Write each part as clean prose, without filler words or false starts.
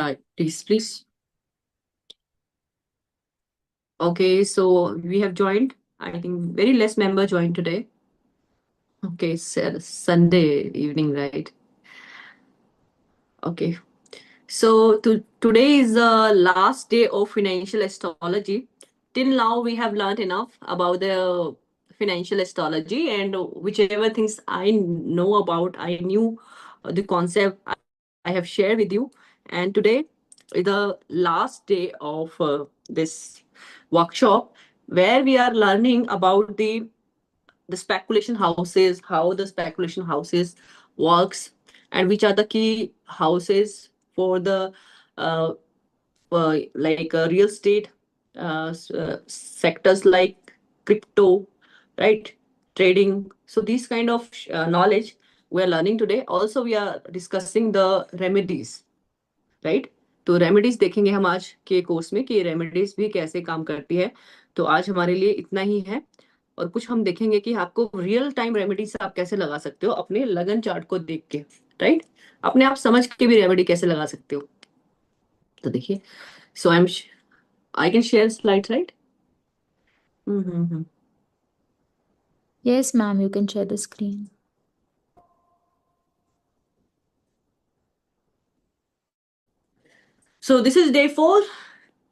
Right, please. Okay, so we have joined. I think very less member joined today. Okay, Sunday evening, right? Okay. So today is the last day of financial astrology. Till now, we have learned enough about the financial astrology, and whichever things I know about, I knew the concept I have shared with you. And today is the last day of this workshop where we are learning about the speculation houses, how the speculation houses works, and which are the key houses for the uh, real estate sectors like crypto, right? Trading. So these kind of knowledge we are learning today. Also, we are discussing the remedies, right. तो remedies देखेंगे हम आज के course में कि remedies भी कैसे काम करती है। तो आज हमारे लिए इतना ही है। और कुछ हम देखेंगे कि आपको रियल टाइम रेमेडीज आप कैसे लगा सकते हो अपने लगन चार्ट को देख के, राइट। अपने आप समझ के भी रेमेडी कैसे लगा सकते हो। तो देखिए, so I can share slides, right. Hmm. Yes, ma'am, you can share the screen. So this is day 4.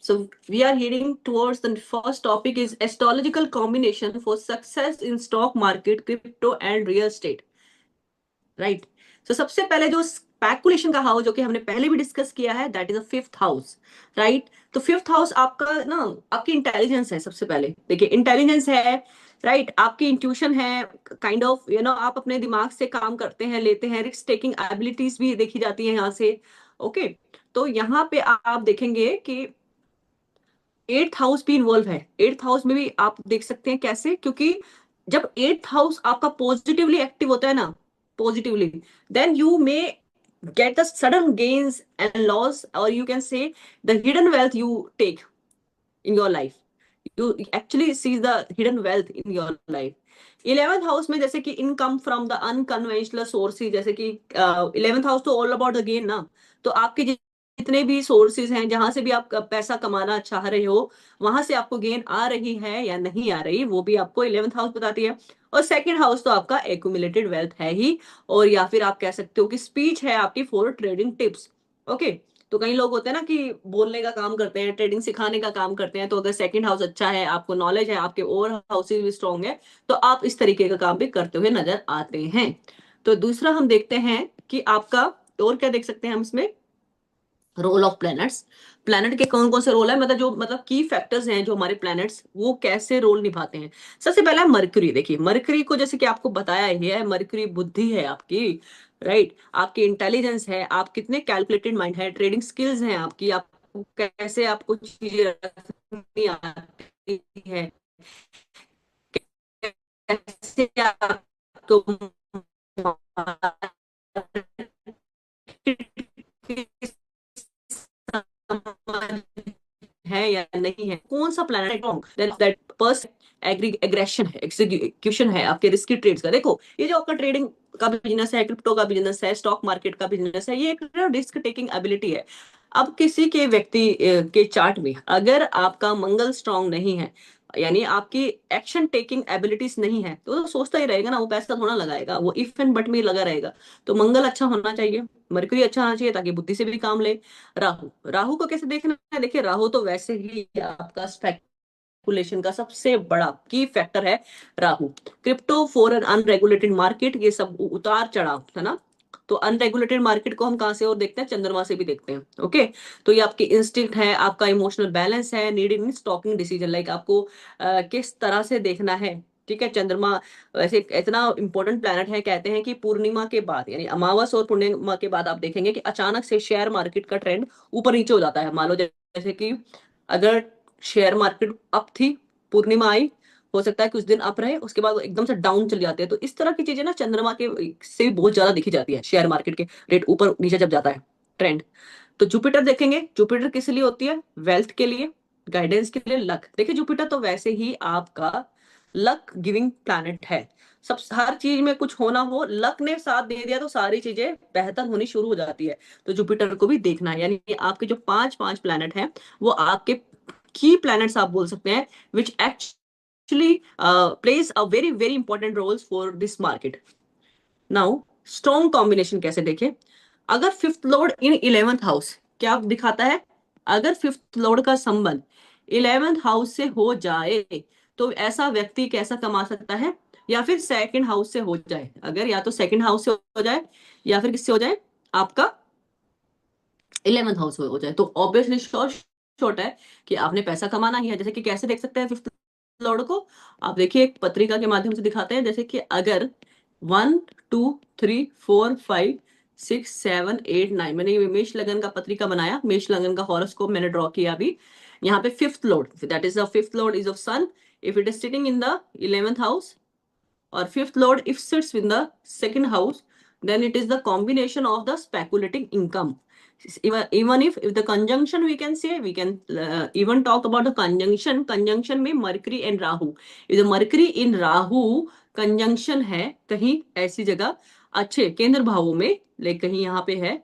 So we are heading towards the first topic is astrological combination for success in stock market, crypto and real estate. Right. तो सबसे पहले जो speculation का house जो कि हमने पहले भी डिस्कस किया है, that is a fifth house, right. तो फिफ्थ हाउस आपका ना, आपकी इंटेलिजेंस है। सबसे पहले देखिए, इंटेलिजेंस है, राइट। आपकी इंट्यूशन है, काइंड ऑफ आप अपने दिमाग से काम करते हैं, लेते हैं, रिस्क टेकिंग एबिलिटीज भी देखी जाती है यहाँ से। ओके। तो यहाँ पे आप देखेंगे कि एट्थ हाउस भी इन्वॉल्व है। एट्थ हाउस में भी आप देख सकते हैं कैसे, क्योंकि जब एट्थ हाउस आपका पॉजिटिवली एक्टिव होता है ना, positively, then you may get the sudden gains and loss, or you can say the hidden wealth you take in your life. You actually see the hidden wealth in your life. 11th house में जैसे कि income from the unconventional sources, जैसे कि 11th house तो all about the gain ना। तो आपके जितने भी सोर्सेज हैं, जहां से भी आप पैसा कमाना चाह रहे हो, वहां से आपको गेन आ रही है या नहीं आ रही, वो भी आपको 11th हाउस बताती है। और सेकंड हाउस तो आपका एक्यूमुलेटेड वेल्थ है ही, और या फिर आप कह सकते हो कि स्पीच है आपकी फॉर ट्रेडिंग टिप्स। ओके। तो कई लोग होते हैं ना कि बोलने का काम करते हैं, ट्रेडिंग सिखाने का काम करते हैं। तो अगर सेकंड हाउस अच्छा है, आपको नॉलेज है, आपके ओवर हाउसेज भी स्ट्रांग है, तो आप इस तरीके का काम भी करते हुए नजर आते हैं। तो दूसरा हम देखते हैं कि आपका, और क्या देख सकते हैं हम इसमें, रोल ऑफ प्लैनेट्स। प्लैनेट के कौन कौन से रोल है, मतलब जो मतलब की फैक्टर्स हैं जो हमारे प्लैनेट्स वो कैसे रोल निभाते हैं। सबसे पहला मरकरी। देखिए, मरकरी को जैसे कि आपको बताया ही है, मरकरी बुद्धि है आपकी, राइट। आपकी इंटेलिजेंस है, आप कितने कैलकुलेटेड माइंड है, ट्रेडिंग स्किल्स हैं आपकी, आपको कैसे आपको चीजें रखनी आती है, कैसे आपको है या नहीं है, कौन सा प्लैनेट दैट पर्स एग्रेशन है, एग्जीक्यूशन है आपके रिस्की ट्रेड्स का। देखो, ये जो आपका ट्रेडिंग का बिजनेस है, क्रिप्टो का बिजनेस है, स्टॉक मार्केट का बिजनेस है, ये एक रिस्क टेकिंग एबिलिटी है। अब किसी के व्यक्ति के चार्ट में अगर आपका मंगल स्ट्रांग नहीं है, यानी आपकी एक्शन टेकिंग एबिलिटीज नहीं है, तो सोचता ही रहेगा ना, वो पैसा थोड़ा लगाएगा, वो इफ एंड बट में लगा रहेगा। तो मंगल अच्छा होना चाहिए, मरकरी अच्छा होना चाहिए, ताकि बुद्धि से भी काम ले। राहु, राहु को कैसे देखना है, देखिए राहु तो वैसे ही आपका स्पेकुलेशन का सबसे बड़ा की फैक्टर है। Rahu, crypto for an unregulated market, ये सब उतार चढ़ाव है ना। तो अनरेगुलेटेड मार्केट को हम कहां से और देखते हैं, चंद्रमा से भी देखते हैं। ओके। तो ये आपकी इंस्टिंक्ट है, आपका इमोशनल बैलेंस है, need in stocking decision, like आपको किस तरह से देखना है। ठीक है, चंद्रमा वैसे इतना इंपॉर्टेंट प्लैनेट है। कहते हैं कि पूर्णिमा के बाद, यानी अमावस और पूर्णिमा के बाद आप देखेंगे कि अचानक से शेयर मार्केट का ट्रेंड ऊपर नीचे हो जाता है। मान लो जैसे कि अगर शेयर मार्केट अप थी, पूर्णिमा आई, हो सकता है कुछ दिन अप रहे, उसके बाद वो एकदम से डाउन चले जाते हैं। तो इस तरह की चीजें ना चंद्रमा के से भी बहुत ज्यादा दिखी जाती है, शेयर मार्केट के रेट ऊपर नीचे जब जाता है ट्रेंड। तो जुपिटर देखेंगे, जुपिटर किस लिए होती है, वेल्थ के लिए, गाइडेंस के लिए, लक। देखिए जुपिटर तो वैसे ही आपका लक गिविंग प्लैनेट है। सब हर चीज में कुछ होना हो, लक ने साथ दे दिया तो सारी चीजें बेहतर होनी शुरू हो जाती है। तो जुपिटर को भी देखना है, यानी कि आपके जो पांच पांच प्लैनेट हैं वो आपके की प्लैनेट्स आप बोल सकते हैं, which actually plays a very very important roles for this market. Now strong combination कैसे देखें? अगर फिफ्थ लॉर्ड इन 11th हाउस क्या दिखाता है? अगर फिफ्थ लॉर्ड का संबंध 11th हाउस से हो जाए तो ऐसा व्यक्ति कैसा कमा सकता है? या फिर सेकंड हाउस से हो जाए, अगर या तो सेकंड हाउस से हो जाए या फिर किससे हो जाए, आपका 11th हाउस हो जाए, तो ऑब्वियसली शॉर्ट है कि आपने पैसा कमाना ही है। जैसे कि कैसे देख सकते हैं फिफ्थ लॉर्ड को? आप देखिए एक पत्रिका के माध्यम से दिखाते हैं, जैसे कि अगर 1 2 3 4 5 6 7 8 9, मैंने ये मेष लगन का पत्रिका बनाया, मेष लगन का हॉरोस्कोप मैंने ड्रॉ किया अभी। यहाँ पे fifth lord, that is the fifth lord is of sun, if it is sitting in the 11th house, or fifth lord if sits in the second house, then it is the combination of the speculating income. Even if the conjunction, we can say, we can even talk about the conjunction में mercury and rahu, if the mercury in rahu conjunction है कहीं ऐसी जगह अच्छे केंद्र भावों में, लेकिन कहीं यहाँ पे है,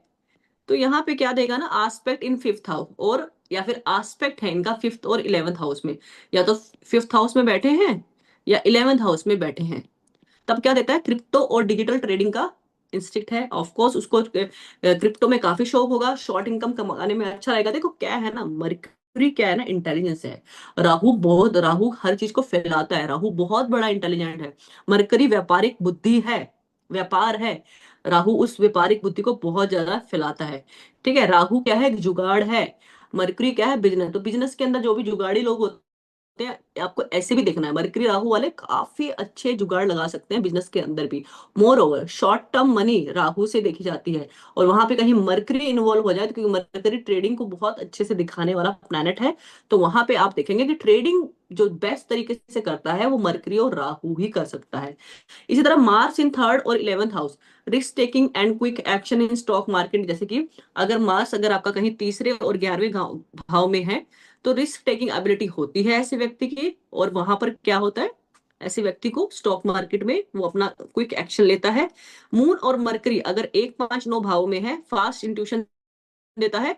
तो यहाँ पे क्या देगा ना, आस्पेक्ट इन फिफ्थ हाउस, और या फिर आस्पेक्ट है इनका फिफ्थ और 11th हाउस में, या तो फिफ्थ हाउस में बैठे हैं या 11th हाउस में बैठे हैं, तब क्या देता है? क्रिप्टो और डिजिटल ट्रेडिंग का इंस्टिक्ट है, ऑफ कोर्स उसको क्रिप्टो में काफी शौक होगा, शॉर्ट इनकम कमाने में अच्छा रहेगा। देखो क्या है ना, मरकरी क्या है ना, इंटेलिजेंस है। राहु हर चीज को फैलाता है, राहु बहुत बड़ा इंटेलिजेंट है। मरकरी व्यापारिक बुद्धि है, व्यापार है, राहु उस व्यापारिक बुद्धि को बहुत ज्यादा फैलाता है। ठीक है, राहु क्या है? जुगाड़ है। मरकरी क्या है? बिजनेस। तो बिजनेस के अंदर जो भी जुगाड़ी लोग होते हैं, आपको ऐसे भी देखना है, मरकरी राहु वाले काफी अच्छे जुगाड़ लगा सकते हैं बिजनेस के अंदर भी। More over short term money Rahu से देखी जाती है, और वहां पे कहीं मरकरी इन्वॉल्व हो जाए, तो क्योंकि मरकरी ट्रेडिंग को बहुत अच्छे से दिखाने वाला प्लैनेट है, तो वहां पे आप देखेंगे कि ट्रेडिंग जो बेस्ट तरीके से करता है वो मरकरी और राहु ही कर सकता है। इसी तरह मार्स इन थर्ड और 11th house, risk taking and quick action in stock market, जैसे कि अगर मार्स अगर आपका कहीं तीसरे और 11वें भाव में है, तो रिस्क टेकिंग एबिलिटी होती है ऐसे व्यक्ति की, और वहां पर क्या होता है, ऐसे व्यक्ति को स्टॉक मार्केट में वो अपना क्विक एक्शन लेता है। मून और मरकरी अगर 1 5 9 भाव में है, फास्ट इंट्यूशन देता है।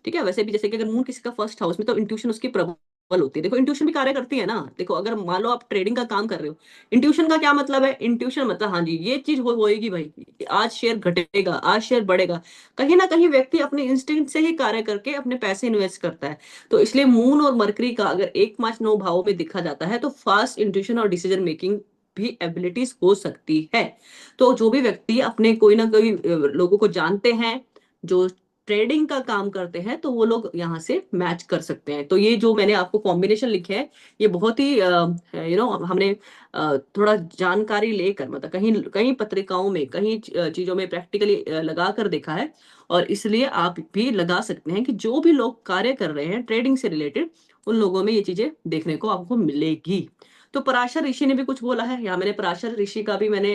ठीक है, वैसे भी जैसे कि अगर मून किसी का फर्स्ट हाउस में, तो इंट्यूशन उसकी प्रबल होती है। देखो इंट्यूशन भी कार्य करती है ना। देखो अगर मान लो आप ट्रेडिंग का काम कर रहे हो, इंट्यूशन का क्या मतलब है? इंट्यूशन मतलब हाँ जी ये चीज होएगी भाई, आज शेयर घटेगा, आज शेयर बढ़ेगा। कहीं ना कहीं व्यक्ति अपने इंस्टिंक्ट से ही कार्य करके अपने पैसे इन्वेस्ट करता है। तो इसलिए मून और मरकरी का अगर 1 5 9 भावों में दिखा जाता है, तो फास्ट इंट्यूशन और डिसीजन मेकिंग भी एबिलिटीज हो सकती है। तो जो भी व्यक्ति अपने कोई ना कोई लोगों को जानते हैं जो ट्रेडिंग का काम करते हैं, तो वो लोग यहाँ से मैच कर सकते हैं। तो ये जो मैंने आपको कॉम्बिनेशन लिखे है, ये बहुत ही हमने थोड़ा जानकारी लेकर, मतलब कहीं कहीं पत्रिकाओं में, कहीं चीजों में प्रैक्टिकली लगा कर देखा है, और इसलिए आप भी लगा सकते हैं कि जो भी लोग कार्य कर रहे हैं ट्रेडिंग से रिलेटेड, उन लोगों में ये चीजें देखने को आपको मिलेगी। तो पराशर ऋषि ने भी कुछ बोला है, यहाँ मैंने पराशर ऋषि का भी मैंने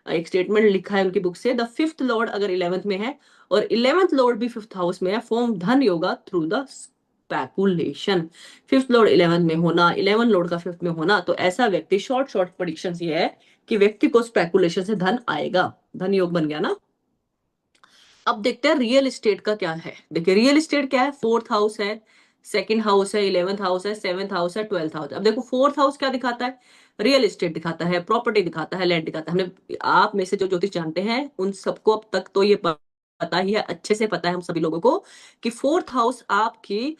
एक स्टेटमेंट लिखा है उनकी बुक से, द फिफ्थ लॉर्ड अगर 11th में है और 11th लॉर्ड भी फिफ्थ हाउस में है, फॉर्म धन yoga through the speculation. Fifth Lord 11th में होना, 11 लॉर्ड का फिफ्थ में होना, तो ऐसा व्यक्ति, शॉर्ट शॉर्ट प्रेडिक्शन ये है कि व्यक्ति को स्पेकुलेशन से धन आएगा, धन योग बन गया ना। अब देखते हैं रियल एस्टेट का क्या है। देखिए रियल एस्टेट क्या है, फोर्थ हाउस है, सेकंड हाउस है, 11th हाउस है, 7th हाउस है, 12th हाउस है। अब देखो फोर्थ हाउस क्या दिखाता है? रियल एस्टेट दिखाता है, प्रॉपर्टी दिखाता है, लैंड दिखाता है। हमने, आप में से जो ज्योतिष जानते हैं उन सबको अब तक तो ये पता ही है, अच्छे से पता है हम सभी लोगों को, कि फोर्थ हाउस आपकी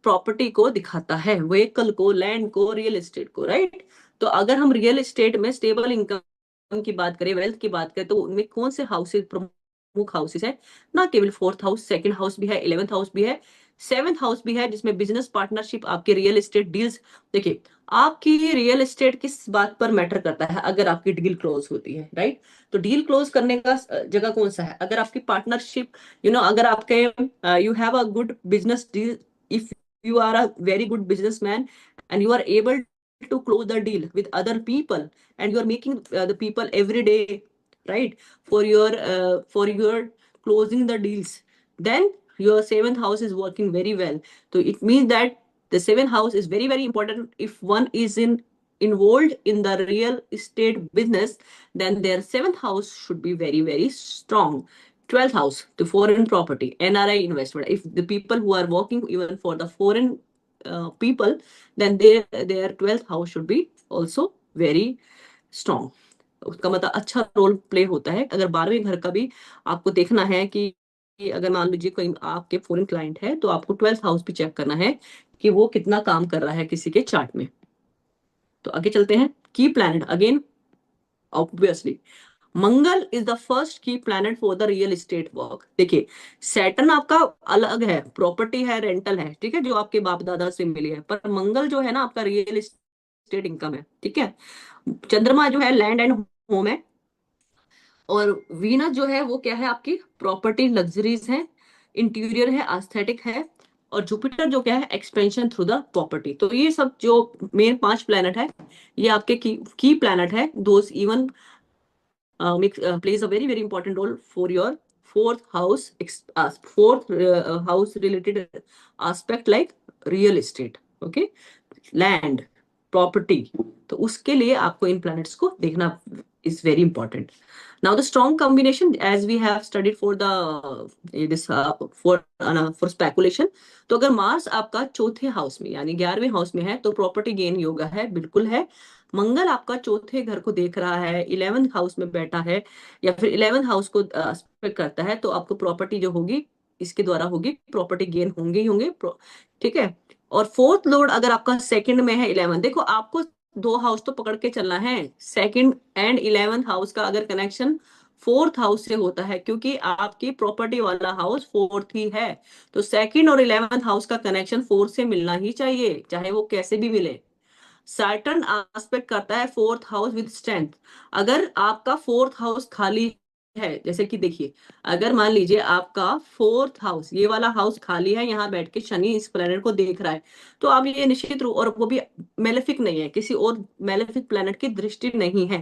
प्रॉपर्टी को दिखाता है, व्हीकल को, लैंड को, रियल एस्टेट को, राइट। तो अगर हम रियल एस्टेट में स्टेबल इनकम की बात करें, वेल्थ की बात करें, तो उनमें कौन से हाउसेज प्रमुख हाउसेज है? ना केवल फोर्थ हाउस, सेकंड हाउस भी है, 11th हाउस भी है, 7th हाउस भी है, जिसमें बिजनेस पार्टनरशिप, आपके रियल एस्टेट डील्स। देखिए आपकी रियल एस्टेट किस बात पर मैटर करता है? अगर आपकी डील क्लोज होती है, राइट। तो डील क्लोज करने का जगह कौन सा है? अगर आपकी पार्टनरशिप, अगर आपके you have a good business deal, if you are a very good businessman and you are able to close the deal with other people, and you are making the people every day, right, for your closing the deals, then your 7th house is working very well. So it means that the 7th house is very very important if one is in involved in the real estate business, then their seventh house should be very, very strong. 12th house, the foreign property, NRI investment. If the people who are working even for the foreign people, then their 12th house should be also very strong. उसका मतलब अच्छा role play होता है। अगर 12वें घर का भी आपको देखना है कि अगर मान लीजिए कोई आपके फॉरेन क्लाइंट है, तो आपको 12th हाउस भी चेक करना है कि वो कितना काम कर रहा है किसी के चार्ट में। तो आगे चलते हैं। Key planet again, obviously Mangal is the first key planet for the real estate work. देखिए, सैटर्न आपका अलग है, प्रॉपर्टी है, रेंटल है, ठीक है, जो आपके बाप दादा से मिली है, पर मंगल जो है ना आपका रियल एस्टेट इनकम है, ठीक है। चंद्रमा जो है लैंड एंड होम है, और वीनस जो है वो क्या है आपकी प्रॉपर्टी लग्जरीज है, इंटीरियर है, एस्थेटिक है, और जुपिटर जो क्या है एक्सपेंशन थ्रू द प्रॉपर्टी। तो ये सब जो मेन 5 प्लैनेट है, ये आपके की प्लैनेट है। दोस even plays a very very important role for your fourth house fourth house related aspect like real estate, okay, land, property. तो उसके लिए आपको इन प्लैनेट्स को देखना is very important. Now the strong combination as we have studied for the this for speculation. तो अगर Mars आपका चौथे हाउस में यानी 11वें हाउस में है तो प्रॉपर्टी गेन योगा है, बिल्कुल है। मंगल आपका चौथे घर को देख रहा है, 11th हाउस में बैठा है, या फिर 11th हाउस को एस्पेक्ट करता है, तो आपको प्रॉपर्टी जो होगी इसके द्वारा होगी, प्रॉपर्टी गेन होंगे ही होंगे, ठीक है। और फोर्थ लॉर्ड अगर आपका सेकंड में है 11, देखो आपको 2 हाउस तो पकड़ के चलना है। सेकंड एंड 11th हाउस का अगर कनेक्शन फोर्थ हाउस से होता है, क्योंकि आपकी प्रॉपर्टी वाला हाउस फोर्थ ही है, तो सेकंड और 11th हाउस का कनेक्शन फोर्थ से मिलना ही चाहिए, चाहे वो कैसे भी मिले। सैटर्न एस्पेक्ट करता है फोर्थ हाउस विद स्ट्रेंथ। अगर आपका फोर्थ हाउस खाली है, जैसे कि देखिए, अगर मान लीजिए आपका फोर्थ हाउस ये वाला हाउस खाली है, यहाँ बैठ के शनि इस प्लेनेट को देख रहा है, तो आप ये निश्चित रूप, और वो भी मेलेफिक नहीं है, किसी और मेलेफिक प्लेनेट की दृष्टि नहीं है,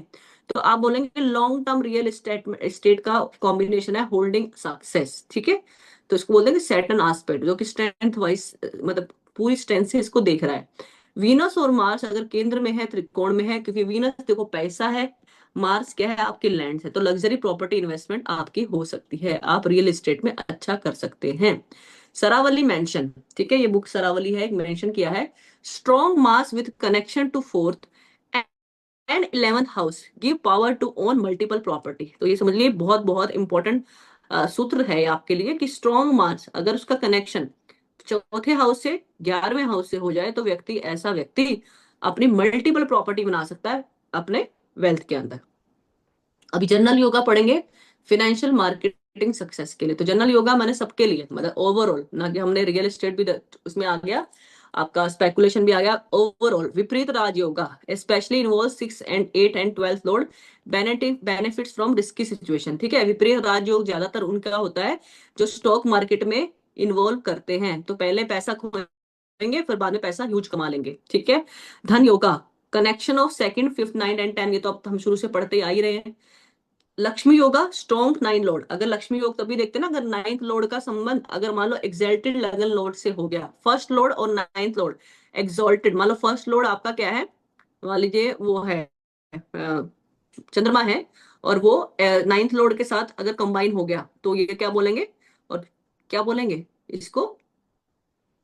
तो आप बोलेंगे लॉन्ग टर्म रियल एस्टेट का कॉम्बिनेशन है होल्डिंग सक्सेस, ठीक है। तो इसको बोलते हैं सैटर्न एस्पेक्ट, जो कि स्ट्रेंथ वाइज मतलब पूरी स्ट्रेंथ से इसको देख रहा है। वीनस और मार्स अगर केंद्र में है, त्रिकोण में है, क्योंकि वीनस देखो पैसा है, मार्स क्या है आपके लैंड है, तो लग्जरी प्रॉपर्टी इन्वेस्टमेंट आपकी हो सकती है, आप रियल एस्टेट में अच्छा कर सकते हैं। सरावली मेंशन, ठीक है, ये बुक सरावली है, एक मेंशन किया है, strong Mars with connection to fourth and 11th house give power to own multiple property. तो ये समझ लिए बहुत बहुत इंपॉर्टेंट सूत्र है आपके लिए कि स्ट्रॉन्ग मार्स अगर उसका कनेक्शन चौथे हाउस से 11वें हाउस से हो जाए, तो ऐसा व्यक्ति अपनी मल्टीपल प्रॉपर्टी बना सकता है अपने वेल्थ के अंदर। अभी जनरल योगा पढ़ेंगे फिनेंशियल मार्केटिंग सक्सेस के लिए। तो जनरल योगा मैंने सबके लिए, मतलब ओवरऑल, ना कि हमने रियल एस्टेट भी उसमें आ गया, आपका स्पेकुलेशन भी आ गया, ओवरऑल विपरीत राज yoga specially involve 6 and 8 and 12th lord benefits from risky situation, ठीक है। विपरीत राजयोग ज्यादातर उनका होता है जो स्टॉक मार्केट में इन्वॉल्व करते हैं, तो पहले पैसा खोएंगे फिर बाद में पैसा ह्यूज कमा लेंगे, ठीक है। धन yoga connection of second, fifth, nine and 10, ये तो अब हम शुरू से पढ़ते आ ही रहे हैं। लक्ष्मी योगा स्ट्रॉन्ग 9 लॉर्ड, अगर लक्ष्मी योग तभी देखते हैं ना, अगर 9th लॉर्ड का संबंध अगर मान लो एक्सल्टेड 11 लॉर्ड से हो गया, फर्स्ट लॉर्ड और 9th लॉर्ड एक्सॉल्टेड, मान लो फर्स्ट लॉर्ड आपका क्या है, मान लीजिए वो है चंद्रमा है, और वो 9th लॉर्ड के साथ अगर कंबाइन हो गया, तो ये क्या बोलेंगे, और क्या बोलेंगे इसको,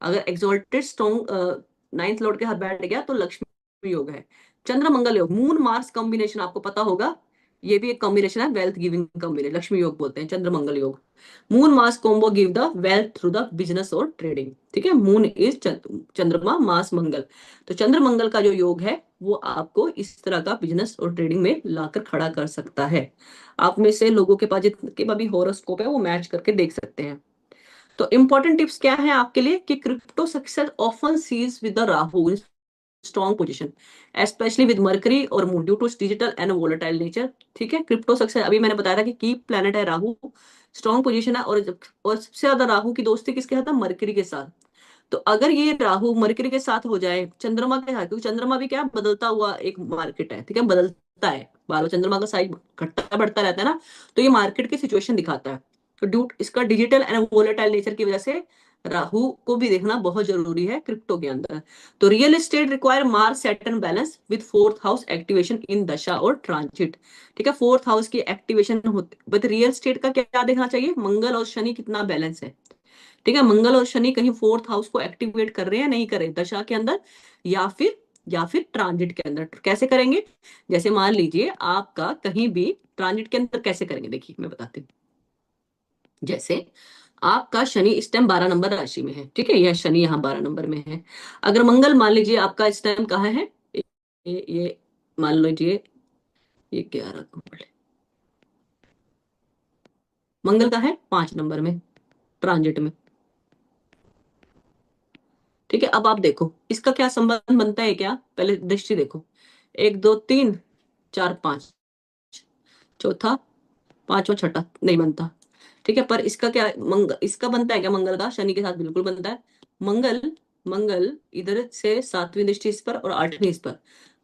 अगर एक्सॉल्टेड स्ट्रॉन्ग 9th लॉर्ड के हाथ बैठ गया तो लक्ष्मी योग है। चंद्र मंगल योग मून मार्स कॉम्बिनेशन आपको पता होगा, ये भी एक कॉम्बिनेशन है, वेल्थ गिविंग कॉम्बिनेशन, लक्ष्मी योग बोलते हैं चंद्र मंगल योग। Moon mass combo give the wealth through the business और ट्रेडिंग, ठीक है। मून इज चंद्रमा, मास मंगल, तो चंद्र मंगल का जो योग है वो आपको इस तरह का बिजनेस और ट्रेडिंग में लाकर खड़ा कर सकता है। आप में से लोगों के पास जितने भी हॉरोस्कोप है वो मैच करके देख सकते हैं। तो इंपॉर्टेंट टिप्स क्या है आपके लिए कि crypto success often sees with the Rahu strong position specially with Mercury और moon due to digital and volatile nature, ठीक है। क्रिप्टो सक्सेस अभी मैंने बताया था कि की प्लैनेट है राहु, स्ट्रॉन्ग पोजीशन है, और सबसे ज्यादा राहु की दोस्ती किसके साथ है, मरकरी के साथ। तो अगर ये राहु मरकरी के साथ हो जाए चंद्रमा के साथ, क्योंकि चंद्रमा भी क्या बदलता हुआ एक मार्केट है, ठीक है, बदलता है, बार चंद्रमा का साइज घटता बढ़ता रहता है ना, तो ये मार्केट की सिचुएशन दिखाता है। तो ड्यू इसका डिजिटल एंड वोलेटाइल नेचर की वजह से राहु को भी देखना बहुत जरूरी है क्रिप्टो के अंदर। तो real estate require Mars Saturn balance with fourth house activation in dasha और ट्रांजिट। ठीक है, फोर्थ हाउस की एक्टिवेशन होती, बट रियल एस्टेट का क्या देखना चाहिए, मंगल और शनि कितना बैलेंस है। ठीक है, मंगल और शनि कहीं फोर्थ हाउस को एक्टिवेट कर रहे हैं नहीं कर रहे दशा के अंदर, या फिर ट्रांजिट के अंदर। कैसे करेंगे, जैसे मान लीजिए आपका कहीं भी ट्रांजिट के अंदर कैसे करेंगे, देखिए मैं बताती हूँ। जैसे आपका शनि इस टाइम 12 नंबर राशि में है, ठीक है, यह शनि यहाँ 12 नंबर में है। अगर मंगल मान लीजिए आपका इस टाइम कहाँ है, ये मान लीजिए ये 11 नंबर, मंगल का है 5 नंबर में ट्रांजिट में। ठीक है, अब आप देखो इसका क्या संबंध बनता है, क्या पहले दृष्टि देखो, 1 2 3 4 5, चौथा पांचवा छठा नहीं बनता। ठीक है, पर इसका क्या इसका बनता है क्या, मंगल का शनि के साथ बिल्कुल बनता है। मंगल मंगल इधर से 7वीं दृष्टि इस पर और 8वीं इस पर।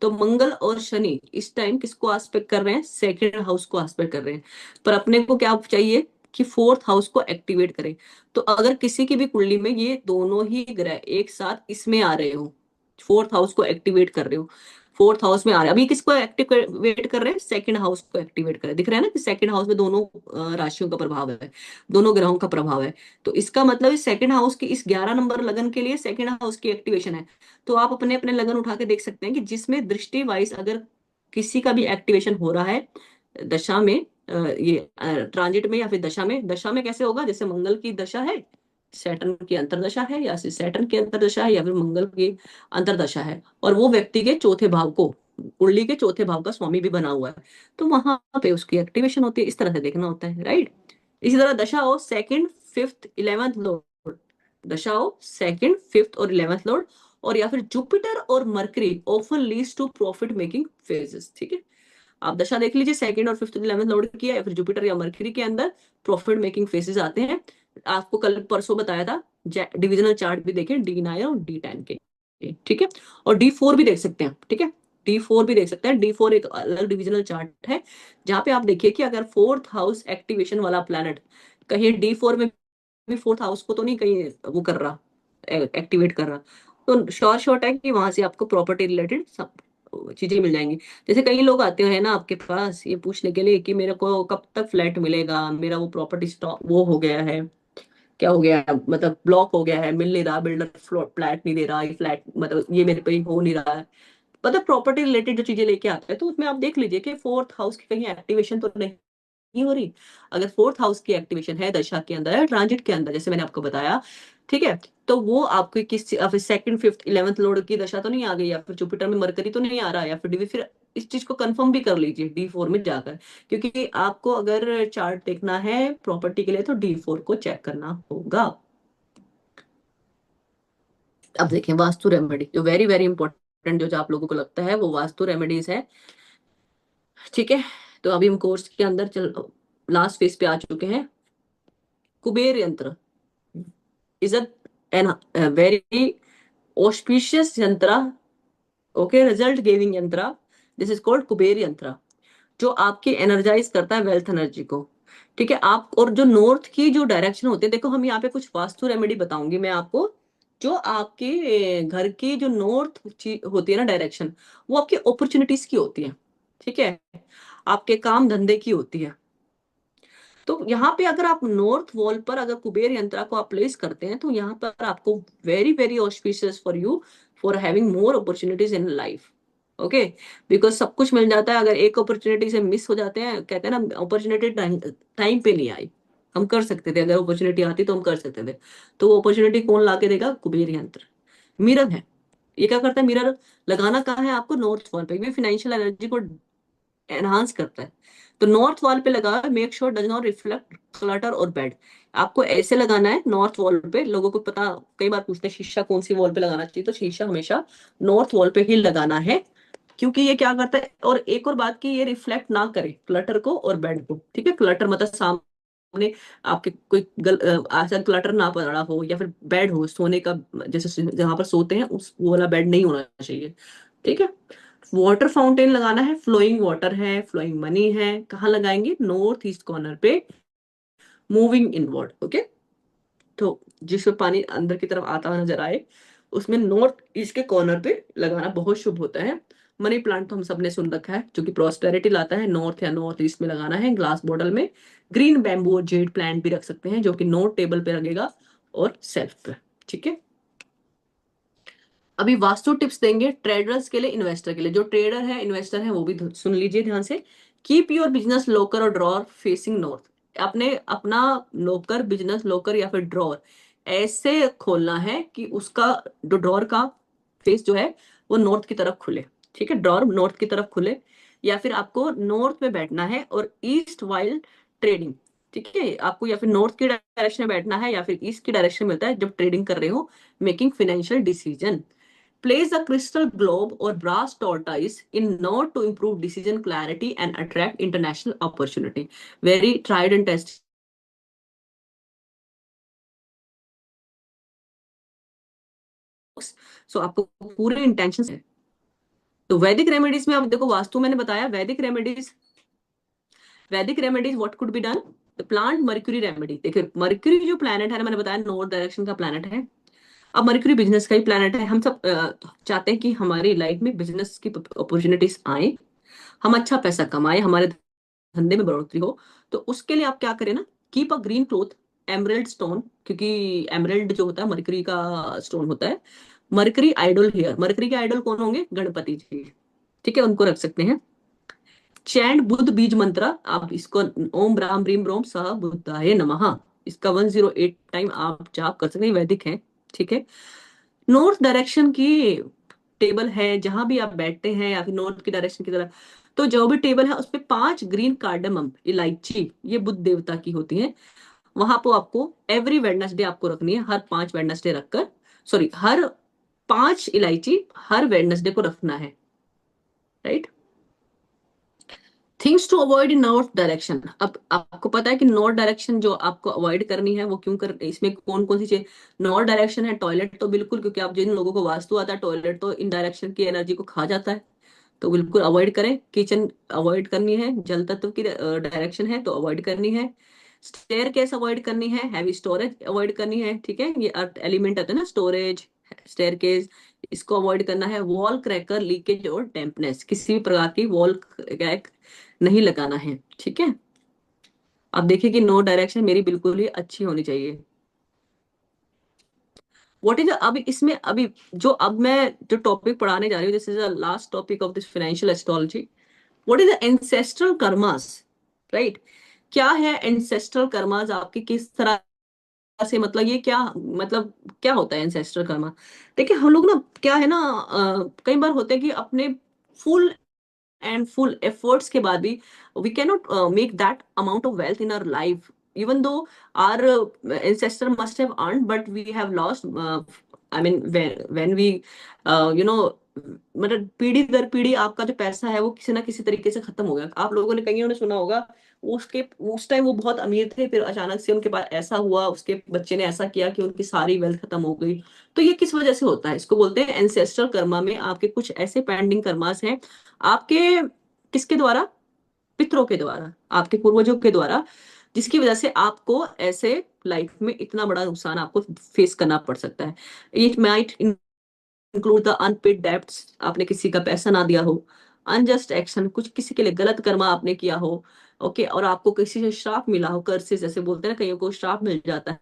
तो मंगल और शनि इस टाइम किसको एस्पेक्ट कर रहे हैं, सेकंड हाउस को एस्पेक्ट कर रहे हैं। पर अपने को क्या चाहिए कि फोर्थ हाउस को एक्टिवेट करें। तो अगर किसी की भी कुंडली में ये दोनों ही ग्रह एक साथ इसमें आ रहे हो, फोर्थ हाउस को एक्टिवेट कर रहे हो, फोर्थ हाउस में आ रहे हैं, अभी किसको एक्टिवेट कर रहे हैं, सेकंड हाउस को एक्टिवेट कर रहे हैं। दिख रहा है ना कि सेकंड हाउस में दोनों राशियों का प्रभाव है, दोनों ग्रहों का प्रभाव है। तो इसका मतलब इस सेकंड हाउस की इस 11 नंबर लगन के लिए सेकंड हाउस की एक्टिवेशन है। तो आप अपने अपने लगन उठा के देख सकते हैं कि जिसमें दृष्टि वाइज अगर किसी का भी एक्टिवेशन हो रहा है दशा में, ये ट्रांजिट में या फिर दशा में। दशा में कैसे होगा, जैसे मंगल की दशा है, सैटर्न की अंतरदशा है, या फिर सैटर्न की अंतरदशा है, या फिर मंगल की अंतरदशा है, और वो व्यक्ति के चौथे भाव को, कुंडली के चौथे भाव का स्वामी भी बना हुआ है, तो वहां पे उसकी एक्टिवेशन होती है। इस तरह से देखना होता है, राइट। इसी तरह दशा हो सेकंड फिफ्थ इलेवेंथ लॉर्ड, दशा हो सेकंड फिफ्थ और इलेवेंथ लॉर्ड, और या फिर जुपिटर और Mercury often leads to profit making phases. ठीक है, आप दशा देख लीजिए सेकंड और फिफ्थ इलेवेंथ लॉर्ड की है, या फिर जुपिटर या मरकरी के अंदर प्रॉफिट मेकिंग फेसेस आते हैं। आपको कल परसों बताया था, डिविजनल चार्ट भी देखें D9 और D10 के। ठीक है, और D4 भी देख सकते हैं। ठीक है, D4 भी देख सकते हैं। D4 एक अलग डिविजनल चार्ट है, जहां पे आप देखिए कि अगर फोर्थ हाउस एक्टिवेशन वाला प्लैनेट कहीं D4 में भी, फोर्थ हाउस को तो नहीं कहीं वो कर रहा, एक्टिवेट कर रहा, तो श्योर शॉट है कि वहां से आपको प्रॉपर्टी रिलेटेड सब चीजें मिल जाएंगी। जैसे कई लोग आते हैं ना आपके पास ये पूछने के लिए कि मेरे को कब तक फ्लैट मिलेगा, मेरा वो प्रॉपर्टी स्टॉक वो हो गया है, क्या हो गया है, मतलब ब्लॉक हो गया है, मिल नहीं रहा, बिल्डर फ्लैट नहीं दे रहा, ये फ्लैट मतलब ये मेरे पे हो नहीं रहा है। मतलब प्रॉपर्टी रिलेटेड जो चीजें लेके आता है, तो उसमें आप देख लीजिए कि फोर्थ हाउस की कहीं एक्टिवेशन तो नहीं हो रही। अगर फोर्थ हाउस की एक्टिवेशन है दशा के अंदर, ट्रांजिट के अंदर, जैसे मैंने आपको बताया, ठीक है, तो वो आपको किस सेकंड फिफ्थ इलेवेंथ लॉर्ड की दशा तो नहीं आ गई, या फिर जुपिटर में मरकरी तो नहीं आ रहा, या फिर फिर इस चीज को कंफर्म भी कर लीजिए D4 में जाकर। क्योंकि आपको अगर चार्ट देखना है प्रॉपर्टी के लिए तो D4 को चेक करना होगा। अब देखें वास्तु रेमेडी, जो वेरी वेरी इंपॉर्टेंट, जो आप लोगों को लगता है वो वास्तु रेमेडीज है। ठीक है, तो अभी हम कोर्स के अंदर चल लास्ट फेज पे आ चुके हैं। कुबेर यंत्र इज एन वेरी auspicious यंत्र, ओके, रिजल्ट गिविंग यंत्र, दिस इज कॉल्ड कुबेर यंत्र, जो आपकी एनर्जाइज करता है वेल्थ एनर्जी को। ठीक है, आप और जो नॉर्थ की जो डायरेक्शन होती है, देखो हम यहाँ पे कुछ वास्तु रेमेडी बताऊंगी मैं आपको, जो आपके घर की जो नॉर्थ होती है ना डायरेक्शन, वो आपकी अपॉर्चुनिटीज की होती है। ठीक है, आपके काम धंधे की होती है। तो यहाँ पे अगर आप नॉर्थ वॉल पर अगर कुबेर यंत्रा को आप प्लेस करते हैं, तो यहाँ पर आपको very very auspicious for you for having more opportunities in life. Okay, because सब कुछ मिल जाता है, अगर एक अपॉर्चुनिटी से मिस हो जाते हैं, कहते हैं ना अपॉर्चुनिटी टाइम पे नहीं आई, हम कर सकते थे, अगर अपॉर्चुनिटी आती तो हम कर सकते थे। तो वो अपॉर्चुनिटी कौन ला के देगा, कुबेर यंत्र। मिरर है, ये क्या करता है, मिरर लगाना कहाँ है आपको, नॉर्थ वॉल पे, भी फाइनेंशियल एनर्जी को एनहांस करता है। तो नॉर्थ वॉल पे लगा, make sure does not reflect clutter और बेड। आपको ऐसे लगाना है नॉर्थ वॉल पे। लोगों को पता, कई बार पूछते हैं शीशा कौन सी वॉल पे लगाना चाहिए, तो शीशा हमेशा नॉर्थ वॉल पे ही लगाना है, क्योंकि ये क्या करता है, और एक और बात की, ये रिफ्लेक्ट ना करे क्लटर को और बेड को। ठीक है, क्लटर मतलब सामने आपके कोई ऐसा क्लटर ना पड़ा हो, या फिर बेड हो सोने का, जैसे जहां पर सोते हैं उस वो वाला बेड नहीं होना चाहिए। ठीक है, वाटर फाउंटेन लगाना है, फ्लोइंग वाटर है, फ्लोइंग मनी है, कहाँ लगाएंगे, नॉर्थ ईस्ट कॉर्नर पे, मूविंग इनवर्ड। ओके, तो जिसमें पानी अंदर की तरफ आता हुआ नजर आए, उसमें नॉर्थ ईस्ट के कॉर्नर पे लगाना बहुत शुभ होता है। मनी प्लांट तो हम सबने सुन रखा है, जो कि प्रॉस्पेरिटी लाता है। नॉर्थ या नॉर्थ ईस्ट में लगाना है, ग्लास बॉटल में। ग्रीन बैम्बू और जेड प्लांट भी रख सकते हैं, जो कि नोट टेबल पे लगेगा और सेल्फ पे। ठीक है, अभी वास्तु टिप्स देंगे ट्रेडर्स के लिए, इन्वेस्टर के लिए। जो ट्रेडर है, इन्वेस्टर है, वो भी सुन लीजिए ध्यान से। कीप योर बिजनेस लोकर और ड्रॉर फेसिंग नॉर्थ। अपने अपना लोकर, बिजनेस लोकर या फिर ड्रॉर ऐसे खोलना है कि उसका जो ड्रॉर का फेस जो है वो नॉर्थ की तरफ खुले। ठीक है, ड्रॉर नॉर्थ की तरफ खुले, या फिर आपको नॉर्थ में बैठना है और ईस्ट वाइल ट्रेडिंग। ठीक है, आपको या फिर नॉर्थ की डायरेक्शन में बैठना है या फिर ईस्ट की डायरेक्शन में मिलता है जब ट्रेडिंग कर रहे हो, making financial decision. Place a crystal globe or brass tortoise in node to improve decision clarity and attract international opportunity. Very tried and tested. So आपको पूरे इंटेंशन है। तो वैदिक रेमेडीज में, अब देखो वास्तु मैंने बताया, वैदिक remedies what could be done. The plant mercury remedy. देखिए मर्क्यूरी जो प्लैनेट है ना, मैंने बताया नॉर्थ डायरेक्शन का प्लैनेट है। अब मर्क्यूरी बिजनेस का ही प्लैनेट है। हम सब चाहते हैं कि हमारी लाइफ में बिजनेस की अपॉर्चुनिटीज आए, हम अच्छा पैसा कमाए, हमारे धंधे में बढ़ोतरी हो। तो उसके लिए आप क्या करें ना, keep a green cloth, emerald stone, क्योंकि एमरल्ड जो होता है मरकरी का स्टोन होता है। मरकरी आइडल हियर, मरकरी के आइडल कौन होंगे, गणपति जी। ठीक है, उनको रख सकते हैं। चैंड बुद्ध बीज मंत्र, आप इसको ओम ब्राम ब्रीम ब्रोम सह बुद्धाय नमः, इसका 108 टाइम आप जाप कर सकते हैं, वैदिक है। ठीक है, नॉर्थ डायरेक्शन की टेबल है जहां भी आप बैठते हैं या फिर नॉर्थ की डायरेक्शन की तरफ, तो जो भी टेबल है उस पे 5 ग्रीन कार्डमम इलायची, ये बुद्ध देवता की होती है, वहां पर आपको एवरी वेडनेसडे आपको रखनी है। हर 5 वेडनेसडे रखकर, सॉरी, हर 5 इलायची हर वेडनेसडे को रखना है। Right. Things to avoid in north direction. अब आपको पता है कि नॉर्थ डायरेक्शन जो आपको अवॉइड करनी है वो क्यों कर, इसमें कौन कौन सी चीज। नॉर्थ डायरेक्शन है टॉयलेट, तो बिल्कुल, क्योंकि आप जिन लोगों को वास्तु आता है, टॉयलेट तो इन डायरेक्शन की एनर्जी को खा जाता है, तो बिल्कुल अवॉइड करें। किचन अवॉइड करनी है, जल तत्व की डायरेक्शन है तो अवॉइड करनी है। स्टेयर केस अवॉइड करनी है, हैवी स्टोरेज अवॉइड करनी है। ठीक है, ये अर्थ एलिमेंट आते हैं ना, स्टोरेज, स्टेयर केस, इसको अवॉइड करना है। वॉल क्रैकर, लीकेज और डैम्पनेस, किसी भी प्रकार की वॉल क्रैक नहीं लगाना है। ठीक है, अब देखिए कि नो डायरेक्शन मेरी बिल्कुल ही अच्छी होनी चाहिए। व्हाट इज, अभी इसमें अभी जो अब मैं जो टॉपिक पढ़ाने जा रही हूँ, this is the last topic of this financial astrology. What is the ancestral karmas, right. क्या है एंसेस्ट्रल कर्मास आपकी, किस तरह से, मतलब ये क्या, मतलब क्या होता है एंसेस्ट्रल कर्मा। देखिए हम लोग ना, क्या है ना, कई बार होते हैं कि अपने फुल and full efforts के बाद भी we cannot make that amount of wealth in our life, even though our ancestor must have earned, but we have lost, I mean when we you know, मतलब पीढ़ी दर पीढ़ी आपका जो पैसा है वो किसी ना किसी तरीके से खत्म हो गया। आप लोगों ने कहीं सुना होगा, उसके उस टाइम वो बहुत अमीर थे, फिर अचानक से उनके पास ऐसा हुआ, उसके बच्चे ने ऐसा किया कि उनकी सारी वेल्थ खत्म हो गई। तो ये किस वजह से होता है, इसको बोलते हैं एंसेस्ट्रल कर्मा में आपके कुछ ऐसे पेंडिंग कर्मास हैं आपके, किसके द्वारा, पितरों के द्वारा, आपके पूर्वजों के द्वारा, जिसकी वजह से आपको ऐसे लाइफ में इतना बड़ा नुकसान आपको फेस करना पड़ सकता है। It might include the unpaid debts, आपने किसी का पैसा ना दिया हो, अनजस्ट एक्शन, कुछ किसी के लिए गलत कर्मा आपने किया हो, ओके, और आपको किसी से श्राप मिला हो, कर्सेस जैसे बोलते हैं ना, कईयों को श्राप मिल जाता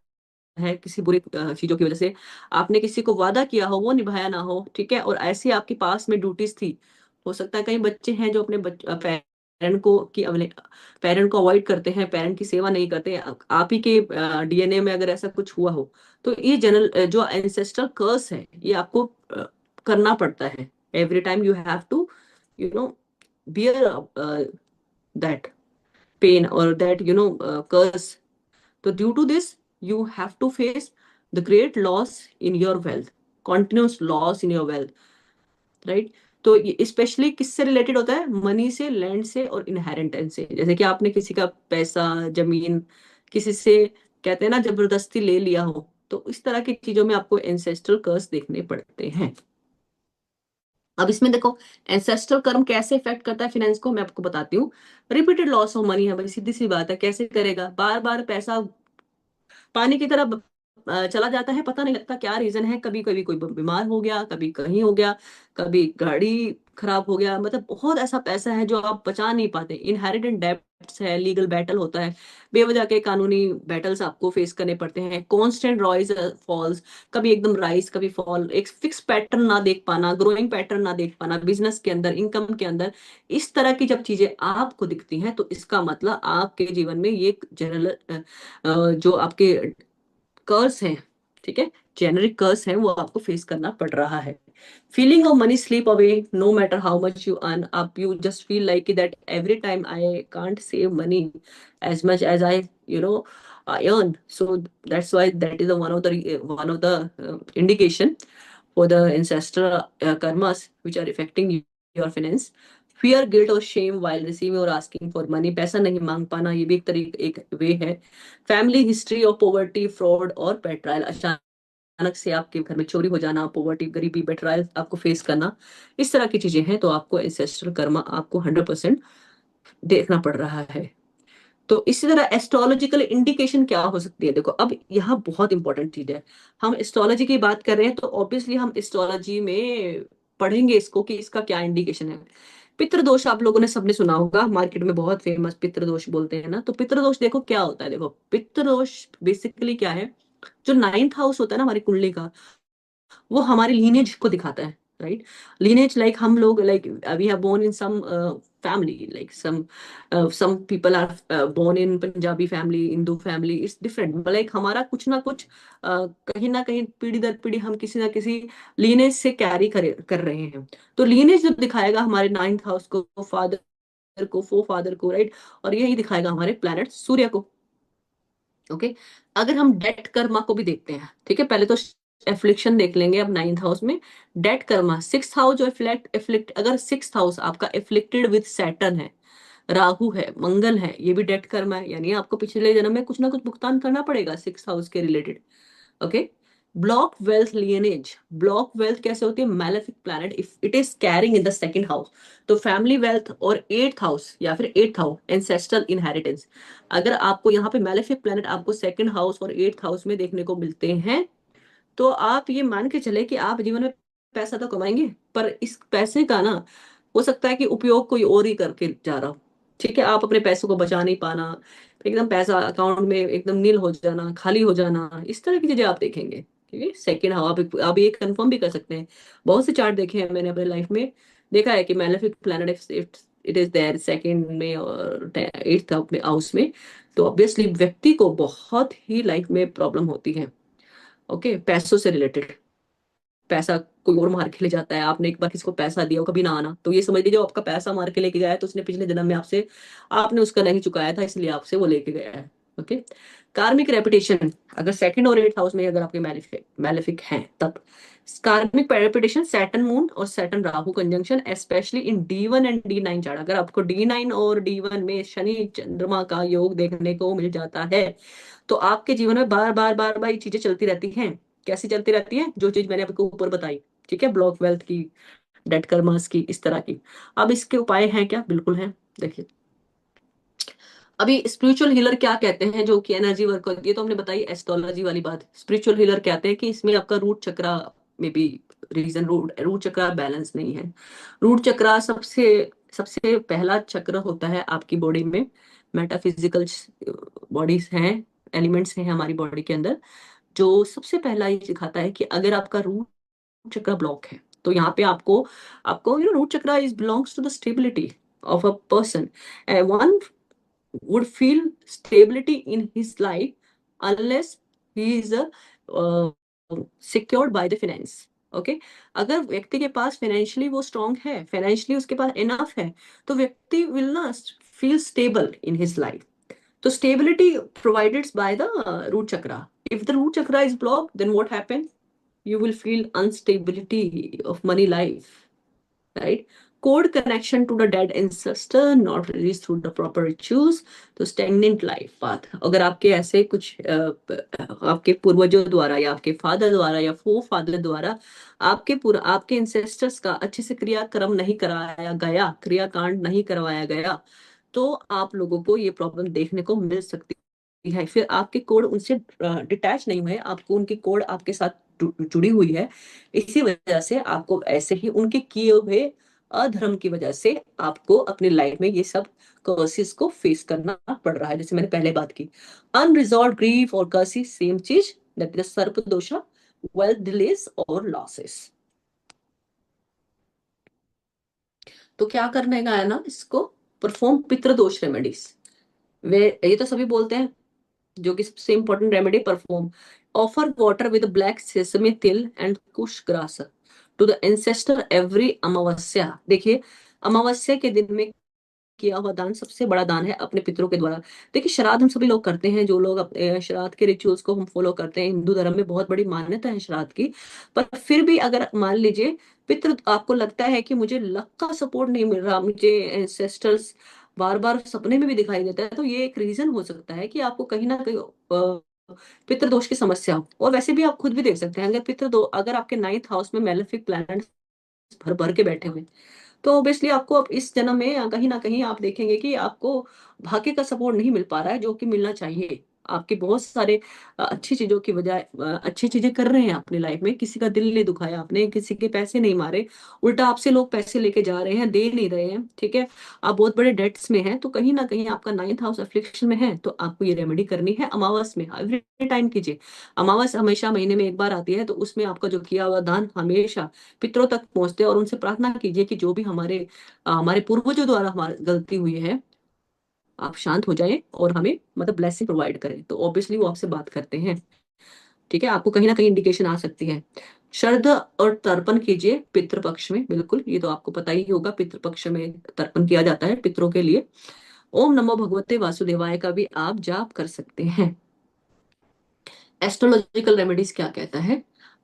है किसी बुरी चीजों की वजह से। आपने किसी को वादा किया हो, वो निभाया ना हो, ठीक है, और ऐसी आपके पास में ड्यूटीज थी। हो सकता है कई बच्चे हैं जो अपने पेरेंट को अवॉइड करते हैं, पेरेंट की सेवा नहीं करते हैं। आप ही के डीएनए में अगर ऐसा कुछ हुआ हो, तो ये जनरल जो एंसेस्ट्रल कर्स है, ये आपको करना पड़ता है। Every time you have to, you know, bear that pain और दैट, यू नो, कर्स। तो due to this you have to face the great loss in your wealth, continuous loss in your wealth, right। तो ये specially किससे related होता है, money से, land से और इनहेरिटेंस से। जैसे कि आपने किसी का पैसा, जमीन किसी से, कहते हैं ना, जबरदस्ती ले लिया हो, तो इस तरह की चीजों में आपको एंसेस्ट्रल कर्स देखने पड़ते हैं। अब इसमें देखो एंसेस्ट्रल कर्म कैसे इफेक्ट करता है फाइनेंस को, मैं आपको बताती हूँ। रिपीटेड लॉस ऑफ मनी है भाई, सीधी सी बात है, कैसे करेगा, बार बार पैसा पानी की तरह चला जाता है, पता नहीं लगता क्या रीजन है। कभी कभी कोई बीमार हो गया, कभी कहीं हो गया, कभी गाड़ी खराब हो गया, मतलब बहुत ऐसा पैसा है जो आप बचा नहीं पाते। इनहेरिटेड डेब्ट्स है, लीगल बैटल होता है, बेवजह के कानूनी बैटल्स आपको फेस करने पड़ते हैं, कांस्टेंट राइज फॉल्स, कभी एकदम राइज कभी फॉल, एक फिक्स पैटर्न ना देख पाना, ग्रोइंग पैटर्न ना देख पाना बिजनेस के अंदर, इनकम के अंदर। इस तरह की जब चीजें आपको दिखती हैं तो इसका मतलब आपके जीवन में ये जनरल जो आपके कर्स हैं, ठीक है, जेनरिक कर्स हैं, वो आपको फेस करना पड़ रहा है। Feeling of money sleep away no matter how much you earn up, you just feel like that every time I can't save money as much as I earn. So that's why that is the one of the indication for the ancestral karmas which are affecting your finance. Fear, guilt और shame while receiving or asking for money, पैसा नहीं मांग पाना, ये भी एक तरीके एक वे है। Family history of poverty, fraud और पेट्रायल, अचानक से आपके घर में चोरी हो जाना, पॉवर्टी, गरीबी, बेटराइल आपको फेस करना, इस तरह की चीजें हैं, तो आपको एंसेस्ट्रल कर्मा आपको 100% देखना पड़ रहा है। तो इसी तरह एस्ट्रोलॉजिकल इंडिकेशन क्या हो सकती है, देखो अब यहाँ बहुत इंपॉर्टेंट चीज है। हम एस्ट्रोलॉजी की बात कर रहे हैं तो ऑब्वियसली हम एस्ट्रोलॉजी में पढ़ेंगे इसको कि इसका क्या इंडिकेशन है। पितृदोष आप लोगों ने सबने सुना होगा, मार्केट में बहुत फेमस पितृदोष बोलते हैं ना। तो पितृदोष देखो क्या होता है, देखो पितृदोष बेसिकली क्या है, जो नाइन्थ हाउस होता है ना हमारी कुंडली का, वो हमारे लीनेज को दिखाता है, राइट। लीनेज लाइक हम लोग like we have born in some family, like some people are born in Punjabi family, Hindu family, it's different, like हमारा कुछ ना कुछ कहीं ना कहीं पीढ़ी दर पीढ़ी हम किसी ना किसी लीनेज से कैरी कर रहे हैं। तो लीनेज जब दिखाएगा हमारे नाइन्थ हाउस को, फादर को, फो फादर को, राइट, और यही दिखाएगा हमारे प्लैनेट सूर्य को। ओके, अगर हम डेट कर्मा को भी देखते हैं, ठीक है, पहले तो एफ्लिक्शन देख लेंगे अब नाइन्थ हाउस में। डेट कर्मा, सिक्स हाउस जो एफ्लिक्ट, अगर सिक्स हाउस आपका एफ्लिक्टेड विद सैटर्न है, राहु है, मंगल है, ये भी डेट कर्मा है, यानी आपको पिछले जन्म में कुछ ना कुछ भुगतान करना पड़ेगा सिक्स हाउस के related. Okay, block wealth lineage, block wealth कैसे होती है, malefic planet if it is carrying in the second house. तो फैमिली वेल्थ और एट्थ हाउस या फिर एट्थ हाउस एंसेस्ट्रल इनहेरिटेंस, अगर आपको यहाँ पे मैलेफिक प्लैनेट आपको सेकंड हाउस और एट्थ हाउस में देखने को मिलते हैं, तो आप ये मान के चले कि आप जीवन में पैसा तो कमाएंगे, पर इस पैसे का ना हो सकता है कि उपयोग कोई और ही करके जा रहा हो। ठीक है, आप अपने पैसों को बचा नहीं पाना, एकदम पैसा अकाउंट में एकदम नील हो जाना, खाली हो जाना, इस तरह की चीजें आप देखेंगे। ठीक है, सेकेंड हाउ आप ये कंफर्म भी कर सकते हैं। बहुत से चार्ट देखे हैं मैंने अपने लाइफ में, देखा है कि malefic planet it is there second में और एट्थ हाउस में, तो ऑब्वियसली व्यक्ति को बहुत ही लाइफ में प्रॉब्लम होती है। ओके, पैसों से रिलेटेड, पैसा कोई और मार के ले जाता है, आपने एक बार किसी को पैसा दिया वो कभी ना आना, तो ये समझ लीजिए आपका पैसा मार के लेके गया है, तो उसने पिछले जन्म में आपसे, आपने उसका नहीं चुकाया था इसलिए आपसे वो लेके गया है। ओके, कार्मिक रेपुटेशन, अगर सेकंड और एट हाउस में अगर आपके मैलेफिक हैं, तब कार्मिक रेपुटेशन, सैटर्न मून और Saturn Rahu conjunction, specially in D1 and D9 chart, अगर आपको D9 और D1 में शनि चंद्रमा का योग देखने को मिल जाता है, तो आपके जीवन में बार बार बार बार ये चीजें चलती रहती हैं। कैसी चलती रहती है, जो चीज मैंने आपको ऊपर बताई, ठीक है, ब्लॉक वेल्थ की, डेट कर्मास की, इस तरह की। अब इसके उपाय हैं क्या, बिल्कुल हैं, देखिए। अभी स्पिरिचुअल हीलर क्या कहते हैं, जो कि एनर्जी वर्क करती है, तो हमने बताई एस्ट्रोलॉजी वाली बात। स्पिरिचुअल हीलर कहते हैं कि इसमें आपका रूट चक्रा में भी रीजन, रूट चक्रा बैलेंस नहीं है। रूट चक्रा सबसे सबसे पहला चक्र होता है आपकी बॉडी में, मेटाफिजिकल बॉडीज हैं, एलिमेंट्स हैं हमारी बॉडी के अंदर, जो सबसे पहला ये सिखाता है कि अगर आपका रूट चक्र ब्लॉक है, तो यहाँ पे आपको आपको root chakra is belongs to the stability of a person, one would feel stability in his life unless he is secured by the finance. Okay, अगर व्यक्ति के पास फाइनेंशियली वो स्ट्रांग है, फाइनेंशियली उसके पास इनफ है, तो व्यक्ति will not feel stable in his life. तो stability provided by the root chakra. If the root chakra is blocked, then what happens? You will feel instability of money life, right? Code connection to the dead ancestor not released through the proper rituals, तो stagnant life path, अगर आपके ऐसे कुछ आपके पूर्वजों द्वारा या आपके फादर द्वारा या फो फादर द्वारा आपके इंसेस्टर्स का अच्छे से क्रियाक्रम नहीं कराया गया, क्रियाकांड नहीं करवाया गया, तो आप लोगों को ये प्रॉब्लम देखने को मिल सकती है, फिर आपके कोड उनसे डिटैच नहीं हुए, आपको उनकी कोड आपके साथ जुड़ी हुई है, इसी वजह से आपको ऐसे ही उनके किए हुए अधर्म की वजह से आपको अपनी लाइफ में ये सब कर्सेस को फेस करना पड़ रहा है। जैसे मैंने पहले बात की, अनरिजॉल्व ग्रीफ और कर्सेस सेम चीज, दैट इज सर्प दोषा, वेल्थ डिलेस और लॉसेस। तो क्या करने का है ना इसको, परफॉर्म पितृदोष रेमेडीज। वे ये तो सभी बोलते हैं, जो कि सबसे important remedy, perform offer water with black sesame til and kush grass to the ancestor every Amavasya. देखिए, अमावस्या के दिन में किया हुआ दान सबसे बड़ा दान है अपने पितरों के द्वारा। देखिए, श्राद्ध हम सभी लोग करते हैं, जो लोग अपने श्राद्ध के रिचुअल्स को हम फॉलो करते हैं, हिंदू धर्म में बहुत बड़ी मान्यता है श्राद्ध की। पर फिर भी अगर मान लीजिए पितृ, आपको लगता है कि मुझे लक का सपोर्ट नहीं मिल रहा, मुझे एंसेस्टर्स बार बार सपने में भी दिखाई देता है, तो ये एक रीजन हो सकता है कि आपको कहीं ना कहीं पितृदोष की समस्या हो। और वैसे भी आप खुद भी देख सकते हैं, अगर पितृदो अगर आपके नाइन्थ हाउस में मेलेफिक प्लैनेट भर भर के बैठे हुए, तो ऑब्वियसली आपको अब इस जन्म में कहीं ना कहीं आप देखेंगे कि आपको भाग्य का सपोर्ट नहीं मिल पा रहा है, जो कि मिलना चाहिए। आपके बहुत सारे अच्छी चीजों की बजाय अच्छी चीजें कर रहे हैं अपनी लाइफ में, किसी का दिल नहीं दुखाया आपने, किसी के पैसे नहीं मारे, उल्टा आपसे लोग पैसे लेके जा रहे हैं, दे नहीं रहे हैं, ठीक है, आप बहुत बड़े डेट्स में हैं, तो कहीं ना कहीं आपका नाइन्थ हाउस अफ्लिक्शन में है। तो आपको ये रेमेडी करनी है अमावस में, एवरी टाइम कीजिए। अमावस हमेशा महीने में एक बार आती है, तो उसमें आपका जो किया हुआ दान हमेशा पितरों तक पहुंचते हैं, और उनसे प्रार्थना कीजिए कि जो भी हमारे पूर्वजों द्वारा हमारी गलती हुई है, आप शांत हो जाएं और हमें मतलब ब्लेसिंग प्रोवाइड करें। तो ऑब्वियसली वो आपसे बात करते हैं, ठीक है, आपको कहीं ना कहीं इंडिकेशन आ सकती है। श्रद्धा और तर्पण कीजिए पितृपक्ष में, बिल्कुल, ये तो आपको पता ही होगा, पितृपक्ष में तर्पण किया जाता है पितरों के लिए। ओम नमो भगवते वासुदेवाय का भी आप जाप कर सकते हैं। एस्ट्रोलॉजिकल रेमेडीज क्या कहता है,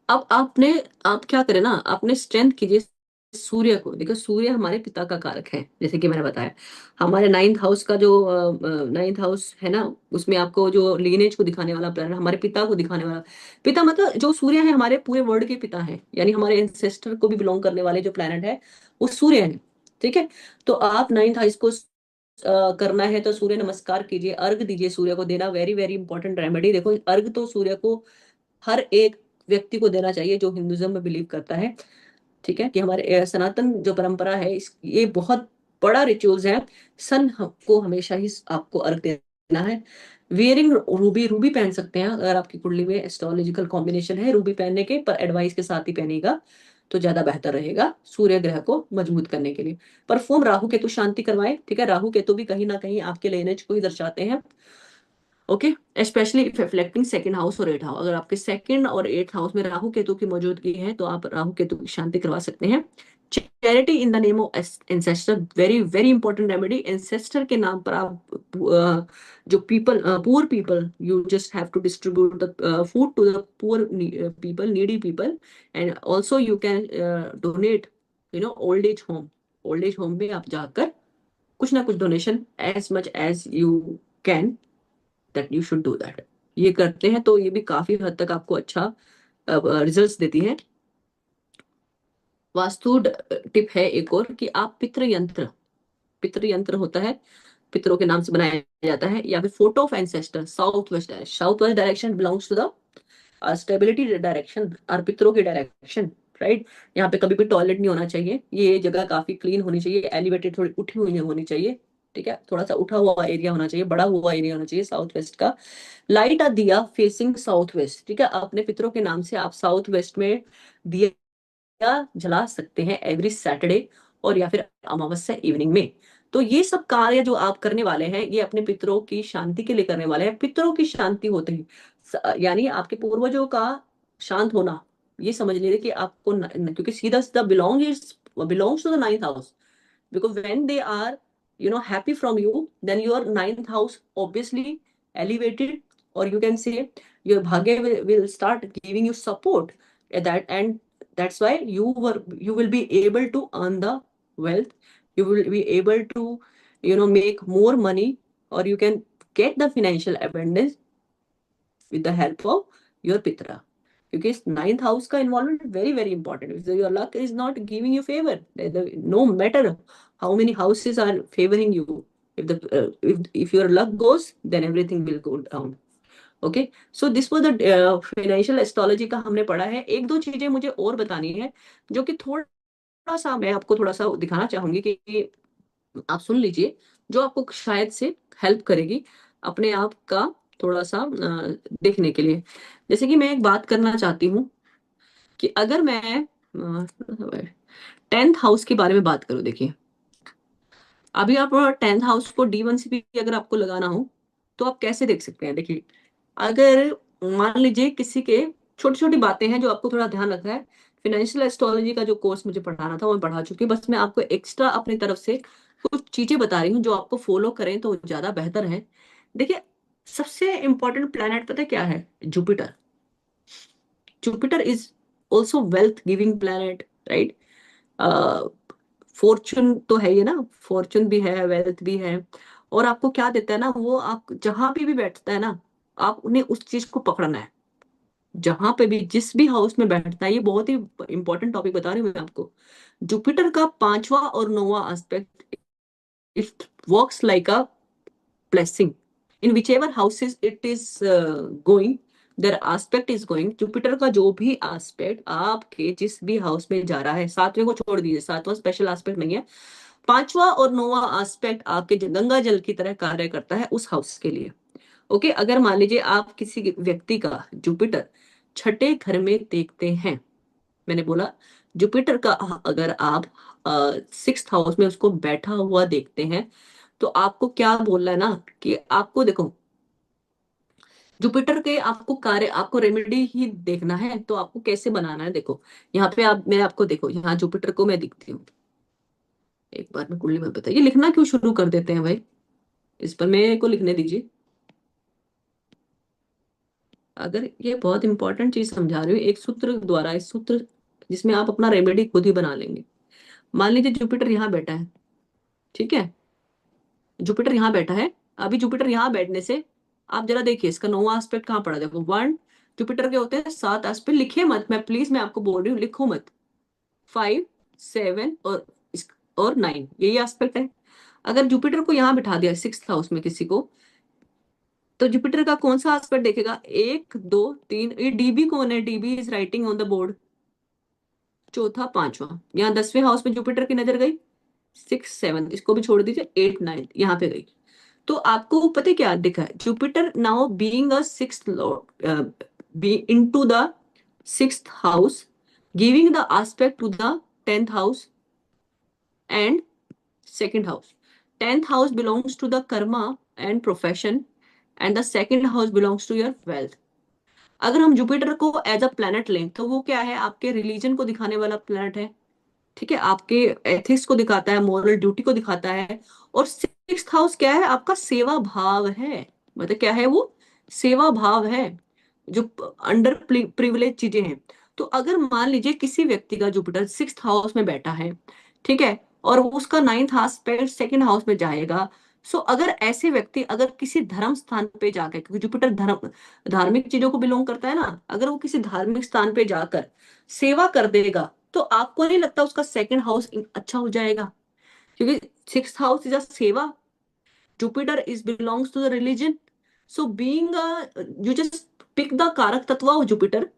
अब आप क्या करें ना, आपने स्ट्रेंथ कीजिए सूर्य को। देखो, सूर्य हमारे पिता का कारक है, जैसे कि मैंने बताया, हमारे नाइन्थ हाउस का जो नाइन्थ हाउस है ना, उसमें आपको जो लीनेज को दिखाने वाला प्लान, हमारे पिता को दिखाने वाला, पिता मतलब जो सूर्य है हमारे पूरे वर्ल्ड के पिता है, यानी हमारे एंसेस्टर को भी बिलोंग करने वाले जो प्लेनेट है वो सूर्य है, ठीक है। तो आप नाइन्थ हाउस को करना है तो सूर्य नमस्कार कीजिए, अर्घ दीजिए, सूर्य को देना वेरी वेरी इंपॉर्टेंट रेमेडी। देखो, अर्घ तो सूर्य को हर एक व्यक्ति को देना चाहिए जो हिंदुज्म में बिलीव करता है, ठीक है, कि हमारे सनातन जो परंपरा है, ये बहुत बड़ा रिचुअल्स है। सन को हमेशा ही आपको अर्घ देना है। वियरिंग रूबी, रूबी पहन सकते हैं अगर आपकी कुंडली में एस्ट्रोलॉजिकल कॉम्बिनेशन है रूबी पहनने के, पर एडवाइस के साथ ही पहनेगा तो ज्यादा बेहतर रहेगा सूर्य ग्रह को मजबूत करने के लिए। परफॉर्म राहु केतु शांति करवाए, ठीक है, राहु केतु भी कहीं ना कहीं आपके लिनेज को ही दर्शाते हैं, okay, specially if reflecting second house और एट हाउस। अगर आपके सेकंड और एट हाउस में राहु केतु की मौजूदगी है तो आप राहु केतु की शांति करवा सकते हैं। Charity in the name of ancestor, very very important remedy. Ancestor के नाम पर आप जो people, poor people, you just have to distribute the food to the poor people, needy people, and also you can donate, old age home, old age home में आप जाकर कुछ ना कुछ donation as much as you can, that you should do that. ये करते हैं तो ये भी काफी हद तक आपको अच्छा रिजल्ट्स देती है। वास्तु टिप है एक और, कि आप पितृ यंत्र, पितृ यंत्र होता है, पितरों के नाम से बनाया जाता है, या फिर photo of ancestor, south west direction, south west direction belongs to the stability direction और पितरों की डायरेक्शन, राइट। यहाँ पे कभी भी टॉयलेट नहीं होना चाहिए, ये जगह काफी क्लीन होनी चाहिए, एलिवेटेड, थोड़ी उठी हुई होनी चाहिए, ठीक है, थोड़ा सा उठा हुआ एरिया होना चाहिए, बड़ा हुआ एरिया होना चाहिए साउथ वेस्ट का। लाइट अ दिया फेसिंग साउथ वेस्ट, ठीक है, अपने पितरों के नाम से आप साउथ वेस्ट में दिया जला सकते हैं एवरी सैटरडे, और या फिर अमावस्या इवनिंग में। तो ये सब कार्य जो आप करने वाले हैं, ये अपने पितरों की शांति के लिए करने वाले हैं। पितरों की शांति होते ही यानी आपके पूर्वजों का शांत होना, ये समझ लीजिए कि आपको क्योंकि सीधा सीधा belongs to the ninth house, because when they are happy from you, then your ninth house obviously elevated, or you can say your bhagya will start giving you support at that, and that's why you will be able to earn the wealth, you will be able to make more money, or you can get the financial abundance with the help of your pitra, क्योंकि इस ninth house का involvement very very important. Your luck is not giving you favour, no matter how many houses are favouring you, if your luck goes, then everything will go down. Okay, so this was the financial astrology का हमने पढ़ा है। एक दो चीजें मुझे और बतानी है जो कि थोड़ा सा मैं आपको थोड़ा सा दिखाना चाहूंगी कि आप सुन लीजिए, जो आपको शायद से हेल्प करेगी अपने आप का थोड़ा सा देखने के लिए। जैसे कि मैं एक बात करना चाहती हूँ कि अगर मैं 10th हाउस के बारे में बात करूँ, देखिए अभी आप 10th हाउस को D1 से भी अगर आपको लगाना हो तो आप कैसे देख सकते हैं। देखिए, अगर मान लीजिए किसी के छोटी छोटी बातें हैं जो आपको थोड़ा ध्यान रखना है। फाइनेंशियल एस्ट्रोलॉजी का जो कोर्स मुझे पढ़ाना था वो मैं पढ़ा चुकी हूँ, बस मैं आपको एक्स्ट्रा अपनी तरफ से कुछ चीजें बता रही हूँ जो आपको फॉलो करें तो ज्यादा बेहतर है। देखिए, सबसे इंपॉर्टेंट प्लैनेट पता है क्या है? Jupiter. Jupiter is also wealth giving planet, right? Fortune तो है ये ना, फॉर्चून भी है, वेल्थ भी है। और आपको क्या देता है ना, वो आप जहां पे भी बैठता है ना, आप उन्हें उस चीज को पकड़ना है। जहां पे भी जिस भी हाउस में बैठता है, ये बहुत ही इंपॉर्टेंट टॉपिक बता रही हूँ मैं आपको। जुपिटर का पांचवा और नौवां aspect, it works like a blessing in whichever houses it is going, their aspect is going। Jupiter का जो भी एस्पेक्ट आपके जिस भी हाउस में जा रहा है, सातवें को छोड़ दीजिए, सातवां स्पेशल एस्पेक्ट नहीं है, पांचवा और नौवां एस्पेक्ट आपके गंगा जल की तरह कार्य करता है उस हाउस के लिए। ओके, अगर मान लीजिए आप किसी व्यक्ति का जुपिटर छठे घर में देखते हैं, मैंने बोला जुपिटर का अगर आप 6th हाउस में उसको बैठा हुआ देखते हैं, तो आपको क्या बोलना है ना कि आपको देखो, जुपिटर के आपको कार्य, आपको रेमेडी ही देखना है तो आपको कैसे बनाना है। देखो यहाँ पे आप, मैं आपको देखो यहाँ जुपिटर को मैं दिखती हूँ। एक बार में कुंडली में बताइए, लिखना क्यों शुरू कर देते हैं भाई? इस पर मेरे को लिखने दीजिए। अगर ये बहुत इंपॉर्टेंट चीज समझा रही हूँ एक सूत्र द्वारा, इस सूत्र जिसमें आप अपना रेमेडी खुद ही बना लेंगे। मान लीजिए जुपिटर यहाँ बैठा है, ठीक है? जुपिटर यहाँ बैठा है। अभी जुपिटर यहाँ बैठने से आप जरा देखिए इसका नौवां एस्पेक्ट कहाँ पड़ा। देखो वन, जुपिटर के होते हैं 7 एस्पेक्ट, लिखे मत, मैं प्लीज मैं आपको बोल रही हूँ लिखो मत। 5, 7 और 9, यही एस्पेक्ट है। अगर जुपिटर को यहाँ बिठा दिया 6th हाउस में किसी को, तो जुपिटर का कौन सा एस्पेक्ट देखेगा? 1, 2, 3। ये डीबी कौन है? DB is writing on the board, चौथा पांचवा। यहाँ 10वें हाउस में जुपिटर की नजर गई, 6, 7, इसको भी छोड़ दीजिए, 8, 9 यहाँ पे गई। तो आपको पता है क्या दिखा है? Jupiter now being a sixth lord, be into the 6th house, giving the aspect to the 10th house and 2nd house. 10th house belongs to the karma and profession, and the 2nd house belongs to your wealth. अगर हम Jupiter को as a planet लें तो वो क्या है? आपके religion को दिखाने वाला प्लेनेट है, ठीक है? आपके एथिक्स को दिखाता है, मॉरल ड्यूटी को दिखाता है। और 6th हाउस क्या है? आपका सेवा भाव है। मतलब क्या है वो? सेवा भाव है, जो अंडर प्रिविलेज चीजें हैं। तो अगर मान लीजिए किसी व्यक्ति का जुपिटर 6th हाउस में बैठा है, ठीक है, और वो उसका 9th हाउस पे 2nd हाउस में जाएगा, सो अगर ऐसे व्यक्ति अगर किसी धर्म स्थान पे जाकर, क्योंकि जुपिटर धर्म धार्मिक चीजों को बिलोंग करता है ना, अगर वो किसी धार्मिक स्थान पे जाकर सेवा कर देगा, तो आपको नहीं लगता उसका 2nd हाउस अच्छा हो जाएगा? क्योंकि 6th house is a seva, Jupiter is belongs to the religion. So being you just pick the karaka tattva of Jupiter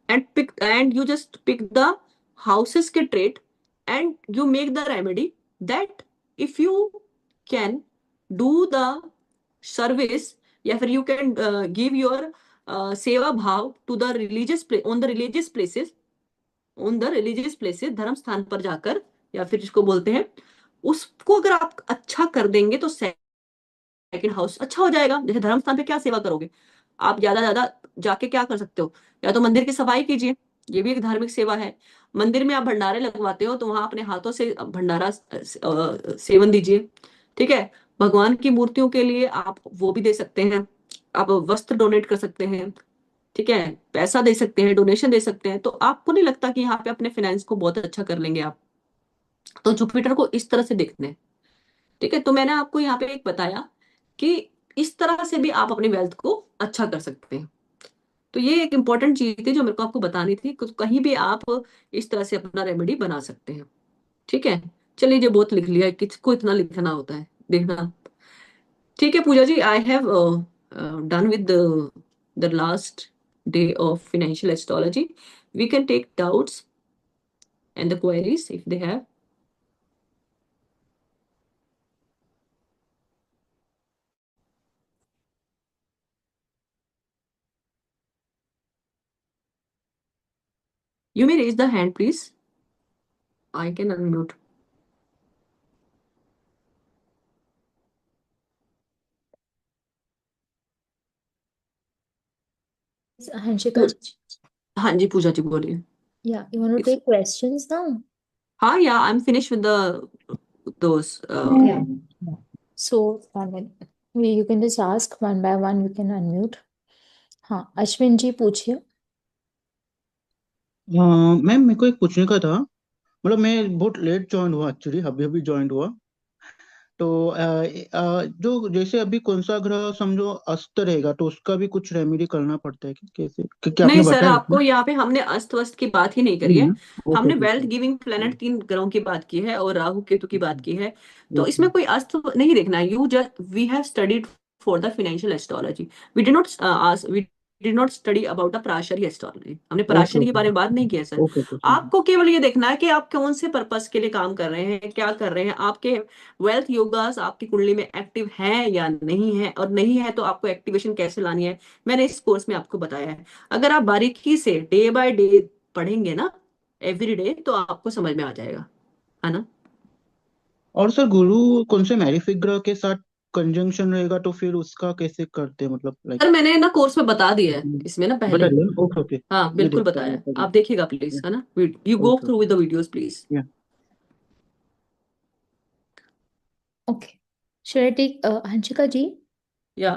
and you just pick the houses के trait and you make the remedy that if you can do the service, या फिर you can give your सेवा भाव to the religious place on the religious places, on the religious places, धर्म स्थान पर जाकर, या फिर जिसको बोलते हैं, उसको अगर आप अच्छा कर देंगे तो 2nd हाउस अच्छा हो जाएगा। जैसे धर्म स्थान पे क्या सेवा करोगे आप? ज्यादा जाके क्या कर सकते हो? या तो मंदिर की सफाई कीजिए, ये भी एक धार्मिक सेवा है। मंदिर में आप भंडारे लगवाते हो तो वहां अपने हाथों से भंडारा सेवन दीजिए, ठीक है? भगवान की मूर्तियों के लिए आप वो भी दे सकते हैं, आप वस्त्र डोनेट कर सकते हैं, ठीक है, पैसा दे सकते हैं, डोनेशन दे सकते हैं। तो आपको नहीं लगता कि यहाँ पे अपने फाइनेंस को बहुत अच्छा कर लेंगे आप? तो जुपिटर को इस तरह से देखते हैं, ठीक है? तो मैंने आपको यहाँ पे एक बताया कि इस तरह से भी आप अपनी वेल्थ को अच्छा कर सकते हैं। तो ये एक इंपॉर्टेंट चीज थी जो मेरे को आपको बतानी थी, कहीं भी आप इस तरह से अपना रेमेडी बना सकते हैं, ठीक है? चलिए, जो बहुत लिख लिया है, किसको इतना लिखना होता है देखना। ठीक है Puja ji, I have done with the last day of financial astrology. We can take doubts and the queries if they have. You may raise the hand, please. I can unmute. Hanshika, हाँ जी पूजा जी बोलिए. yeah, you want to Yes. take questions now? हाँ, yeah, I'm finished with the those. Yeah. So, you can just ask one by one, we can unmute. हाँ, अश्विन जी पूछिए. Ma'am मेरे को एक पूछने का था. मतलब मैं बहुत लेट ज्वाइन हुआ एक्चुअली, अभी अभी ज्वाइन हुआ. तो जो जैसे अभी कौन सा ग्रह समझो अस्त रहेगा तो उसका भी कुछ रेमेडी करना पड़ता है कि कैसे, क्योंकि आपने नहीं सर, बताया आपको इसमें. यहाँ पे हमने अस्त वस्त की बात ही नहीं करी नहीं है. ना. ओके हमने ओके वेल्थ गिविंग प्लेनेट 3 ग्रहों की बात की है और राहु केतु की बात की है. तो इसमें कोई अस्त नहीं देखना है. You just we have studied for the financial astrology. We did not we did not study about the Parashari astrology. हमने ओके पराशरी के ओके बारे में बात नहीं किया सर. Okay okay. आपको केवल ये देखना है कि आप कौन से पर्पस के लिए काम कर रहे हैं, क्या कर रहे हैं. आपके वेल्थ योगास आपकी कुंडली में एक्टिव है या नहीं है, और नहीं है तो आपको एक्टिवेशन कैसे लानी है, मैंने इस कोर्स में आपको बताया है. अगर आप बारीकी से डे बाय डे पढ़ेंगे ना, एवरी डे, तो आपको समझ में आ जाएगा, है ना. और सर गुरु कौन से मैरिफिक ग्रह के साथ कंजंक्शन रहेगा तो फिर उसका कैसे करते हैं, मतलब लाइक. सर मैंने ना कोर्स में बता दिया है इसमें ना पहले. बता दिया. Okay okay. हाँ मैं बिल्कुल देखता हूँ बताया है, तभी. आप देखिएगा प्लीज, है ना. You go okay through okay. With the videos please. या. Okay. Should I take Hanshika ji? या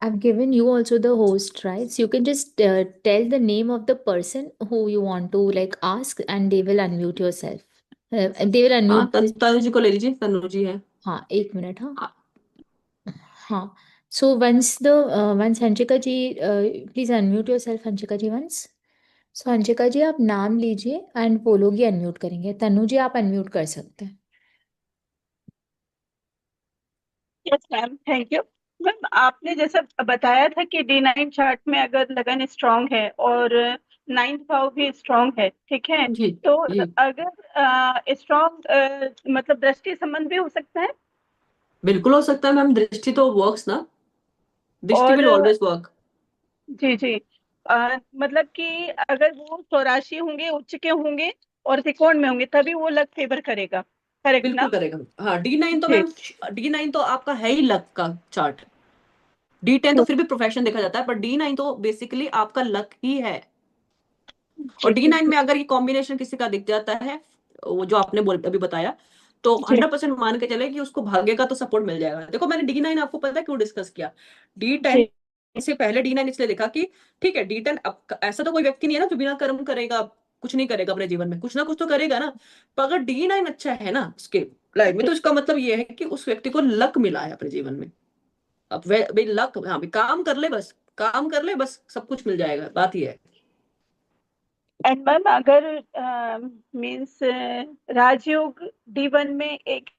I've given you also the host, right? So you can just tell the name of the person who you want to like ask, and they will unmute yourself. They will हाँ, unmute. तनु जी को ले लीजिए, तनु जी है. हाँ, 1 minute. हाँ. हाँ, हाँ. So once Hanshika ji, please unmute yourself, Hanshika ji once. So Hanshika जी आप नाम लीजिए एंड बोलोगी अनम्यूट करेंगे. तनु जी आप अनम्यूट कर सकते हैं. Yes ma'am, thank you. Ma'am आपने जैसा बताया था कि D9 चार्ट में अगर लगन स्ट्रांग है और नाइन्थ भाव भी स्ट्रांग है, ठीक है, जी तो जी अगर स्ट्रांग मतलब दृष्टि संबंध भी हो सकता है. बिल्कुल हो सकता है मैम. दृष्टि तो वर्क्स ना. दृष्टि और विल ऑलवेज वर्क. जी जी, मतलब कि अगर वो स्वराशि होंगे, उच्च के होंगे और त्रिकोण में होंगे तभी वो लक फेवर करेगा, करेक्ट बिल्कुल ना. करेगा. हाँ, D9 तो जी. मैम, D9 तो आपका है ही लक का चार्ट. D10 तो फिर भी प्रोफेशन देखा जाता है, पर D9 तो बेसिकली आपका लक ही है. और जी D9 में अगर ये कॉम्बिनेशन किसी का दिख जाता है, वो जो आपने अभी बताया, तो जी 100% मान के चले कि उसको भाग्य का तो सपोर्ट मिल जाएगा. देखो मैंने D9 आपको पता है क्यों डिस्कस किया. D10 जी से पहले D9 इसलिए देखा कि ठीक है, D10 अब ऐसा तो कोई व्यक्ति नहीं है ना जो बिना कर्म करेगा, कुछ नहीं करेगा अपने जीवन में, कुछ ना कुछ तो करेगा ना. पर अगर D9 अच्छा है ना उसके लाइफ में, तो इसका मतलब ये है कि उस व्यक्ति को लक मिला है अपने जीवन में. अब भाई लक, हाँ भाई, काम कर ले बस, काम कर ले बस, सब कुछ मिल जाएगा. बात ही है. एंड मैम अगर मींस राजयोग D1 में एक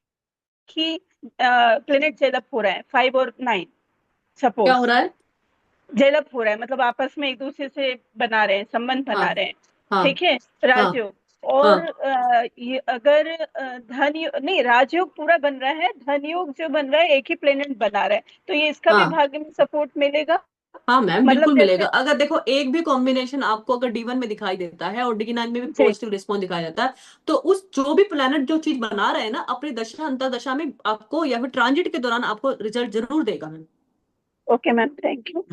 ही प्लेनेट जेलप हो रहा है 5 और 9, क्या सपोज हो रहा है. जेलप हो रहा है, मतलब आपस में एक दूसरे से बना रहे हैं, संबंध हाँ बना रहे हैं, हाँ ठीक है, हाँ राजयोग. और हाँ ये अगर धन नहीं, राजयोग पूरा बन रहा है, धन योग जो बन रहा है एक ही प्लेनेट बना रहा है, तो ये इसका भी हाँ भाग्य में सपोर्ट मिलेगा. हाँ मैम, मतलब बिल्कुल जैसे मिलेगा. अगर देखो एक भी कॉम्बिनेशन आपको अगर D1 में दिखाई देता है और D9 में भी जी पॉजिटिव रिस्पॉन्स दिखाया जाता है, तो उस जो भी प्लेनेट जो चीज बना रहे हैं ना, अपनी दशा अंतर दशा में आपको या फिर ट्रांजिट के दौरान आपको रिजल्ट जरूर देगा ma'am. Okay ma'am, thank you.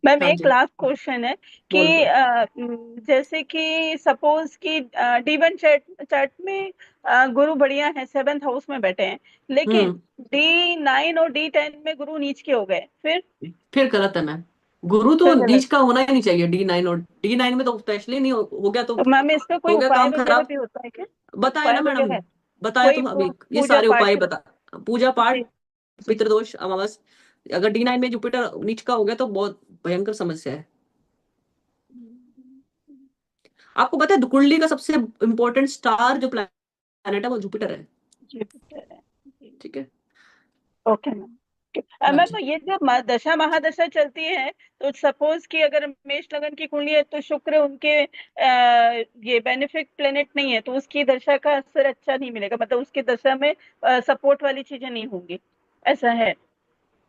Ma'am हाँ एक जी, लास्ट क्वेश्चन है कि बोल दो. जैसे कि सपोज कि D1 चार्ट चार्ट में गुरु बढ़िया है, 7th हाउस में बैठे हैं, लेकिन हम्म. D9 और D10 में गुरु नीच के हो गए, फिर गलत है मैम. गुरु तो फिर नीच गलत. का होना ही नहीं चाहिए D9, और D9 में तो स्पेशली नहीं हो गया तो तो मैम इसका कोई हो गया उपाय काम वगैरह खराब. भी होता है क्या? बताया उपाय ना मैडम, वगैरह है? बताया कोई तो अभी ये पूजा सारे उपाय पाठ? बता. पूजा जी पाठ, जी. पितृदोष, अमावस. अगर D9 में जुपिटर नीच का हो गया तो बहुत भयंकर समस्या है. आपको पता है कुंडली का सबसे इंपॉर्टेंट स्टार जो प्लैनेट है वो जुपिटर है. जी बेटर है. जी. ठीक है. ओके मैम, ओके मैम, ये जब दशा महादशा चलती है तो सपोज कि अगर मेष लगन की कुंडली है तो शुक्र उनके ये बेनिफिट प्लेनेट नहीं है, तो उसकी दशा का असर अच्छा नहीं मिलेगा, मतलब उसकी दशा में सपोर्ट वाली चीजें नहीं होंगी, ऐसा है?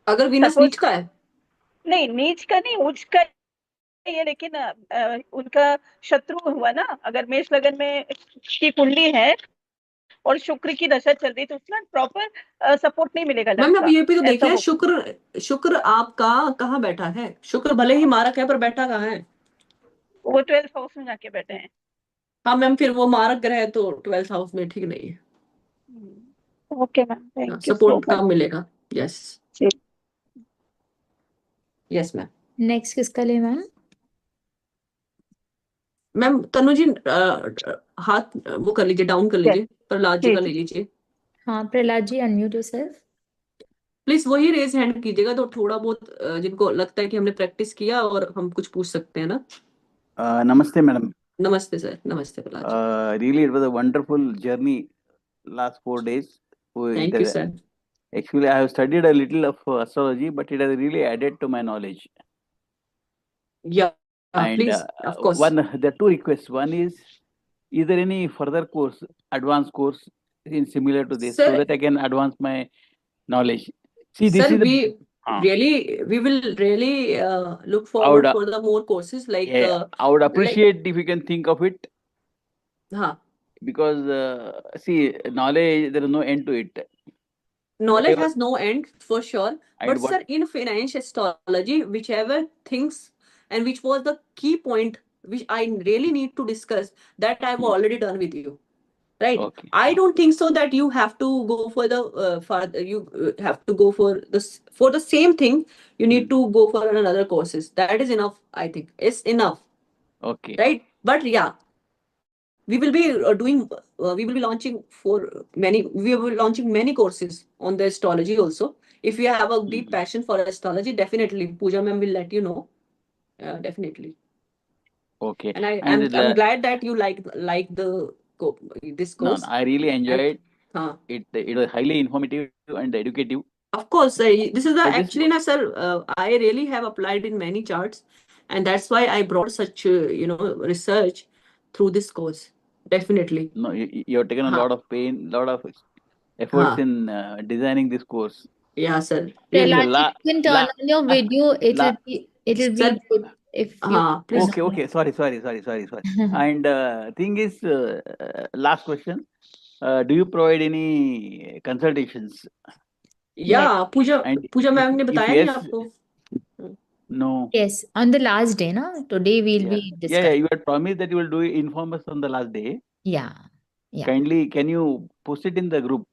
अगर वीनस सपोज नीच का है, नहीं, नीच का नहीं, उच्च का ये, लेकिन उनका शत्रु हुआ ना, अगर मेष लगन में की कुंडली है और शुक्र की दशा चल रही तो उसमें प्रॉपर सपोर्ट नहीं मिलेगा मैम अब लड़का, ये भी तो ऐसा देखिए, हो। शुक्र आपका कहाँ बैठा है? शुक्र भले ही मारक है पर बैठा कहाँ है? वो 12th हाउस में जाके बैठे हैं। हाँ मैम, फिर वो मारक ग्रह है तो 12th हाउस में ठीक नहीं है, okay ma'am, thank you so support much. कम मिलेगा। Yes, yes ma'am. नेक्स्ट किसका ले मैम? मैम तनु जी हाथ वो कर लीजिए, डाउन कर लीजिए, प्रहलाद जी जी का जी। ले लीजिए हाँ Prahlad ji, unmute yourself. Please. वही रेज हैंड कीजिएगा तो थोड़ा बहुत जिनको लगता है कि हमने प्रैक्टिस किया और हम कुछ पूछ सकते हैं ना। Namaste, madam. नमस्ते सर, नमस्ते Prahlad ji. Really, it was a wonderful journey last 4 days. Thank you sir. Actually, I have studied a little of astrology, but it has really added to my knowledge. या And please, of course. there are two requests. One is there any further course, advanced course, in similar to this, so sir, that I can advance my knowledge? See, this sir, is the we will really look I would, forward for the more courses like yeah, I would appreciate if you can think of it, हाँ, because see, knowledge, there is no end to it. knowledge Whatever, has no end for sure, but and what sir, in finance astrology, whichever things and which was the key point which I really need to discuss, that I've already done with you, right? okay. I don't think so that you have to go for the have to go for this for the same thing. You need to go for another courses. That is enough. I think it's enough, Okay. right? But yeah, we will be we will be launching we will be launching many courses on the astrology also. If you have a deep passion for astrology, definitely Pooja ma'am will let you know, definitely. Okay. And And I'm glad that you like this no, course. I really enjoyed Huh. it. It was highly informative and educative. Of course, this is the So this, actually, na, sir, I really have applied in many charts, and that's why I brought such research through this course. Definitely. no, you have taken a Huh. lot of pain, lot of efforts Huh. in designing this course. Yeah, sir. This is Really. the Prahlad ji, you can turn on your video. la- It'll be Sir, good if you please. turn okay. Sorry. And thing is, last question. Do you provide any consultations? Yeah, Pooja And ma'am ने if बताया नहीं yes, आपको? no. Yes, on the last day, na? Today we'll Yeah. be Yeah, discussing. you had promised that you will inform us on the last day. Yeah. Kindly, can you post it in the group?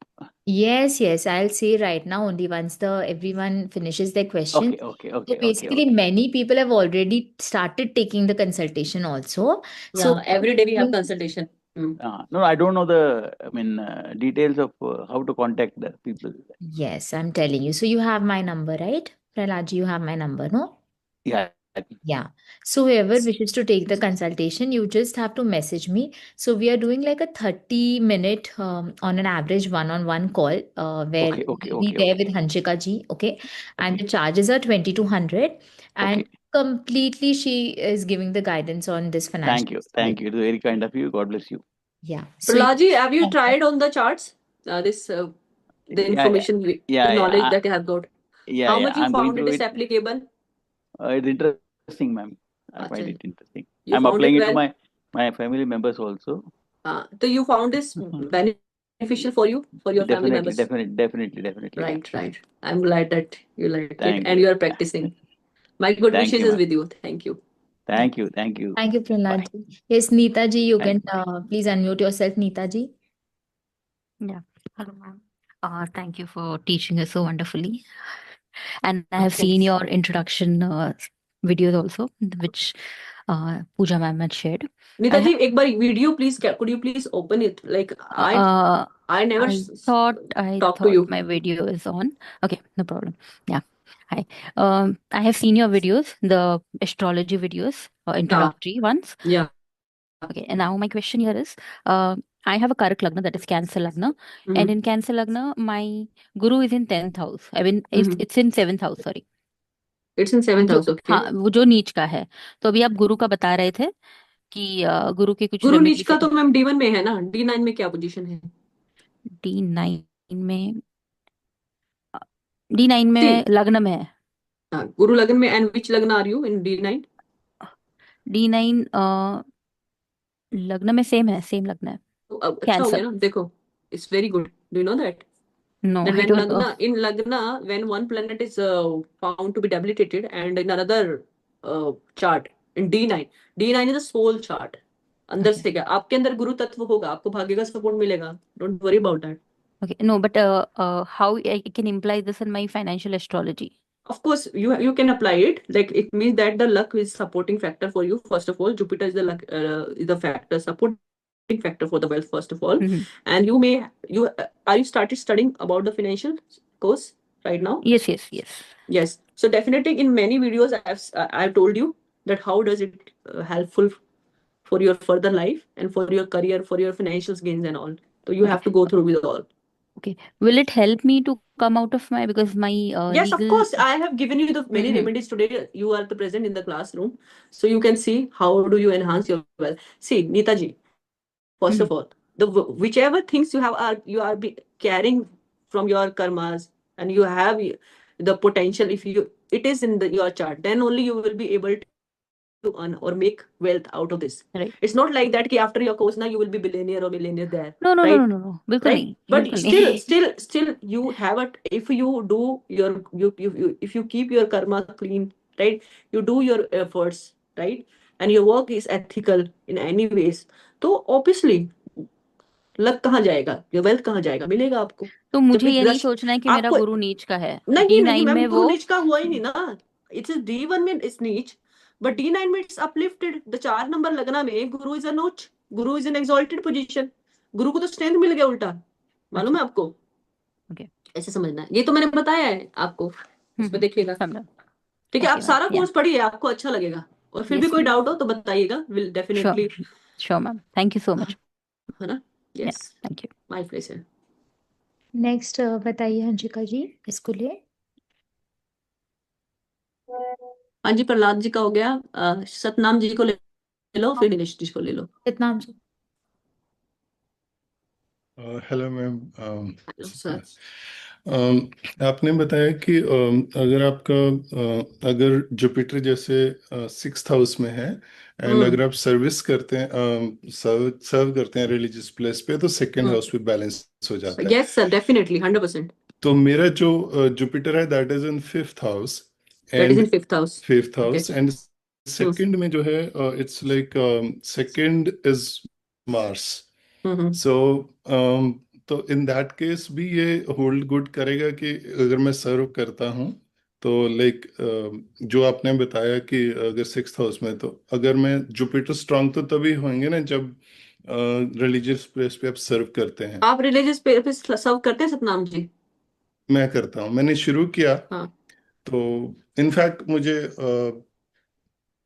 Yes, I'll say right now only once everyone finishes their questions. Okay. So basically, many people have already started taking the consultation also. Yeah, So every day we have consultation. No, I don't know details of how to contact the people. yes, I'm telling you. So you have my number, right? Prahlad ji, you have my number, no? Yeah. Yeah. So whoever wishes to take the consultation, you just have to message me. So we are doing like a 30-minute on an average one-on-one call where we'll be there with Hanshika ji, okay? And the charges are 2,200 and completely she is giving the guidance on this financial. Thank you. It was very kind of you. God bless you. Yeah. So Prahlad ji, have you tried on the charts? The information, the knowledge that you have got. How much you found it is applicable? It's interesting, ma'am. I find Achha. it interesting. You I'm found applying it it to well? my family members also. So you found this beneficial for you, for your family members? Definitely. Right. I'm glad that you like it Thank and you. you are practicing. My good Thank wishes you, is ma'am. with you. Thank you. Thank you. Thank you, Prahlad ji. Yes, Neeta ji, you can please unmute yourself, Neeta ji. Yeah. Hello, ma'am. Thank you for teaching us so wonderfully. And I have seen your introduction videos also, which Pooja ma'am had shared. Neeta ji, ek bar video please, could you please open it? Like I never thought talked to you. my video is on. Okay, no problem. Yeah. Hi. I have seen your videos, the astrology videos, introductory ones. Yeah. Okay. And now my question here is, I have a Karak Lagna, that is Cancer Lagna, and Mhm. in Cancer Lagna, my Guru is in 10th house. I mean, Mhm. it's in 7th house, sorry. It's in 7th जो house, okay. हाँ वो जो नीच का है। तो अभी आप गुरु का बता रहे थे कि गुरु के कुछ गुरु नीच रेमेडीज का तो मैम D1 में है ना, D9 में क्या पोजीशन है? D9 में D9 में See, लग्न में है। गुरु लग्न में, and which लग्न are you in D9? D9 लग्न में सेम है, सेम लग्न है। तो अब अच्छा हो गया ना, देखो, it's very good. Do you know that? No, That I when don't know. Lagna, in Lagna, when one planet is found to be debilitated, and in another chart, in D9, D9 is a soul chart. अंदर Okay. से क्या आपके अंदर गुरु तत्व होगा, आपको भाग्य का सपोर्ट मिलेगा, don't worry about that. Okay, no, but how I can imply this in my financial astrology? Of course, you can apply it. Like it means that the luck is supporting factor for you. First of all, Jupiter is the luck is the factor supporting factor for the wealth. First of all, Mhm. and you are you started studying about the financial course right now? Yes, yes, yes. Yes. So definitely in many videos I've told you that how does it helpful for your further life and for your career, for your financial gains and all. So you Okay. have to go through with all. Okay. Will it help me to come out of my, because my Yes, of legal. course. I have given you the many Mhm. remedies today. You are the present in the classroom, so you can see how do you enhance your wealth. See, Neetaji, first of all, the whichever things you are carrying from your karmas, and you have the potential. If you it is in your chart, then only you will be able to earn or make wealth out of this. Right. It's not like that कि after your course now you will be billionaire or millionaire there. No, no, no, right? no, no, no. बिल्कुल Right? नहीं, But बिल्कुल नहीं। still you have it. If you do your if you keep your karma clean, right? You do your efforts, right? And your work is ethical in any ways. तो obviously luck कहाँ जाएगा, your wealth कहाँ जाएगा, मिलेगा आपको. तो जब मुझे भी ये नहीं रश सोचना है कि मेरा आपको गुरु नीच का है। नहीं D9 मैम, में गुरु वो नीच का हुआ ही नहीं ना. इट्स D1 में इट्स नीच, बट D9 में इट्स अपलिफ्टेड. द 4 नंबर लगना में गुरु इज अ नोच, गुरु इज एन एक्सॉल्टेड पोजीशन. गुरु को तो स्ट्रेंथ मिल गया उल्टा, मालूम है आपको. Okay. ऐसे समझना है, ये तो मैंने बताया है आपको, इसमें देखिएगा. समझा। ठीक है, आप Okay, सारा ma'am. कोर्स पढ़िए, आपको अच्छा लगेगा. और फिर भी Yes, कोई ma'am. डाउट हो तो बताइएगा, will definitely. Sure, ma'am. Thank you so much. है ना. Yeah, yes, thank you. My pleasure. Next बताइए हंसिका जी इसको लिए। हाँ जी, प्रहलाद जी का हो गया. सतनाम जी को ले लो, फिर दिनेश जी को ले लो. Satnam ji. Hello ma'am. Sir, आपने बताया कि अगर आपका अगर जुपिटर जैसे 6th हाउस में है एंड अगर आप सर्विस करते हैं सर्व करते हैं रिलीजियस प्लेस पे तो सेकंड हाउस पे बैलेंस हो जाता है। Yes sir, definitely 100%. तो मेरा जो जुपिटर है that is in 5th house that is and in 5th house. 5th house and second में जो है it's like second is Mars. So तो इन दैट केस भी ये होल्ड गुड करेगा कि अगर मैं सर्व करता हूँ तो लाइक जो आपने बताया कि अगर 6th हाउस में, तो अगर मैं जुपिटर स्ट्रांग तो तभी होंगे ना जब रिलीजियस प्लेस पे आप सर्व करते हैं। आप रिलीजियस पे सर्व करते हैं सतनाम जी? मैं करता हूँ, मैंने शुरू किया। हाँ. तो इनफैक्ट मुझे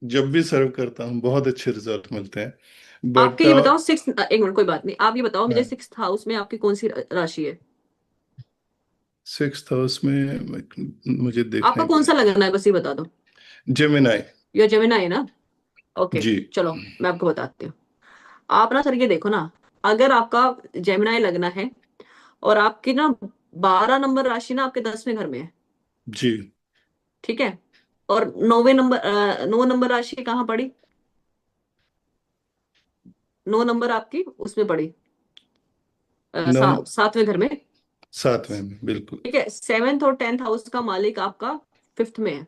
जब भी सर्व करता हूँ बहुत अच्छे रिजल्ट मिलते हैं। आपके बट ये बताओ 6, एक मिनट कोई बात नहीं, आप ये बताओ मुझे हाँ। 6th हाउस में आपकी कौन सी राशि है? 6th हाउस में मुझे देखना आपका कौन सा लगना है, बस ये बता दो. जेमिनाई। ये जेमिनाई है ना. ओके, जी। चलो मैं आपको बताती हूँ. आप ना सर ये देखो ना, अगर आपका जेमिनाई लगना है और आपकी ना 12 नंबर राशि ना आपके 10वें घर में है, जी। ठीक है, और 9 नंबर राशि कहाँ पड़ी? 9 नंबर आपकी उसमें पड़ी, 7वें घर में. 7वें में, बिल्कुल। ठीक है, 7th और 10th हाउस का मालिक आपका 5th में है.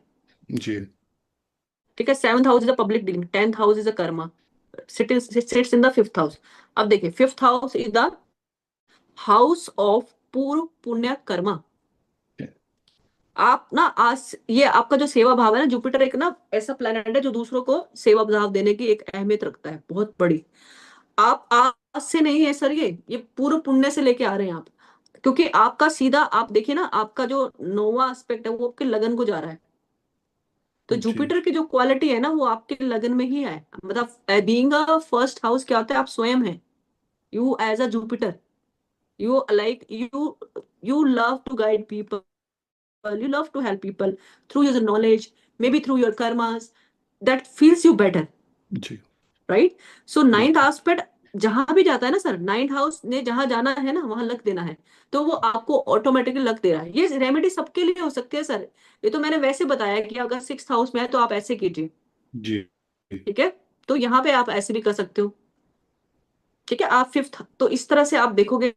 जी। ठीक है, 7th house is a public dealing, 10th house is a Karma, sits in the 5th house. अब देखिए 5th house is the house of पूर्व पुण्य कर्मा. आप ना आज ये आपका जो सेवा भाव है ना, जुपिटर एक ना ऐसा प्लैनेट है जो दूसरों को सेवा भाव देने की एक अहमियत रखता है बहुत बड़ी. आप आज से नहीं है सर, ये पूर्व पुण्य से लेके आ रहे हैं आप. क्योंकि आपका सीधा आप देखिए ना, आपका जो 9वां एस्पेक्ट है वो आपके लगन को जा रहा है. तो जी। जुपिटर की जो क्वालिटी है ना वो आपके लगन में ही है. मतलब बीइंग अ फर्स्ट हाउस क्या होता है, आप स्वयं हैं. You as a Jupiter, you like you love to guide people, you love to help people through your knowledge, maybe through your karmas, that feels you better, ji right? So ninth बिल्कुल aspect जहां भी जाता है ना sir, ninth house ने जहां जाना है ना वहां लग देना है, तो वो आपको ऑटोमेटिकली लग दे रहा है। ये रेमेडी सबके लिए हो सकती है सर, ये तो मैंने वैसे बताया कि अगर सिक्स हाउस में है तो आप ऐसे कीजिए, जी ठीक है? तो यहाँ पे आप ऐसे भी कर सकते हो, ठीक है? आप फिफ्थ, तो इस तरह से आप देखोगे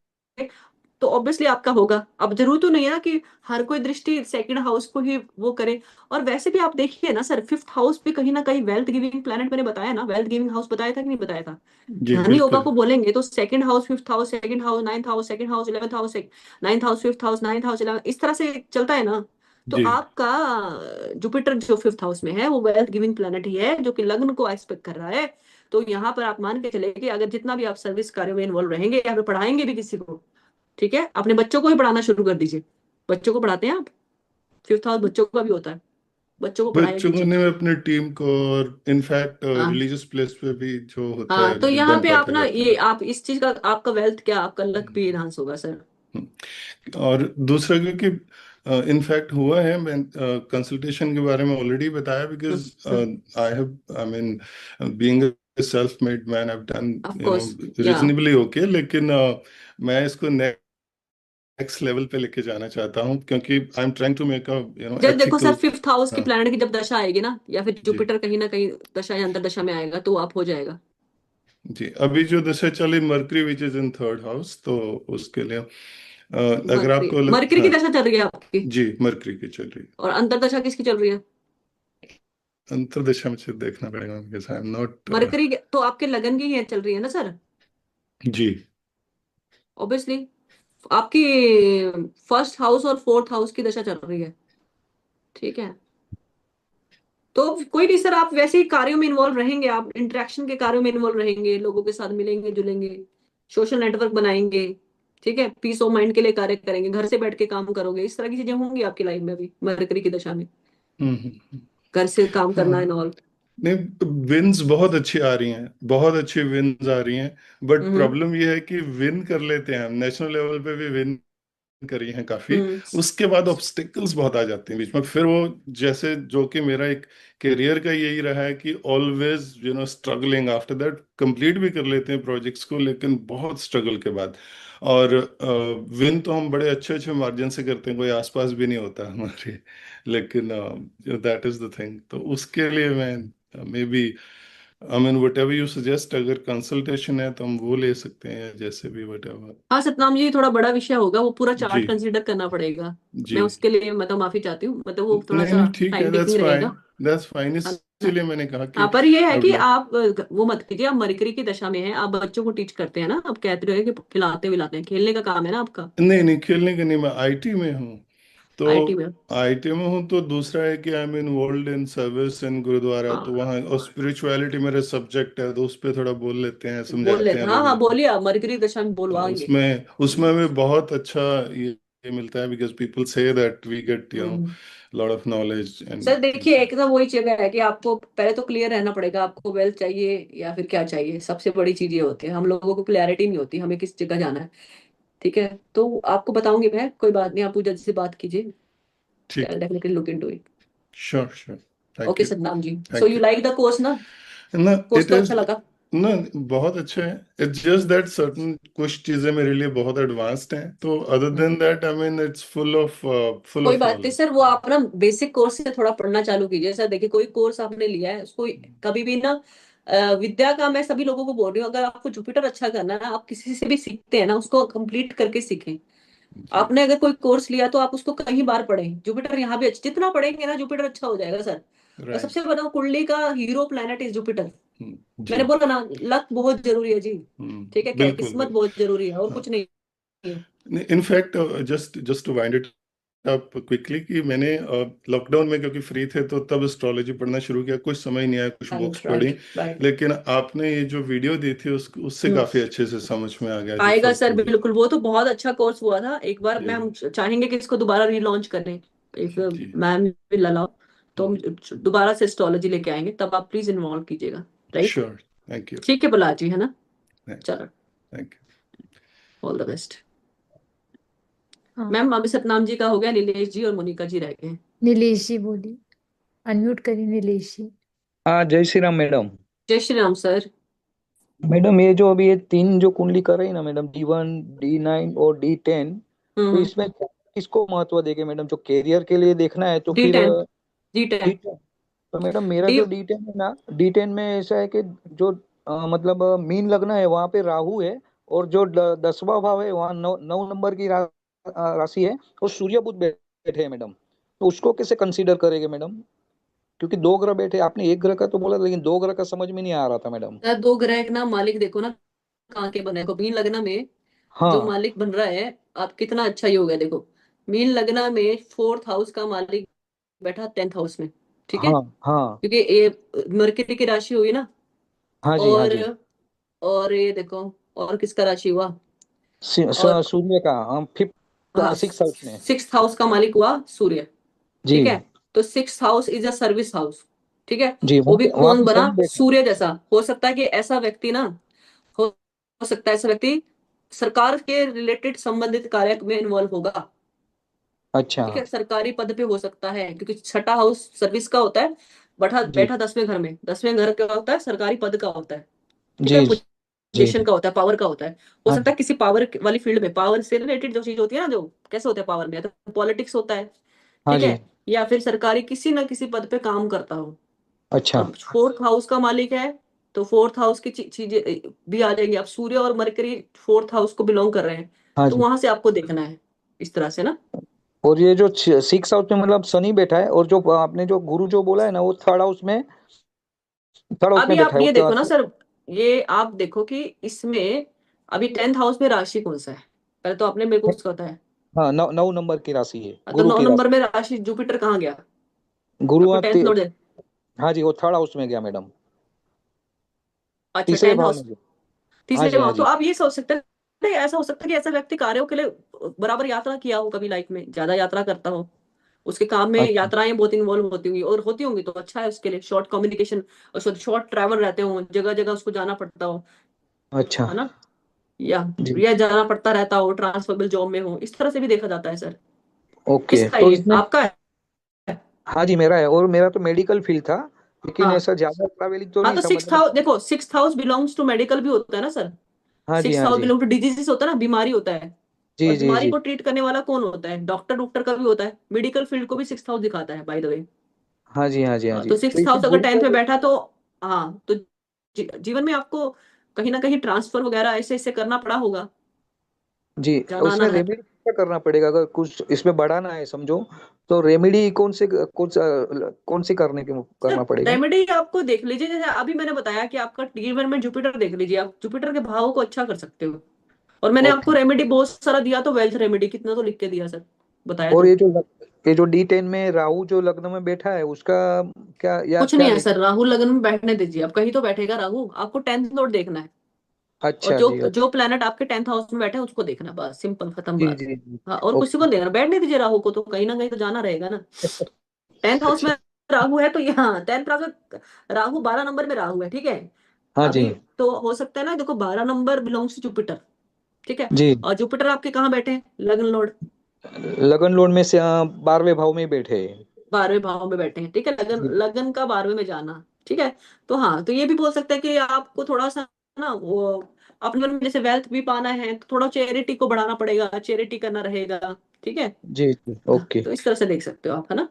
तो ऑब्वियसली आपका होगा। अब जरूर तो नहीं है ना कि हर कोई दृष्टि सेकंड हाउस को ही वो करे। और वैसे भी आप देखिए ना सर, फिफ्थ हाउस भी कहीं ना कहीं वेल्थ गिविंग प्लैनेट, मैंने बताया ना, वेल्थ गिविंग हाउस बताया था कि नहीं बताया था? जी धनी योगा बिल्कुल को बोलेंगे तो second house, fifth house, second house, ninth house, second house, 11th house, ninth house, fifth house, ninth house, 11th, इस तरह से चलता है ना। तो जी आपका जुपिटर जो फिफ्थ हाउस में है वो वेल्थ गिविंग प्लैनेट ही है, जो कि लग्न को एक्सपेक्ट कर रहा है। तो यहाँ पर आप मान के चले कि अगर जितना भी आप सर्विस कार्य में इन्वॉल्व रहेंगे या फिर पढ़ाएंगे भी किसी को, ठीक है, अपने बच्चों को ही पढ़ाना शुरू कर दीजिए। बच्चों को पढ़ाते हैं आप? फिफ्थ हाउस बच्चों का भी होता है, बच्चों को पढ़ाया बच्चों को कीजिए। ने अपने टीम को और इनफैक्ट हाँ रिलीजियस प्लेस पे भी जो होता हाँ, है तो यहाँ पे आप गणपति ना रहते ये हैं आप इस चीज का, आपका वेल्थ क्या, आपका लक भी इनहांस होगा सर। और दूसरा क्योंकि इनफैक्ट हुआ है, मैं कंसल्टेशन के बारे में ऑलरेडी बताया because I have I mean being self made man I have done of you know course, या रीजनेबली ओके, लेकिन मैं इसको नेक्स्ट लेवल पे लेके जाना चाहता हूँ क्योंकि I am trying to make a जब देखो सर एथिकल। फिफ्थ हाउस की हाँ प्लैनेट की जब दशा आएगी ना, या फिर जी जुपिटर कहीं ना कहीं दशा या अंतर दशा में आएगा, तो आप हो जाएगा। जी अभी जो दशा चली mercury which is in third house, तो उसके लिए अगर मरकरी, आपको मरकरी की हाँ दशा चल रही है आपकी, जी मरकरी की चल रही है। और अंतर दशा किसकी चल रही है? अंतर्दशा में से देखना पड़ेगा because I am not mercury तो आपके लगन की ही चल रही है ना सर, जी ऑब्वियसली। आपकी फर्स्ट हाउस और फोर्थ हाउस की दशा चल रही है, ठीक है? तो कोई नहीं सर, आप वैसे ही कार्यों में इन्वॉल्व रहेंगे, आप इंटरेक्शन के कार्यों में इन्वॉल्व रहेंगे, लोगों के साथ मिलेंगे जुलेंगे, सोशल नेटवर्क बनाएंगे, ठीक है, पीस ऑफ माइंड के लिए कार्य करेंगे, घर से बैठ के काम करोगे, इस तरह की चीजें होंगी आपकी लाइफ में अभी मरकरी की दशा में, हम्म। घर से काम करना हाँ एंड ऑल। नहीं, विन्स बहुत अच्छी आ रही हैं, बहुत अच्छी विन्स आ रही हैं, बट हम्म प्रॉब्लम ये है कि विन कर लेते हैं हम, नेशनल लेवल पे भी विन करी हैं काफी, हम्म उसके बाद ऑब्स्टिकल्स बहुत आ जाते हैं बीच में, फिर वो जैसे जो कि मेरा एक करियर का यही रहा है कि always struggling after that, complete भी कर लेते हैं प्रोजेक्ट्स को लेकिन बहुत स्ट्रगल के बाद। और विन तो हम बड़े अच्छे अच्छे मार्जिन से करते हैं, कोई आसपास भी नहीं होता हमारे, लेकिन दैट इज द थिंग। तो उसके लिए मैं may be I mean whatever you suggest, अगर कंसल्टेशन है तो हम वो ले सकते हैं या जैसे भी वट एवर। हाँ सतनाम जी, थोड़ा बड़ा विषय होगा, वो पूरा जी चार्ट कंसीडर करना पड़ेगा। जी मैं उसके लिए मतलब माफी चाहती हूँ, मतलब वो थोड़ा नहीं सा नहीं ठीक है, टाइम टेकिंग रहेगा, दैट्स फाइन, है ना? इसीलिए मैंने कहा कि हाँ, पर ये है आई वुड कि लाइक। आप वो मत कीजिए, आप मरकरी की दशा में हैं, आप बच्चों को टीच करते हैं ना, आप कहते रहे कि खिलाते विलाते हैं, खेलने का काम है ना आपका, नहीं नहीं खेलने के नहीं, मैं आईटी में हूँ तो आईटी में। आईटी में हूँ तो दूसरा है कि I am involve in service in gurdwara, तो हाँ, वहाँ और स्पिरिचुअलिटी मेरे सब्जेक्ट है, तो उस पर थोड़ा बोल लेते हैं, बोल समझाते लेते हैं हैं, हाँ लोगों हाँ, को। बोलिए, आप मरकरी दशा में बोलवाएंगे। उसमें उसमें भी बहुत अच्छा ये मिलता है बिकॉज पीपल से that we get hmm lot of knowledge sir and. देखिए, एकदम वही जगह है कि आपको पहले तो क्लियर रहना पड़ेगा, आपको वेल्थ चाहिए या फिर क्या चाहिए, सबसे बड़ी चीज ये होती है, हम लोगों को क्लैरिटी नहीं होती हमें किस जगह जाना है, ठीक है? तो आपको बताऊंगी मैं, कोई बात नहीं, आप पूजा जी से बात कीजिए, ठीक है, definitely look into it. Sure sure, thank okay you, Satnam ji, so thank you you. Like the course ना? ना कोर्स इट तो इज अच्छा लगा? ना बहुत अच्छा है, इट्स जस्ट दैट सर्टन कुछ चीजें मेरे लिए बहुत एडवांस्ड हैं, तो other than hmm, that I mean it's full कोई ऑफ बात नहीं नॉलेज। सर, वो आप ना बेसिक कोर्स से थोड़ा पढ़ना चालू कीजिए सर। देखिए, कोई कोर्स आपने लिया है उसको कभी भी ना, विद्या का मैं सभी लोगों को बोल रही हूँ, अगर आपको जुपिटर अच्छा करना है ना, आप किसी से भी सीखते हैं ना, उसको कंप्लीट करके सीखें। जी आपने अगर कोई कोर्स लिया तो आप उसको कई बार पढ़ें, जुपिटर यहाँ भी अच्छा, जितना पढ़ेंगे ना जुपिटर अच्छा हो जाएगा सर। और राइट। सबसे बड़ा कुंडली का हीरो प्लैनेट इज जुपिटर। जी मैंने बोला ना, लक बहुत जरूरी है जी, ठीक है, क्या बिल्कुल किस्मत बिल्कुल। बहुत जरूरी है और हाँ कुछ नहीं है। In fact just just to wind it up quickly कि मैंने लॉकडाउन में क्योंकि फ्री थे तो तब एस्ट्रोलॉजी पढ़ना शुरू किया, कुछ समझ नहीं आया, कुछ बुक्स राइट पढ़ी, राइट राइट। लेकिन आपने ये जो वीडियो दी थी उससे हम्म काफी अच्छे से समझ में आ गया जो आएगा फर्स्ट सर, वीडियो। बिल्कुल, वो तो बहुत अच्छा कोर्स हुआ था एक बार, मैं जी हम चाहेंगे कि इसको दोबारा रीलॉन्च करें, इफ जी मैम विल अलाउ, तो हम दोबारा से एस्ट्रोलॉजी लेके आएंगे, तब आप प्लीज इन्वॉल्व कीजिएगा, राइट? श्योर, थैंक यू, ठीक है बुला जी, है ना? चलो। Thank you. All the best. हाँ मैम अभी सतनाम जी का हो गया, नीलेश जी और मोनिका जी रह गए। नीलेश जी बोलिए, अनम्यूट करिए नीलेश जी। हाँ, जय श्री राम मैडम। जय श्री राम सर। मैडम ये जो अभी ये तीन जो कुंडली कर रही है ना मैडम, D1, D9 और D10, तो इसमें किसको महत्व देंगे मैडम? जो कैरियर के लिए देखना है तो फिर D10 D10 D10। तो मैडम मेरा डी जो D10 है ना, D10 में ऐसा है कि जो मतलब मीन लग्न है वहां पे राहु है, और जो 10वां भाव है वहाँ 9 नंबर की राशि है, और सूर्य बुध बैठे हैं मैडम। तो उसको कैसे कंसीडर करेंगे मैडम? क्योंकि दो ग्रह बैठे, आपने एक ग्रह का तो बोला लेकिन दो ग्रह का समझ में नहीं आ रहा था मैडम। दो ग्रह ना मालिक देखो ना कहाँ के बने को। मीन लगना में जो हाँ मालिक बन रहा है, आप कितना अच्छा योग है देखो। मीन लगना में 4th हाउस का मालिक बैठा 10th हाउस में, ठीक है, हाँ हाँ क्योंकि ये मरकरी की राशि हुई ना। हाँ जी, हाँ और जी। और ये देखो, और किसका राशि हुआ, और सूर्य का, हम फिफ्थ हाँ 6 हाउस में। 6th हाउस का मालिक हुआ सूर्य, जी ठीक है। तो 6th house is a service house, ठीक है। जी, वो वहाँ भी पे वहाँ कौन पे बना, शनि बैठे। सूर्य जैसा। हो सकता है कि ऐसा व्यक्ति ना, हो सकता है ऐसा व्यक्ति सरकार के रिलेटेड संबंधित कार्य में इन्वॉल्व होगा, अच्छा। ठीक है। सरकारी पद पे हो सकता है, क्योंकि 6ठा हाउस सर्विस का होता है। बैठा जी बैठा 10वें घर में, 10वें घर का होता है सरकारी पद का होता है, ठीक है। जी जी। पोजीशन का होता है, पावर का होता है। हो हाँ सकता जी, है किसी पावर वाली फील्ड में, पावर से रिलेटेड जो चीज होती है ना, जो कैसे होता है पावर में, या तो पॉलिटिक्स होता है, हाँ ठीक जी। है, या फिर सरकारी किसी ना किसी पद पे काम करता हो। अच्छा। अब 4th हाउस का मालिक है, तो 4th हाउस की चीजें भी आ जाएंगी। अब सूर्य और मरकरी 4th हाउस को बिलोंग कर रहे हैं, हाँ तो जी। वहां से आपको देखना है इस तरह से ना। और ये जो 6 हाउस में मतलब शनि बैठा है, और जो आपने जो गुरु जो बोला है ना, वो थर्ड हाउस में अभी बैठा आप है ये देखो ना वो। सर, ये आप देखो कि इसमें अभी 10th हाउस में राशि कौन सा है, पहले तो आपने मेरे को उसका बताया। हाँ, 9 नंबर की राशि है, तो गुरु 9 की नंबर राशि। में राशि जुपिटर कहाँ गया, गुरु आपको 10th लॉर्ड है। हाँ जी, वो थर्ड हाउस में गया मैडम, अच्छा, तीसरे 10th भाव हाउस, में गया। हाँ तीसरे जी, हाँ भाव। तो जी। आप ये सोच सकते हैं, नहीं, ऐसा हो सकता है कि ऐसा व्यक्ति कार्यों के लिए बराबर यात्रा किया हो, कभी लाइफ में ज्यादा यात्रा करता हो, उसके काम में अच्छा यात्राएं बहुत इन्वॉल्व होती होंगी, और होती होंगी तो अच्छा है उसके लिए। शॉर्ट कम्युनिकेशन और शॉर्ट ट्रैवल रहते हो, जगह जगह उसको जाना पड़ता हो, अच्छा। है ना, या जी। या जाना पड़ता रहता हो, ट्रांसफरेबल जॉब में हो, इस तरह से भी देखा जाता है सर। ओके, किसका तो ये इसमें आपका है? हाँ जी मेरा है, और मेरा तो मेडिकल फील्ड था, लेकिन हाँ ऐसा ज्यादा ट्रैवलिंग तो हाँ, नहीं तो था सिक्स मतलब। हाउस देखो, 6th house belongs to medical भी होता है ना सर। हाँ जी, 6th हाँ हाउस जी। बिलोंग टू डिजीजेस होता है ना, बीमारी होता है। और जी जी बीमारी जी। को ट्रीट करने वाला कौन होता है, डॉक्टर। डॉक्टर का भी होता है, मेडिकल फील्ड को भी 6th हाउस दिखाता है बाय द वे। हाँ जी, हाँ जी, हाँ जी। तो तो 6th इसमें हाउस अगर गुरु 10th में का। बैठा तो, हाँ तो जीवन में आपको कहीं ना कहीं ट्रांसफर वगैरह ऐसे ऐसे करना पड़ा होगा, जी, जाना आना उसमें रहता रेमेडी क्या करना पड़ेगा अगर कुछ इसमें बढ़ाना है समझो? तो रेमेडी कौन सी सर। करना पड़ेगा? रेमेडी आपको देख लीजिए, जैसे अभी मैंने बताया कि आपका जीवन में जुपिटर देख लीजिए, आप जुपिटर के भाव को अच्छा कर सकते हो। और मैंने आपको ओके। रेमेडी बहुत सारा दिया, तो वेल्थ रेमेडी कितना तो लिख के दिया सर, बताया और तो। ये जो D10 में राहु जो लग्न में बैठा है उसका क्या, या कुछ क्या नहीं है देख? सर, राहु लगन में बैठने दीजिए, अब कहीं तो बैठेगा राहु, आपको 10th लॉर्ड देखना है। और अच्छा जो जी। जो प्लेनेट आपके 10th हाउस में बैठे हैं उसको देखना, बस सिंपल खत्म जी बात। जी जी। हाँ, और किसी को ओके। नहीं देखना, बैठने दीजिए राहु को, तो कहीं ना कहीं तो जाना रहेगा ना। 10th हाउस अच्छा। में राहु है, तो यहाँ 10th हाउस में राहु, 12 नंबर में राहु है, ठीक है। हाँ जी। अभी तो हो सकता है ना, देखो 12 नंबर बिलोंग्स टू जुपिटर, ठीक है। जी, और जुपिटर आपके कहाँ बैठे हैं, लग्न लॉर्ड, लगन लोड में से 12वें भाव में ही बैठे हैं। 12वें भाव में बैठे हैं, ठीक है। लगन जी लगन का 12वें में जाना, ठीक है। तो हाँ, तो ये भी बोल सकते हैं कि आपको थोड़ा सा ना वो अपने मन में जैसे वेल्थ भी पाना है, तो थोड़ा चैरिटी को बढ़ाना पड़ेगा, चैरिटी करना रहेगा, ठीक है। जी जी। ओके। तो इस तरह से देख सकते हो आप, है ना।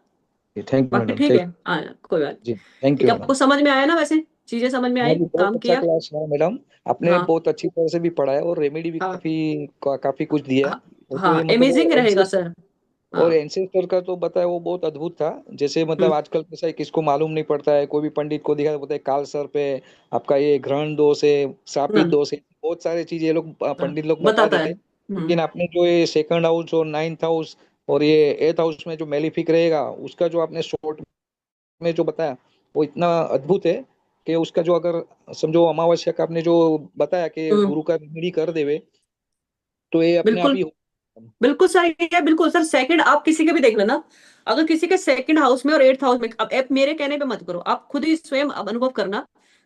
थैंक यू बाकी मैडम, ठीक थैंक। है, हाँ कोई बात नहीं। जी, थैंक ठीक यू है, मैडम। आपको समझ में आया ना, वैसे चीजें समझ में हाँ आई, जी, बहुत काम अच्छा किया। क्लास है मैडम। आपने हाँ बहुत अच्छी तरह से भी पढ़ाया, और रेमेडी भी हाँ काफी कुछ दिया। हाँ और जो ये हाँ, मतलब अमेजिंग रहेगा एंसेस्टर, सर। हाँ और एंसेस्टर का तो बताया वो बहुत अद्भुत था। जैसे मतलब हम्म आजकल कैसा है, किसको मालूम नहीं पड़ता है, कोई भी पंडित को दिखा तो बोलता है काल सर्प है, आपका ये ग्रहण दोष है, शापित हाँ, दोष है, बहुत सारी चीजें ये लोग पंडित लोग बता बताता है। देते हैं। लेकिन आपने जो ये सेकंड हाउस और 9th हाउस और ये 8th हाउस में जो मेलिफिक रहेगा, उसका जो आपने शॉर्ट में जो बताया, वो इतना अद्भुत है कि उसका जो अगर समझो अमावस्या का आपने जो बताया कि हम्म, गुरु का रेमेडी कर देवे, तो ये अपने आप बिल्कुल ही हो। बिल्कुल सही है, बिल्कुल सर। सेकंड आप किसी के भी देख लेना, अगर किसी के सेकंड हाउस में और 8th हाउस में, अब मेरे कहने पे मत करो, आप खुद ही स्वयं अब अनुभव करना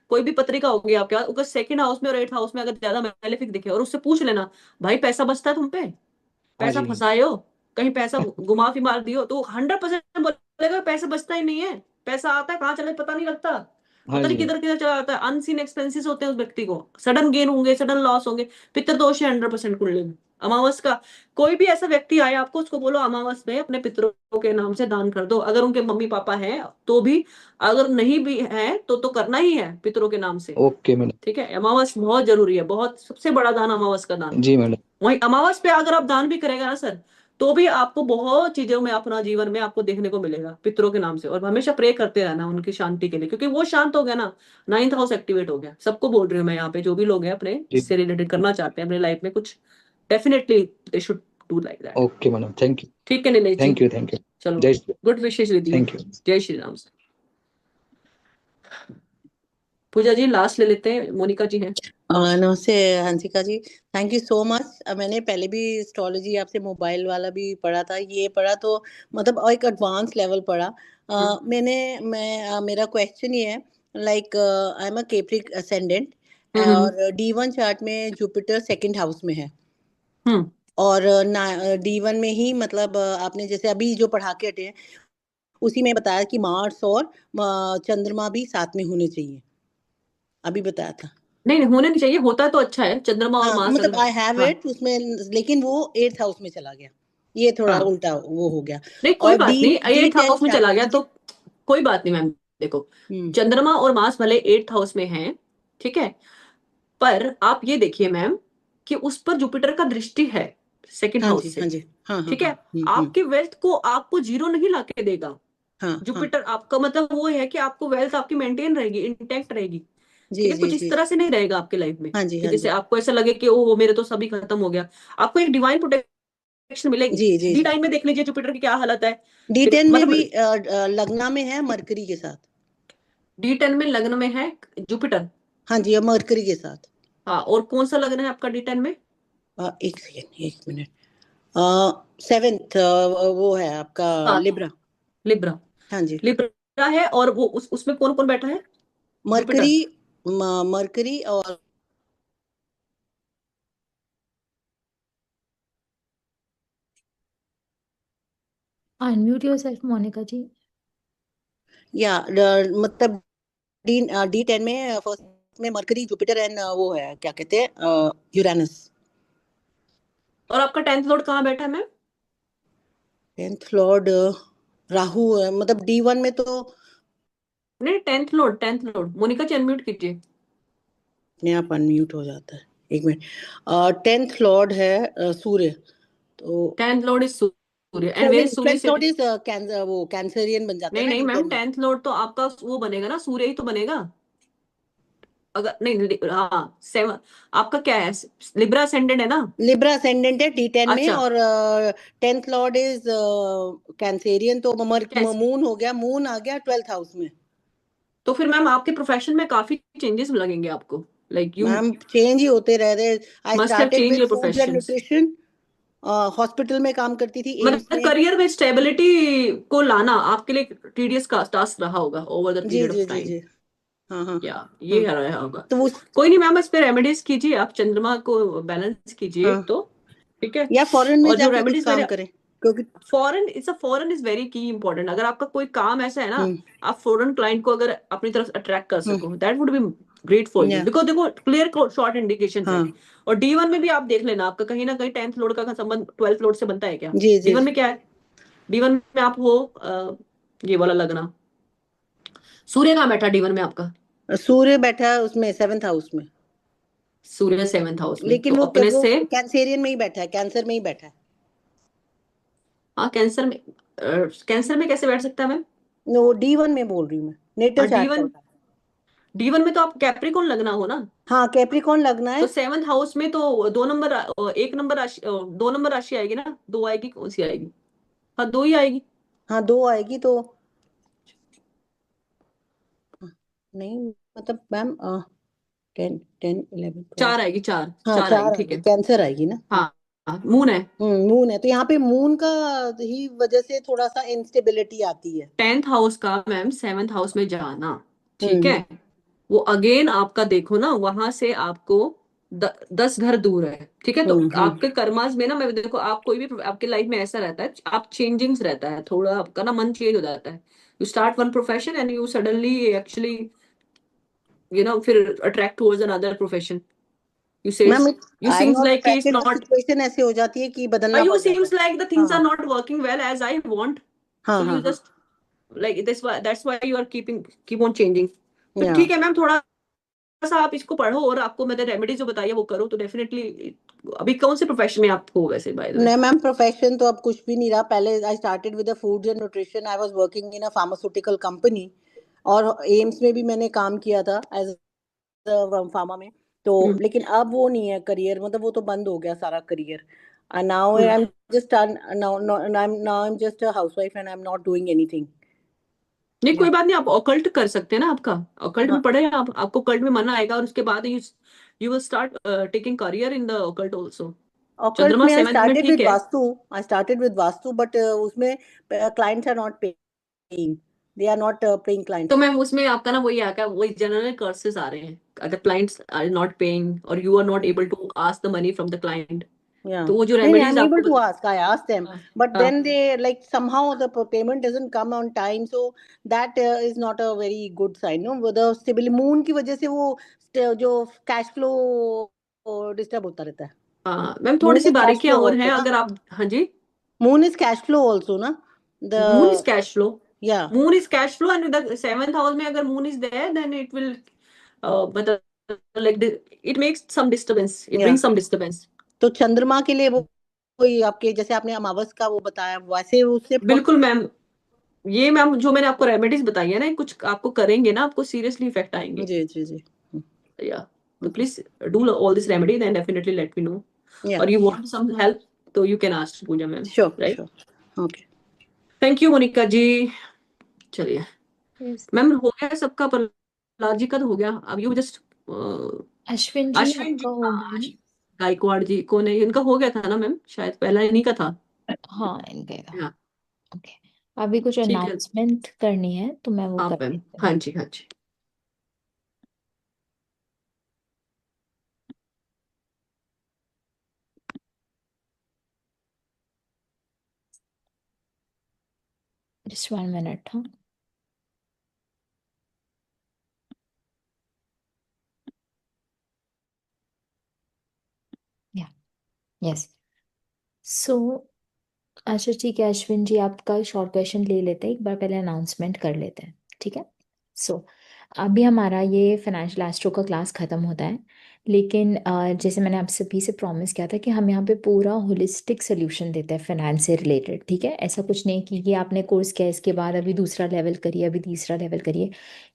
कोई भी पत्रिका होगी आपके पास, अगर सेकंड हाउस में और 8th हाउस में अगर ज्यादा मैलेफिक दिखे, और उससे पूछ लेना भाई पैसा बचता है तुम पे, हाँ पैसा जी फंसाए हो, कहीं पैसा घुमा फिमार दियो, तो 100% बोलेगा पैसा बचता ही नहीं है, पैसा आता है कहाँ चले पता नहीं लगता, हाँ पता नहीं जी किधर किधर चला जाता है, अनसीन एक्सपेंसेस होते हैं उस व्यक्ति को, सडन गेन होंगे, सडन लॉस होंगे, पितृदोष है 100% कुंडली में। अमावस का कोई भी ऐसा व्यक्ति आए आपको, उसको बोलो अमावस में अपने पितरों के नाम से दान कर दो, अगर उनके मम्मी पापा हैं तो भी, अगर नहीं भी है तो करना ही है पितरों के नाम से। ओके मैडम ठीक है, अमावस बहुत जरूरी है, बहुत सबसे बड़ा दान अमावस का दान। जी मैडम वहीं अमावस पे अगर आप दान भी करेगा ना सर, तो भी आपको बहुत चीजों में अपना जीवन में आपको देखने को मिलेगा पितरों के नाम से, और हमेशा प्रे करते रहना उनकी शांति के लिए, क्योंकि वो शांत हो गया ना, 9th हाउस एक्टिवेट हो गया। सबको बोल रही हूँ मैं यहाँ पे, जो भी लोग हैं अपने जी इससे रिलेटेड करना चाहते हैं अपने लाइफ में कुछ, definitely they should do like that. Okay madam thank you ठीक है नीलेश जी, थैंक यू चलो जय श्री गुड विशेष रिद्धि, थैंक यू जय श्री राम। पूजा जी लास्ट ले लेते हैं, मोनिका जी हैं। नमस्ते Hansika ji, thank you so much. मैंने पहले भी एस्ट्रोलॉजी आपसे मोबाइल वाला भी पढ़ा था, ये पढ़ा तो मतलब एक एडवांस लेवल पढ़ा। मेरा क्वेश्चन ये है, like I am a कैप्रिक ascendant और D1 चार्ट में जुपिटर सेकंड हाउस में है, और D1 में ही मतलब आपने जैसे अभी जो पढ़ा के हटे हैं उसी में बताया कि मार्स और चंद्रमा भी साथ में होने चाहिए, अभी बताया था। नहीं होने नहीं चाहिए, होता तो अच्छा है चंद्रमा और हाँ मार्स मतलब अगर, आई हैव हाँ इट उसमें, लेकिन वो 8th हाउस में चला गया, ये थोड़ा हाँ उल्टा वो हो गया। नहीं कोई और बात नहीं, डी 8th 10 हाउस में चार्ट, चला गया हाँ जी, तो कोई बात नहीं मैम। देखो चंद्रमा और मार्स भले 8th हाउस में हैं, ठीक है, पर आप ये देखिए मैम कि उस पर जुपिटर का दृष्टि है सेकंड हाँ हाउस जी से, हाँ जी हाँ हाँ ठीक है, आपके वेल्थ को आपको जीरो नहीं लाके देगा हाँ हाँ जुपिटर, आपका मतलब वो है कि आपको वेल्थ आपकी मेंटेन रहेगी, इंटैक्ट रहेगी, जी ठीक है, जी कुछ इस जी तरह से नहीं रहेगा आपके लाइफ में हाँ जी कि हाँ जैसे जी आपको ऐसा लगे कि ओ मेरे तो सभी खत्म हो गया, आपको एक डिवाइन प्रोटेक्शन मिलेगी। जी जी डी जी। टाइम में देख लीजिए जुपिटर की क्या हालत है, D10 में मतलब भी लग्ना में है मरकरी के साथ, D10 में लग्न में है जुपिटर, हाँ जी, मरकरी के साथ। हाँ, और कौन सा लग्न है आपका D10 में? एक सेकेंड, एक मिनट, 7th वो है आपका हाँ लिब्रा, लिब्रा, हाँ जी, लिब्रा है, और वो उसमें कौन कौन बैठा है? जुपिटर, मरकरी और अनम्यूट योरसेल्फ मोनिका जी। या मतलब D10 में फर्स्ट में मरकरी जुपिटर एंड वो है क्या कहते हैं यूरेनस। और आपका 10th लॉर्ड कहाँ बैठा है मैम? 10th लॉर्ड राहु है, मतलब D1 में तो नहीं 10th लॉर्ड मोनिका जी अनम्यूट कीजिए। अपने आप अनम्यूट हो जाता है, एक मिनट। 10th लॉर्ड है सूर्य, तो 10th lord is Surya, and where Surya 10th lord is cancer, वो कैंसरियन बन जाता है नहीं ना नहीं मैम, D10 में। 10th लॉर्ड तो आपका वो बनेगा ना, सूर्य ही तो बनेगा, अगर नहीं हाँ 7 आपका क्या है, लिब्रा असेंडेंट है ना? लिब्रा असेंडेंट है D10 में, अच्छा और 10th लॉर्ड इज कैंसरियन, तो मून हो गया, मून आ गया 12th हाउस में। तो फिर मैम आपके प्रोफेशन में काफी चेंजेस लगेंगे आपको, लाइक यू मैम चेंज ही होते रह रहे। I must have started change with your foods and profession, nutrition, hospital में काम करती थी, एम्स मतलब में। करियर में स्टेबिलिटी को लाना आपके लिए टीडियस का टास्क रहा होगा ओवर द जी पीरियड जी ऑफ जी टाइम, जी हाँ हाँ या ये रहा होगा। तो उस कोई नहीं मैम, इस पे रेमेडीज कीजिए, आप चंद्रमा को बैलेंस कीजिए हाँ, एक तो, ठीक है, या फॉरेन में और जो जाके कुछ रेमेडीज काम मैंने करें, क्योंकि फॉरेन इज वेरी की इंपॉर्टेंट, अगर आपका कोई काम ऐसा है ना, आप फॉरेन क्लाइंट को अगर अपनी तरफ अट्रैक्ट कर सको, that would be great for you, या बिकॉज देखो क्लियर शॉर्ट इंडिकेशन है। हाँ और D1 में भी आप देख लेना, आपका कहीं ना कहीं 10th लॉर्ड का संबंध 12th लॉर्ड से बनता है क्या? जी जी D1 में क्या है? D1 में आप हो ये वाला लगना, सूर्य कहाँ बैठा D1 में आपका? सूर्य बैठा है उसमें 7th हाउस में, सूर्य 7th हाउस में, तो लेकिन अपने वो से कैंसरियन में ही बैठा है, कैंसर में ही बैठा है। हाँ कैंसर में कैसे बैठ सकता है मैम? वो D1 में बोल रही हूँ मैं, नेटल चार्ट का D1 होता है। D1 में तो आप कैप्रिकॉन लगना हो ना, हाँ कैप्रिकॉन लगना तो है। 7th हाउस में तो 2 नंबर 1 नंबर राशि 2 नंबर राशि आएगी ना, 2 आएगी, कौन सी आएगी? हाँ 2 ही आएगी। हाँ 2 आएगी तो नहीं, मतलब मैम 10 10 11 12, 4 आएगी, 4 हाँ 4 आएगी, 4 ठीक आएगी, है, कैंसर आएगी ना। हाँ मून है, मून है, तो यहाँ पे मून का ही वजह से थोड़ा सा इंस्टेबिलिटी आती है। 10th हाउस का मैम 7th हाउस में जाना, ठीक हम्म है, वो अगेन आपका देखो ना, वहां से आपको 10 घर दूर है, ठीक है। तो आपके कर्मास में ना, मैं देखो, आप कोई भी आपके लाइफ में ऐसा रहता है, आप चेंजिंग्स रहता है, थोड़ा आपका ना मन चेंज हो जाता है। You start one profession and you suddenly actually फिर attract towards another profession. You say ma'am you I am seems not like it's attracted, वो नॉट, सिचुएशन ऐसी हो जाती है कि बदलना you पड़ जाता seems है। like the things are हाँ not working well as I want, हाँ so you हाँ हाँ just like this why that's why you are keep on changing। तो या ठीक है मैम, थोड़ा सा आप इसको पढ़ो, और आपको मैंने रेमेडीज जो बताई है वो करो, तो डेफिनेटली। अभी कौन से प्रोफेशन में आप हो वैसे, बाय द वे? नहीं मैम, प्रोफेशन तो अब कुछ भी नहीं रहा। पहले आई started with the food and nutrition, I was working in a pharmaceutical company, और एम्स में भी मैंने काम किया था एज फार्मा में। तो लेकिन अब वो नहीं है करियर, मतलब वो तो बंद हो गया सारा career. Now I am just now I am just a housewife and I am not doing anything. नहीं कोई बात नहीं, आप ऑकल्ट कर सकते हैं ना, आपका ऑकल्ट में हाँ, पढ़े आप, आपको कल्ट में मन आएगा, और उसके बाद you will start taking career in the occult also. Occult चंद्रमा में आई 7th में स्टार्टेड ठीक विद है। Vastu, I started with vastu, but उसमें clients are not paying, they are not paying तो क्लाइंट्स। मैम उसमें आपका ना वही आएगा, वही जनरल कर्सेस आ रहे हैं, अगर क्लाइंट्स आर नॉट पेइंग और you are not able to ask the money from the client, Yeah. तो वो जो No, रेमेडीज I'm able आपको to ask. I asked them, हाँ but हाँ then they like somehow the payment doesn't come on time, so that is not a very good sign. No, वो the stable moon की वजह से वो जो cash flow disturb होता रहता है। हाँ मैम, थोड़ी Moon सी is cash बारीकियां flow और हैं also ना, अगर आप, हाँ जी। moon is cash flow also ना, the moon is cash flow, yeah moon is cash flow, and the 7th house में अगर moon is there then it will मतलब like it makes some disturbance, it yeah। Brings some disturbance. तो चंद्रमा के लिए वो कोई आपके जैसे आपने अमावस का वो बताया, वैसे उससे बिल्कुल मैम, ये मैम जो मैंने आपको रेमेडीज बताई है ना, कुछ आपको करेंगे ना, आपको सीरियसली इफेक्ट आएंगे। जी जी जी या तो please do all this remedy and definitely let me know, yeah और यू वांट सम हेल्प तो you can ask Puja ma'am, sure right? sure okay। Thank you Monika ji. चलिए Yes. मैम, हो गया सबका, प्रहलाद जी का तो हो गया, अब यू जस्ट अश्विन जी अश्विन जी, आपका हो गया ना? गायकवाड़ जी कौन है, इनका हो गया था ना मैम, शायद पहला इन्हीं का था। हाँ, इनका ही था। हाँ ओके, अभी कुछ ठीक है। अनाउंसमेंट करनी है तो मैं वो हाँ कर मैम, देती हूँ। हाँ जी हाँ जी। Just 1 minute. हाँ, या यस। सो अच्छा ठीक है अश्विन जी, आपका शॉर्ट क्वेश्चन ले लेते हैं, एक बार पहले अनाउंसमेंट कर लेते हैं, ठीक है। सो अभी हमारा ये फाइनेंशियल एस्ट्रो का क्लास ख़त्म होता है, लेकिन जैसे मैंने आप सभी से प्रॉमिस किया था कि हम यहाँ पे पूरा होलिस्टिक सोल्यूशन देते हैं फाइनेंस से रिलेटेड, ठीक है। ऐसा कुछ नहीं कि ये आपने कोर्स किया इसके बाद अभी दूसरा लेवल करिए, अभी तीसरा लेवल करिए,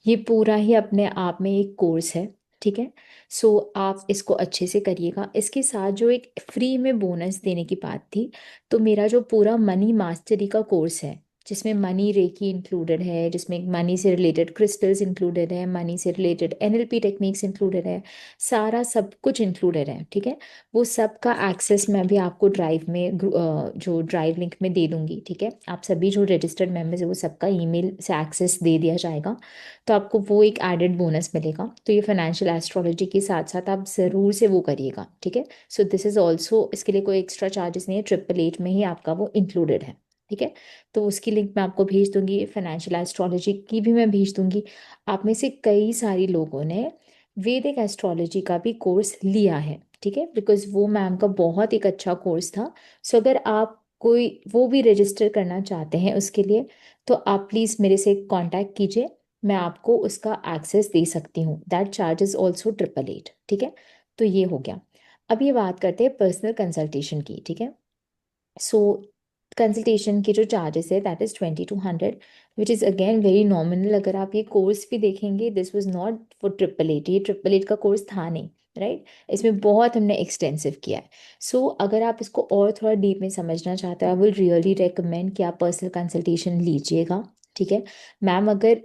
ये पूरा ही अपने आप में एक कोर्स है, ठीक है। सो आप इसको अच्छे से करिएगा। इसके साथ जो एक फ्री में बोनस देने की बात थी, तो मेरा जो पूरा मनी मास्टरी का कोर्स है, जिसमें मनी रेकी इंक्लूडेड है, जिसमें मनी से रिलेटेड क्रिस्टल्स इंक्लूडेड है, मनी से रिलेटेड एनएलपी टेक्निक्स इंक्लूडेड है, सारा सब कुछ इंक्लूडेड है, ठीक है। वो सब का एक्सेस मैं भी आपको ड्राइव में जो ड्राइव लिंक में दे दूंगी, ठीक है। आप सभी जो रजिस्टर्ड मेंबर्स है वो सबका ईमेल से एक्सेस दे दिया जाएगा, तो आपको वो एक एडेड बोनस मिलेगा। तो ये फाइनेंशियल एस्ट्रोलॉजी के साथ साथ आप ज़रूर से वो करिएगा, ठीक है। सो दिस इज़ ऑल्सो, इसके लिए कोई एक्स्ट्रा चार्जेस नहीं है, 888 में ही आपका वो इंक्लूडेड है, ठीक है। तो उसकी लिंक मैं आपको भेज दूंगी, फाइनेंशियल एस्ट्रोलॉजी की भी मैं भेज दूंगी। आप में से कई सारी लोगों ने वैदिक एस्ट्रोलॉजी का भी कोर्स लिया है, ठीक है, बिकॉज वो मैम का बहुत एक अच्छा कोर्स था। सो अगर आप कोई वो भी रजिस्टर करना चाहते हैं उसके लिए, तो आप प्लीज़ मेरे से कांटेक्ट कीजिए, मैं आपको उसका एक्सेस दे सकती हूँ। दैट चार्ज इज़ ऑल्सो 888, ठीक है। तो ये हो गया। अब ये बात करते हैं पर्सनल कंसल्टेशन की, ठीक है। सो कंसल्टेशन के जो चार्जेस है that is 2200, which is again very nominal. अगर आप ये कोर्स भी देखेंगे, दिस वाज नॉट फॉर 888, ये 888 का कोर्स था नहीं, राइट। इसमें बहुत हमने एक्सटेंसिव किया है। सो अगर आप इसको और थोड़ा डीप में समझना चाहते हो, आई विल रियली रिकमेंड कि आप पर्सनल कंसल्टेशन लीजिएगा, ठीक है। मैम अगर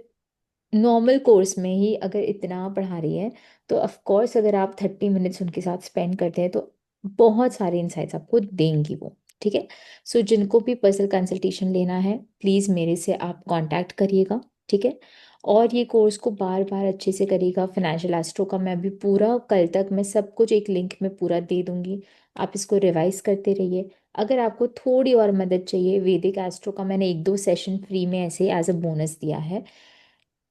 नॉर्मल कोर्स में ही अगर इतना पढ़ा रही है, तो ऑफ कोर्स अगर आप 30 मिनट्स उनके साथ स्पेंड करते हैं तो बहुत सारे इंसाइट्स आपको देंगी वो, ठीक है। सो जिनको भी पर्सनल कंसल्टेशन लेना है, प्लीज़ मेरे से आप कांटेक्ट करिएगा, ठीक है। और ये कोर्स को बार बार अच्छे से करेगा। फाइनेंशियल एस्ट्रो का मैं अभी पूरा कल तक मैं सब कुछ एक लिंक में पूरा दे दूंगी, आप इसको रिवाइज करते रहिए। अगर आपको थोड़ी और मदद चाहिए, वैदिक एस्ट्रो का मैंने 1-2 सेशन फ्री में ऐसे एज अ बोनस दिया है,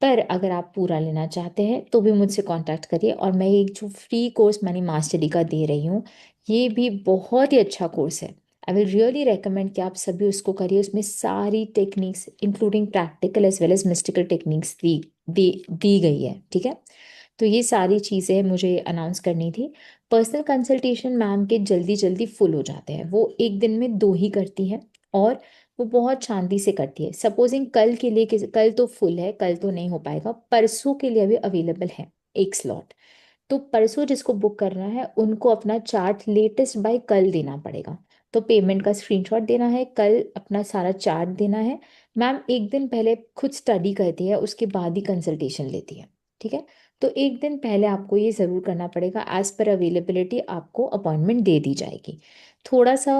पर अगर आप पूरा लेना चाहते हैं तो भी मुझसे कांटेक्ट करिए। और मैं एक जो फ्री कोर्स मैंने मास्टरी का दे रही हूँ, ये भी बहुत ही अच्छा कोर्स है। आई विल रियली रेकमेंड कि आप सभी उसको करिए। उसमें सारी techniques including practical as well as mystical techniques दी गई है, ठीक है। तो ये सारी चीज़ें मुझे अनाउंस करनी थी। पर्सनल कंसल्टेशन मैम के जल्दी जल्दी फुल हो जाते हैं, वो एक दिन में 2 ही करती है और वो बहुत शांति से करती है। सपोजिंग कल के लिए कल तो फुल है, कल तो नहीं हो पाएगा, परसों के लिए अभी अवेलेबल है एक स्लॉट। तो परसों जिसको बुक करना है उनको अपना चार्ट लेटेस्ट बाय कल देना पड़ेगा। तो पेमेंट का स्क्रीनशॉट देना है, कल अपना सारा चार्ट देना है। मैम एक दिन पहले खुद स्टडी करती है, उसके बाद ही कंसल्टेशन लेती है, ठीक है। तो एक दिन पहले आपको ये ज़रूर करना पड़ेगा, एज पर अवेलेबिलिटी आपको अपॉइंटमेंट दे दी जाएगी। थोड़ा सा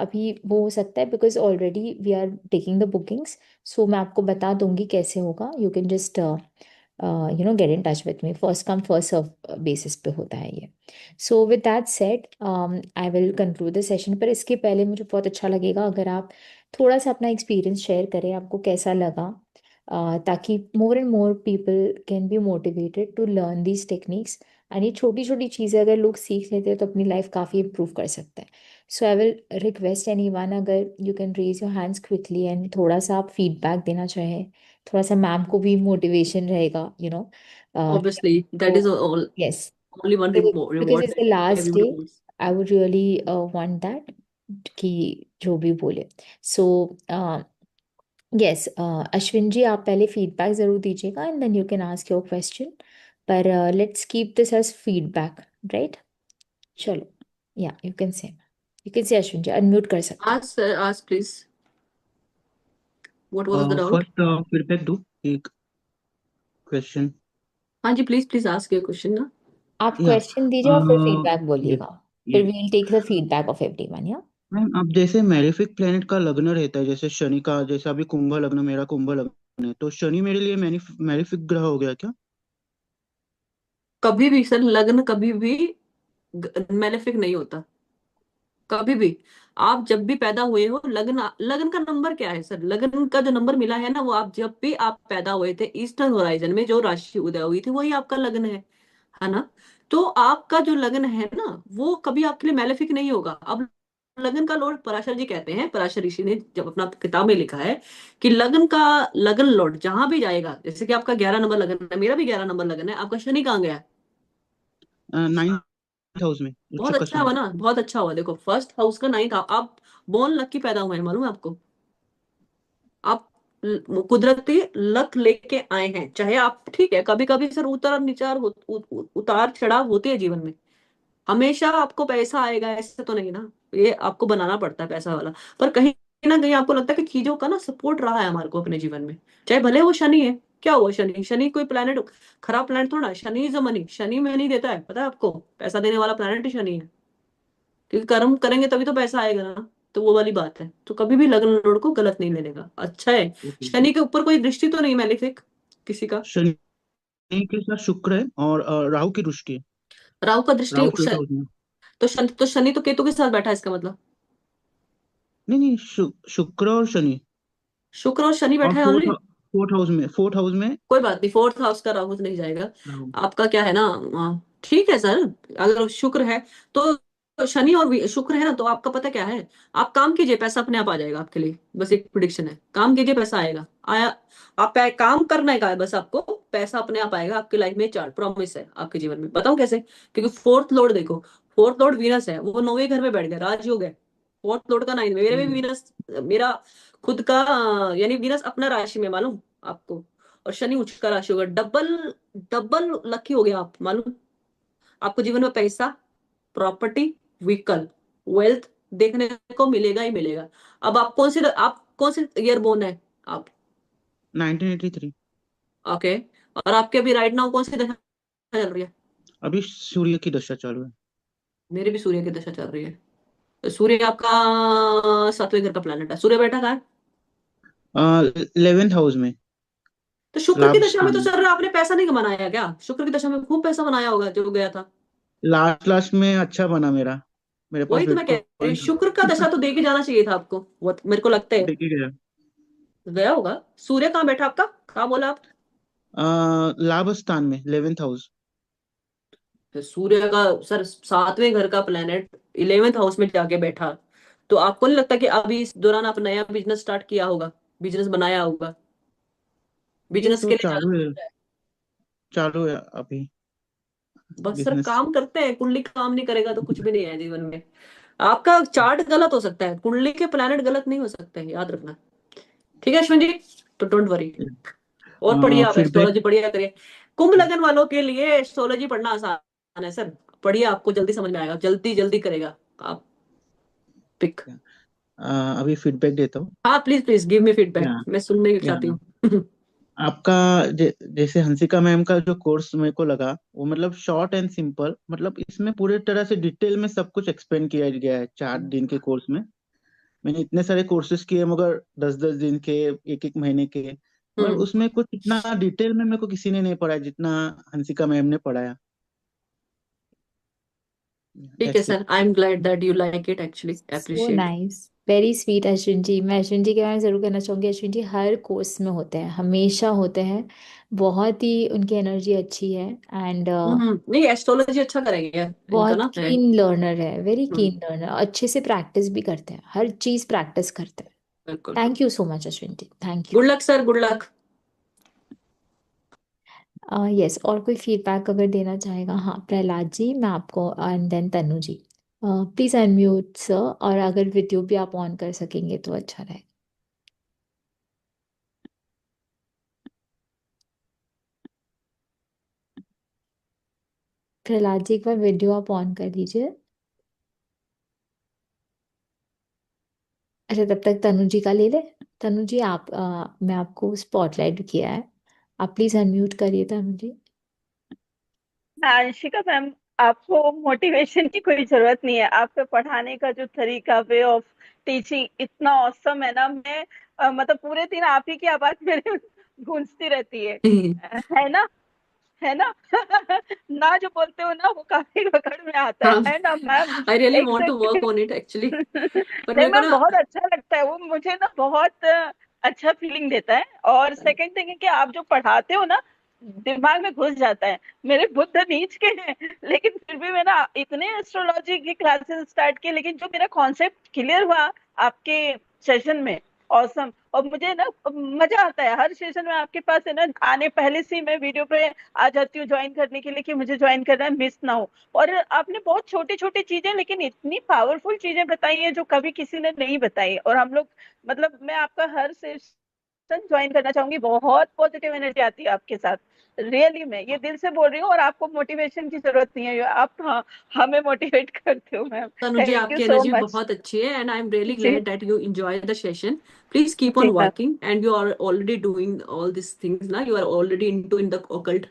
अभी वो हो सकता है because already we are taking the bookings. So मैं आपको बता दूंगी कैसे होगा, you can just get in touch with me, first come first serve basis पे होता है ये। So with that said I will conclude the session, पर इसके पहले मुझे बहुत अच्छा लगेगा अगर आप थोड़ा सा अपना एक्सपीरियंस शेयर करें, आपको कैसा लगा, ताकि more and more people can be motivated to learn these techniques. And ये छोटी छोटी चीज़ें अगर लोग सीख लेते हैं तो अपनी लाइफ काफ़ी इंप्रूव कर सकते हैं। So I will request anyone, अगर you can raise your hands quickly and थोड़ा सा आप फीडबैक देना चाहें, थोड़ा सा मैम को भी मोटिवेशन रहेगा, Obviously, that is all yes, only one because reward it's the that last day. everybody wants. I would really want that कि जो भी बोले। सो यस, अश्विन जी आप पहले फीडबैक ज़रूर दीजिएगा and then you can ask your question, पर let's keep this as feedback, right. चलो, या you can say Ashwin ji unmute कर सकते हैं। Ask, sir, ask please. What was the doubt? First feedback दो एक क्वेश्चन। हाँ जी, please please ask your question ना। आप या क्वेश्चन दीजिए और फिर फीडबैक बोलिएगा, फिर ये we will take the feedback of everyone, या। मैम, अब जैसे मैलेफिक प्लेनेट का लग्न रहता है, जैसे शनि का, जैसे अभी कुंभ लग्न, मेरा कुंभ लग्न है, तो शनि मेरे लिए मैलेफिक ग्रह हो गया क्या? कभी भी सर लग्न कभी भी मैलेफिक नहीं होता, कभी भी। आप जब भी पैदा हुए हो, लग्न लग्न का नंबर क्या है सर? लग्न का जो नंबर मिला है ना, वो आप जब भी आप पैदा हुए थे, ईस्टर्न होराइजन में जो राशि उदय हुई थी वही आपका लग्न है ना। तो आपका जो लग्न है ना, वो कभी आपके लिए मैलेफिक नहीं होगा। अब लग्न का लॉर्ड पराशर जी कहते हैं, पराशर ऋषि ने जब अपना किताब में लिखा है कि लग्न का लग्न लॉर्ड जहां भी जाएगा, जैसे कि आपका 11 नंबर लगन है, मेरा भी 11 नंबर लगन है, आपका शनि कहाँ गया? 9th हाउस में, बहुत वृश्चिक का अच्छा हुआ शनि। ना, बहुत अच्छा हुआ। देखो फर्स्ट हाउस का 9th, आप बोर्न लकी पैदा हुए हैं, मालूम है आपको? आप कुदरती लक लेके आए हैं। चाहे आप, ठीक है, कभी कभी सर उतार निचार उतार चढ़ाव होते हैं जीवन में। हमेशा आपको पैसा आएगा ऐसे तो नहीं ना, ये आपको बनाना पड़ता है पैसा वाला। पर कहीं ना कहीं आपको लगता है कि चीजों का ना सपोर्ट रहा है हमारे को अपने जीवन में, चाहे भले वो शनि है। क्या हुआ? शनि शनि कोई प्लेनेट, खराब प्लेनेट थोड़ा है। Shani is a money, Shani में नहीं देता है, पता है आपको? पैसा देने वाला प्लेनेट ही शनि है, क्योंकि कर्म करेंगे तभी तो पैसा आएगा ना। तो वो वाली बात है। तो कभी भी लग्न लॉर्ड को गलत नहीं लेने का, अच्छा है। ओके। शनि के ऊपर कोई दृष्टि तो नहीं मैलेफिक किसी का? शनि के साथ शुक्र है और राहु की दृष्टि है। राहु का दृष्टि राहु फोर्थ हाउस में। तो शनि तो केतु के साथ बैठा है, इसका मतलब नहीं नहीं, शुक्र और शनि, शुक्र और शनि और बैठा है ऑनली। फोर्थ हाउस में कोई बात नहीं, फोर्थ हाउस का राहु नहीं जाएगा। राहु। आपका क्या है ना, ठीक है सर। अगर शुक्र है तो शनि और शुक्र है ना, तो आपका पता क्या है, आप काम कीजिए, पैसा अपने आप आ जाएगा आपके लिए। बस एक प्रिडिक्शन है, काम कीजिए पैसा आएगा। आया, आप काम करने का है बस, आपको पैसा अपने आप आएगा आपकी लाइफ में। चार्ट प्रॉमिस है आपके जीवन में। बताऊं कैसे? क्योंकि फोर्थ लॉर्ड देखो, फोर्थ लॉर्ड वीनस है, वो 9वें घर में बैठ गया, राजयोग है। फोर्थ लॉर्ड का 9 में, मेरे में भी वीनस, मेरा खुद का यानी वीनस अपना राशि में, मालूम आपको? और शनि उच्च का राशि होगा, डबल डबल लकी हो गया आप, मालूम? आपको जीवन में पैसा, प्रॉपर्टी, व्हीकल, वेल्थ देखने को मिलेगा ही मिलेगा। अब आप कौन से ईयर बोर्न है आप? 1983। ओके। और आपके अभी राइट नाउ कौन सी दशा चल रही है? अभी सूर्य की दशा चालू है। मेरे भी सूर्य की दशा चल रही है। तो सूर्य आपका 7वें घर का प्लैनेट है। सूर्य बैठा कहाँ है? 11th हाउस में। तो शुक्र लाभ की दशा में तो स्थान सर आपने पैसा नहीं कमाया क्या? शुक्र की दशा में खूब पैसा बनाया होगा जो गया था। लास्ट लास्ट में अच्छा बना मेरा, मेरे पास वही तो मैं कह रही हूँ, बिटकॉइन शुक्र का दशा तो दे के जाना चाहिए था आपको, वो मेरे को लगता है देखिए गया। गया होगा। सूर्य कहाँ बैठा आपका, कहाँ बोला आप? लाभ स्थान में 11th हाउस। फिर सूर्य का सर 7वें घर का प्लेनेट 11th हाउस में जाके बैठा, तो आपको नहीं लगता कि अभी इस दौरान आप नया बिजनेस स्टार्ट किया होगा, बिजनेस बनाया होगा, ये बिजनेस तो के लिए चालू जाना है, होता है? चालू है अभी बस सर बिजनेस। काम करते हैं, कुंडली काम नहीं करेगा तो कुछ भी नहीं है जीवन में। आपका चार्ट गलत हो सकता है, कुंडली के प्लैनेट गलत नहीं हो सकते हैं, याद रखना। ठीक है अश्विन जी, तो डोंट वरी। और पढ़िए आप फीडबैक। एस्ट्रोलॉजी बढ़िया करिए। कुंभ लगन वालों के लिए एस्ट्रोलॉजी पढ़ना आसान है सर, पढ़िए, आपको जल्दी समझ में आएगा, जल्दी जल्दी करेगा आप पिक। अभी फीडबैक देता हूँ। हाँ please please give me feedback, या मैं सुनने या चाहती हूँ। आपका जैसे हंसिका मैम का जो कोर्स मेरे को लगा, वो मतलब शॉर्ट एंड सिंपल, मतलब इसमें पूरे तरह से डिटेल में सब कुछ एक्सप्लेन किया गया है 4 दिन के कोर्स में। मैंने इतने सारे कोर्सेज किए मगर 10-10 दिन के, 1-1 महीने के, मगर उसमें कुछ इतना डिटेल में मेरे को किसी ने नहीं पढ़ाया जितना हंसिका मैम ने पढ़ाया। ठीक है that's it. Sir, I am glad that you like it, actually so appreciate. Nice, very sweet Ashwin ji. मैं अश्विन जी के बारे में ज़रूर कहना चाहूँगी, अश्विन जी हर कोर्स में होते हैं, हमेशा होते हैं, बहुत ही उनकी एनर्जी अच्छी है एंड नहीं एस्ट्रोलॉजी अच्छा करेंगे इनका बहुत ना है। कीन लर्नर है, वेरी हम्म, कीन लर्नर, अच्छे से प्रैक्टिस भी करते हैं, हर चीज़ प्रैक्टिस करते हैं। बिल्कुल। Thank you so much Ashwin ji, thank you. Good luck sir, good luck. Yes, और कोई फीडबैक अगर देना चाहेगा? हाँ प्रहलाद जी, मैं आपको and then Tanu ji, please unmute sir, और अगर वीडियो भी आप ऑन कर सकेंगे तो अच्छा रहेगा। प्रहलाद जी एक बार वीडियो आप ऑन कर दीजिए। अच्छा तब तक तनु जी का ले ले। तनु जी आप मैं आपको स्पॉटलाइट किया है, आप प्लीज अनम्यूट करिए तनु जी। आंशिका मैम, आपको मोटिवेशन की कोई जरूरत नहीं है। आपका पढ़ाने का जो तरीका, वे ऑफ टीचिंग इतना औसम है ना। मैं मतलब पूरे दिन आप ही की आवाज मेरे गूंजती रहती है ना, है ना। ना जो बोलते हो ना वो काफी पकड़ में आता हाँ, है ना मैम। आई रियली एक want to work second. On it actually, पर नहीं मेरे को मैम, ना बहुत अच्छा लगता है वो मुझे ना, बहुत अच्छा फीलिंग देता है। और सेकंड थिंग है कि आप जो पढ़ाते हो ना, दिमाग में घुस जाता है। मेरे बुद्ध नीच के हैं, लेकिन फिर भी मैं ना इतने एस्ट्रोलॉजी की क्लासेस स्टार्ट किए, लेकिन जो मेरा कॉन्सेप्ट क्लियर हुआ आपके सेशन में, ऑसम। और मुझे ना मजा आता है हर सेशन में आपके पास है ना आने पहले से ही मैं वीडियो पे आ जाती हूँ ज्वाइन करने के लिए, कि मुझे ज्वाइन करना है, मिस ना हो। और आपने बहुत छोटी छोटी चीजें लेकिन इतनी पावरफुल चीजें बताई हैं जो कभी किसी ने नहीं बताई। और हम लोग, मतलब मैं आपका हर सेशन ज्वाइन करना चाहूंगी, बहुत पॉजिटिव एनर्जी आती है आपके साथ। रियली मैं ये दिल से बोल रही हूँ, और आपको मोटिवेशन की जरूरत नहीं है, आप हमें मोटिवेट करते हो ma'am. Tanu ji thank you आपकी सो एनर्जी मच। बहुत अच्छी है एंड आई एम रियली जी glad that you enjoy the session. Please keep जी on ma'am. Working and you are already doing all this things ना, you are already into in the occult जी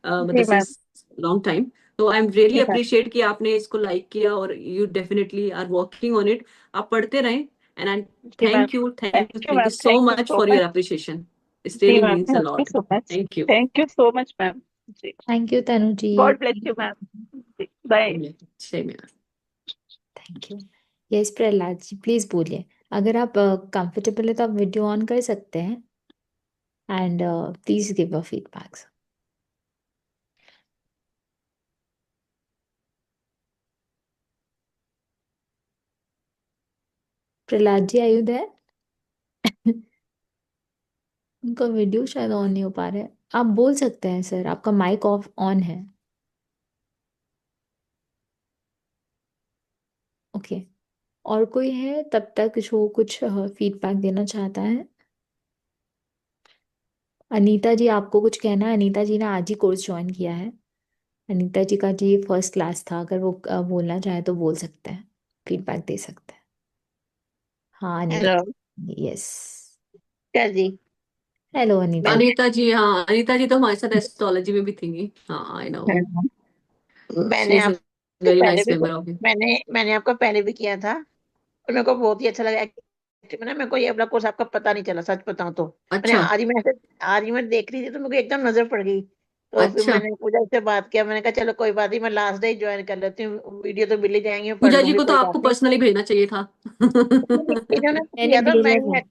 मतलब ma'am. Since long time. तो I am really जी ma'am. Appreciate कि आपने इसको like किया और you definitely are working on it. आप पढ़ते रहें एंड आई जी ma'am. Thank you so thank you much so for your much. Appreciation, it जी really ma'am, means a thank you lot. So much. Thank you. Thank you so much ma'am. जी, thank you Tanu ji, God bless you ma'am. Bye. Same here. Thank you. Yes Prahlad ji please बोलिए, अगर आप comfortable है तो आप video on कर सकते हैं and please give a feedback. Prahlad ji are you there? उनका वीडियो शायद ऑन नहीं हो पा रहा है, आप बोल सकते हैं सर, आपका माइक ऑफ ऑन है। ओके, और कोई है तब तक जो कुछ फीडबैक देना चाहता है? अनीता जी आपको कुछ कहना है? अनीता जी ने आज ही कोर्स ज्वाइन किया है, अनीता जी का जी फर्स्ट क्लास था, अगर वो बोलना चाहे तो बोल सकते हैं, फीडबैक दे सकते हैं। हाँ अनीता, हेलो यस, क्या जी। हेलो अनीता जी। अनीता जी, हाँ अनीता जी तो हमारे साथ एस्ट्रोलॉजी में भी थी। हाँ आई नो, शी मैंने इज आपको वेरी पहले नाइस भी मेंबर ऑफ यू। मैंने मैंने आपको पहले भी किया था और मेरे को बहुत ही अच्छा लगा। मैंने मेरे को ये वाला कोर्स आपका पता नहीं चला, सच बताऊं तो। मैंने अच्छा आज ही मैं देख रही थी तो मेरे को एकदम नजर पड़ गई। तो फिर अच्छा। मैंने पूजा से बात किया, मैंने कहा चलो कोई बात नहीं, मैं लास्ट डे ज्वाइन कर लेती हूँ, वीडियो तो मिल ही जाएंगे, मैं पढ़ पूजा जी लूंगी, को तो कोई बात आपको नहीं। पर्सनली भेजना चाहिए था। इन्होंने तो मैंने किया था, भेजा मैं था।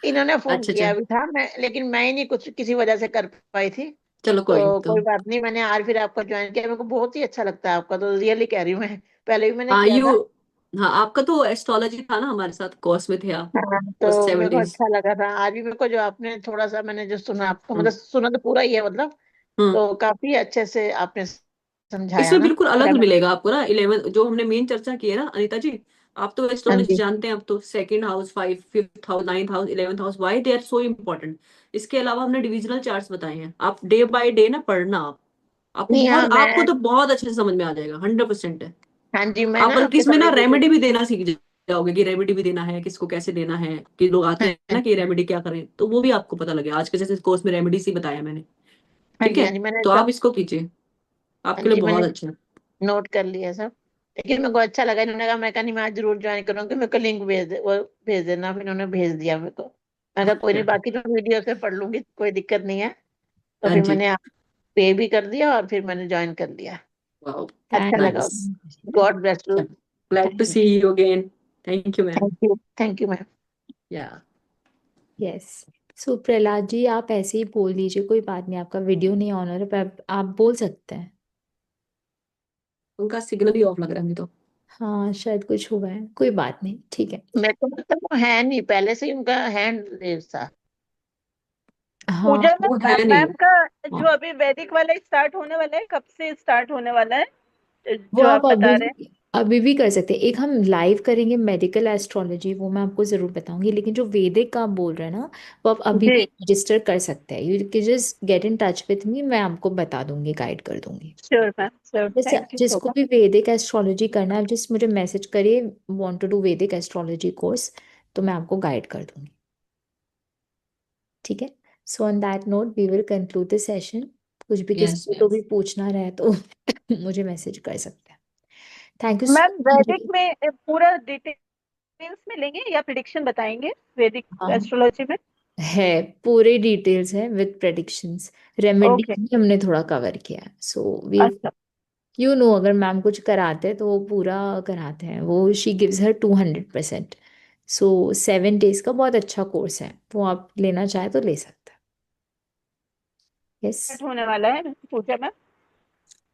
इन्होंने फोन अच्छा अच्छा, किया भी था, मैं लेकिन मैं ही नहीं कुछ किसी वजह से कर पाई थी। चलो कोई तो तो। कोई बात नहीं, मैंने आज फिर आपका ज्वाइन किया, मेरे को बहुत ही अच्छा लगता है आपका, तो रियली कह रही हूँ मैं। पहले भी मैंने हाँ किया यू, था। हाँ आपका तो एस्ट्रोलॉजी था ना, हमारे साथ कोर्स में थे आप हाँ, उस तो मेरे को 70s। अच्छा लगा था। आज भी मेरे को जो आपने थोड़ा सा, मैंने जो सुना आपको, हम्म मतलब सुना तो पूरा ही है मतलब, हम्म। तो काफी अच्छे से आपने समझाया इसमें ना। बिल्कुल अलग पहला। मिलेगा आपको ना, 11 जो हमने मेन चर्चा की है ना अनीता जी। आप तो हाँ एस्ट्रोलॉजी जी। जानते हैं, अब तो second house, 5 5th house, 9th house, 11th house, why they are so important. इसके अलावा हमने डिविजनल चार्ट्स बताए हैं, आप डे बाय डे ना पढ़ना आप, आपको नहीं, हाँ बहुत, मैं, आपको तो बहुत अच्छे से समझ में आ जाएगा, 100% है। हाँ जी, मैं आप ना बल्कि आपके इसमें ना सारे वीडियो। रेमेडी भी देना सीख जाओगे, कि रेमेडी भी देना है, किसको कैसे देना है, कि लोग आते हाँ हैं ना कि रेमेडी क्या करें, तो वो भी आपको पता लगे। आज के जैसे कोर्स में रेमेडी ही बताया मैंने, हाँ ठीक जी, है। हाँ जी, मैंने तो आप सब। इसको कीजिए, हाँ आपके लिए जी, मैंने बहुत अच्छा है। नोट कर लिया सब। लेकिन मेरे को अच्छा लगा, इन्होंने कहा, मैं कहा नहीं, मैं आज जरूर ज्वाइन करूंगी, मेरे को लिंक भेज दे, वो भेज देना, फिर इन्होंने भेज दिया मेरे को। मैं कहा कोई नहीं, बाकी तो वीडियो से पढ़ लूंगी, कोई दिक्कत नहीं है। तो हाँ फिर जी। मैंने पे भी कर दिया और फिर मैंने ज्वाइन कर लिया। वाओ, अच्छा थैंक लगा। Nice. God bless you. Glad to you. See you again. Thank you ma'am. Thank you ma'am. Yeah yes. So Prahlad ji, आप ऐसे ही बोल दीजिए, कोई बात नहीं, आपका वीडियो नहीं ऑन हो रहा, पर आप बोल सकते हैं। उनका सिग्नल ही ऑफ लग रहा है मुझे तो। हाँ शायद कुछ हुआ है, कोई बात नहीं, ठीक है। मेरे को मतलब वो है नहीं, पहले से ही उनका हैंड रेज था। हाँ पूजा वो मैम, है नहीं। मैम का हाँ, जो अभी वैदिक वाला स्टार्ट होने वाला है, कब से स्टार्ट होने वाला है वो जो आप आप बता रहे हैं? अभी भी कर सकते हैं। एक हम लाइव करेंगे मेडिकल एस्ट्रोलॉजी, वो मैं आपको जरूर बताऊंगी, लेकिन जो वैदिक का आप बोल रहे हैं ना, वो आप अभी भी जी, रजिस्टर कर सकते हैं। You can just get in touch with मी, मैं आपको बता दूंगी, गाइड कर दूंगी। श्योर मैम, श्योर, जैसे थैंक यू सो जिसको मच। भी वैदिक एस्ट्रोलॉजी करना है, जस्ट मुझे मैसेज करिए, want to do Vedic astrology course, तो मैं आपको गाइड कर दूंगी, ठीक है। So on that note we will conclude the session. कुछ भी किसी यस को तो भी यस। पूछना रहे तो मुझे मैसेज कर सकते हैं। थैंक यू मैम सो वैदिक मच। में पूरा डिटेल्स में लेंगे या प्रिडिक्शन बताएंगे वैदिक हाँ, एस्ट्रोलॉजी में? है, पूरे डिटेल्स है विद प्रेडिक्शंस। रेमेडी ओके, भी हमने थोड़ा कवर किया है, सो वी, अच्छा। यू नो, अगर मैम कुछ कराते हैं तो वो पूरा कराते हैं, वो she gives her 200%। So 7 days का बहुत अच्छा कोर्स है, वो आप लेना चाहे तो ले सकते हैं। यस, स्टार्ट होने वाला है पूजा मैम?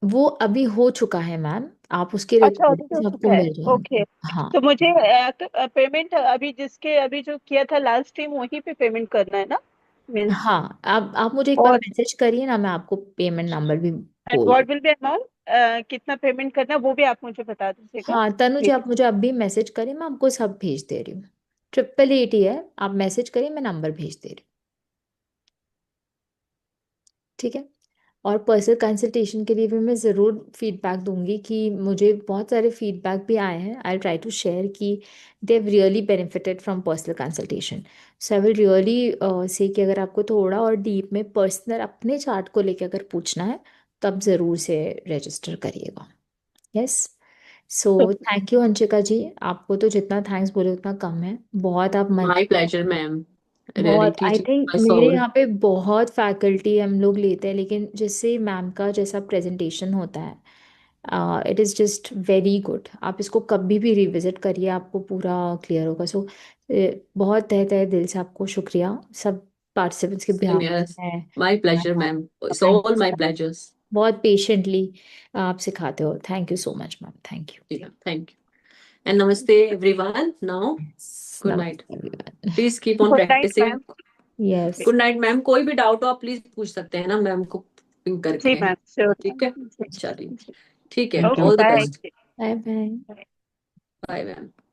वो अभी हो चुका है मैम, आप उसके अच्छा, ऑडिट हो रिकॉर्डिंग्स आपको चुका है, मिल ओके। जाएंगे। हाँ तो मुझे पेमेंट अभी जिसके अभी जो किया था लास्ट टाइम वहीं पे पेमेंट करना है ना, मीन्स? हाँ, आप मुझे एक बार और मैसेज करिए ना, मैं आपको पेमेंट नंबर भी एंड बोल दूँ। व्हाट विल बी अमाउंट, कितना पेमेंट करना है वो भी आप मुझे बता दीजिएगा, हाँ तनु जी, ठीक है? आप मुझे अभी मैसेज करिए, मैं आपको सब भेज दे रही हूँ। 888 है, आप मैसेज करिए, मैं नंबर भेज दे रही हूँ, ठीक है। और पर्सनल कंसल्टेशन के लिए भी मैं ज़रूर फीडबैक दूंगी, कि मुझे बहुत सारे फीडबैक भी आए हैं, आई ट्राई टू शेयर कि they have really benefited from personal consultation. So I will really say कि अगर आपको थोड़ा और डीप में पर्सनल अपने चार्ट को लेकर अगर पूछना है, तब ज़रूर से रजिस्टर करिएगा। यस। तो सो थैंक यू अंशिका जी, आपको तो जितना थैंक्स बोले उतना कम है, बहुत आप मन, माय प्लेजर मैम, रियली बहुत, आई टीचिंग थिंक माय मेरे सोल। यहाँ पे बहुत फैकल्टी हम लोग लेते हैं, लेकिन जिससे मैम का जैसा प्रेजेंटेशन होता है, it is just very good. आप इसको कभी भी रिविजिट करिए, आपको पूरा क्लियर होगा। सो बहुत तहे तहे दिल से आपको शुक्रिया, सब पार्टिसिपेंट्स के सेम बिहाफ यस, में। My pleasure ma'am, it's thank all my you, pleasures. बहुत पेशेंटली आप सिखाते हो, thank you so much ma'am, thank you. Thank you and namaste everyone now. Good night, namaste everyone. Please keep on good night practicing. Ma'am. Yes. Good night ma'am, कोई भी doubt हो आप please पूछ सकते हैं ना मैम को पिंग जी करके, मैम, श्योर। ठीक है। चलिए, ठीक है, okay, all the bye. Best. Bye bye. Bye ma'am.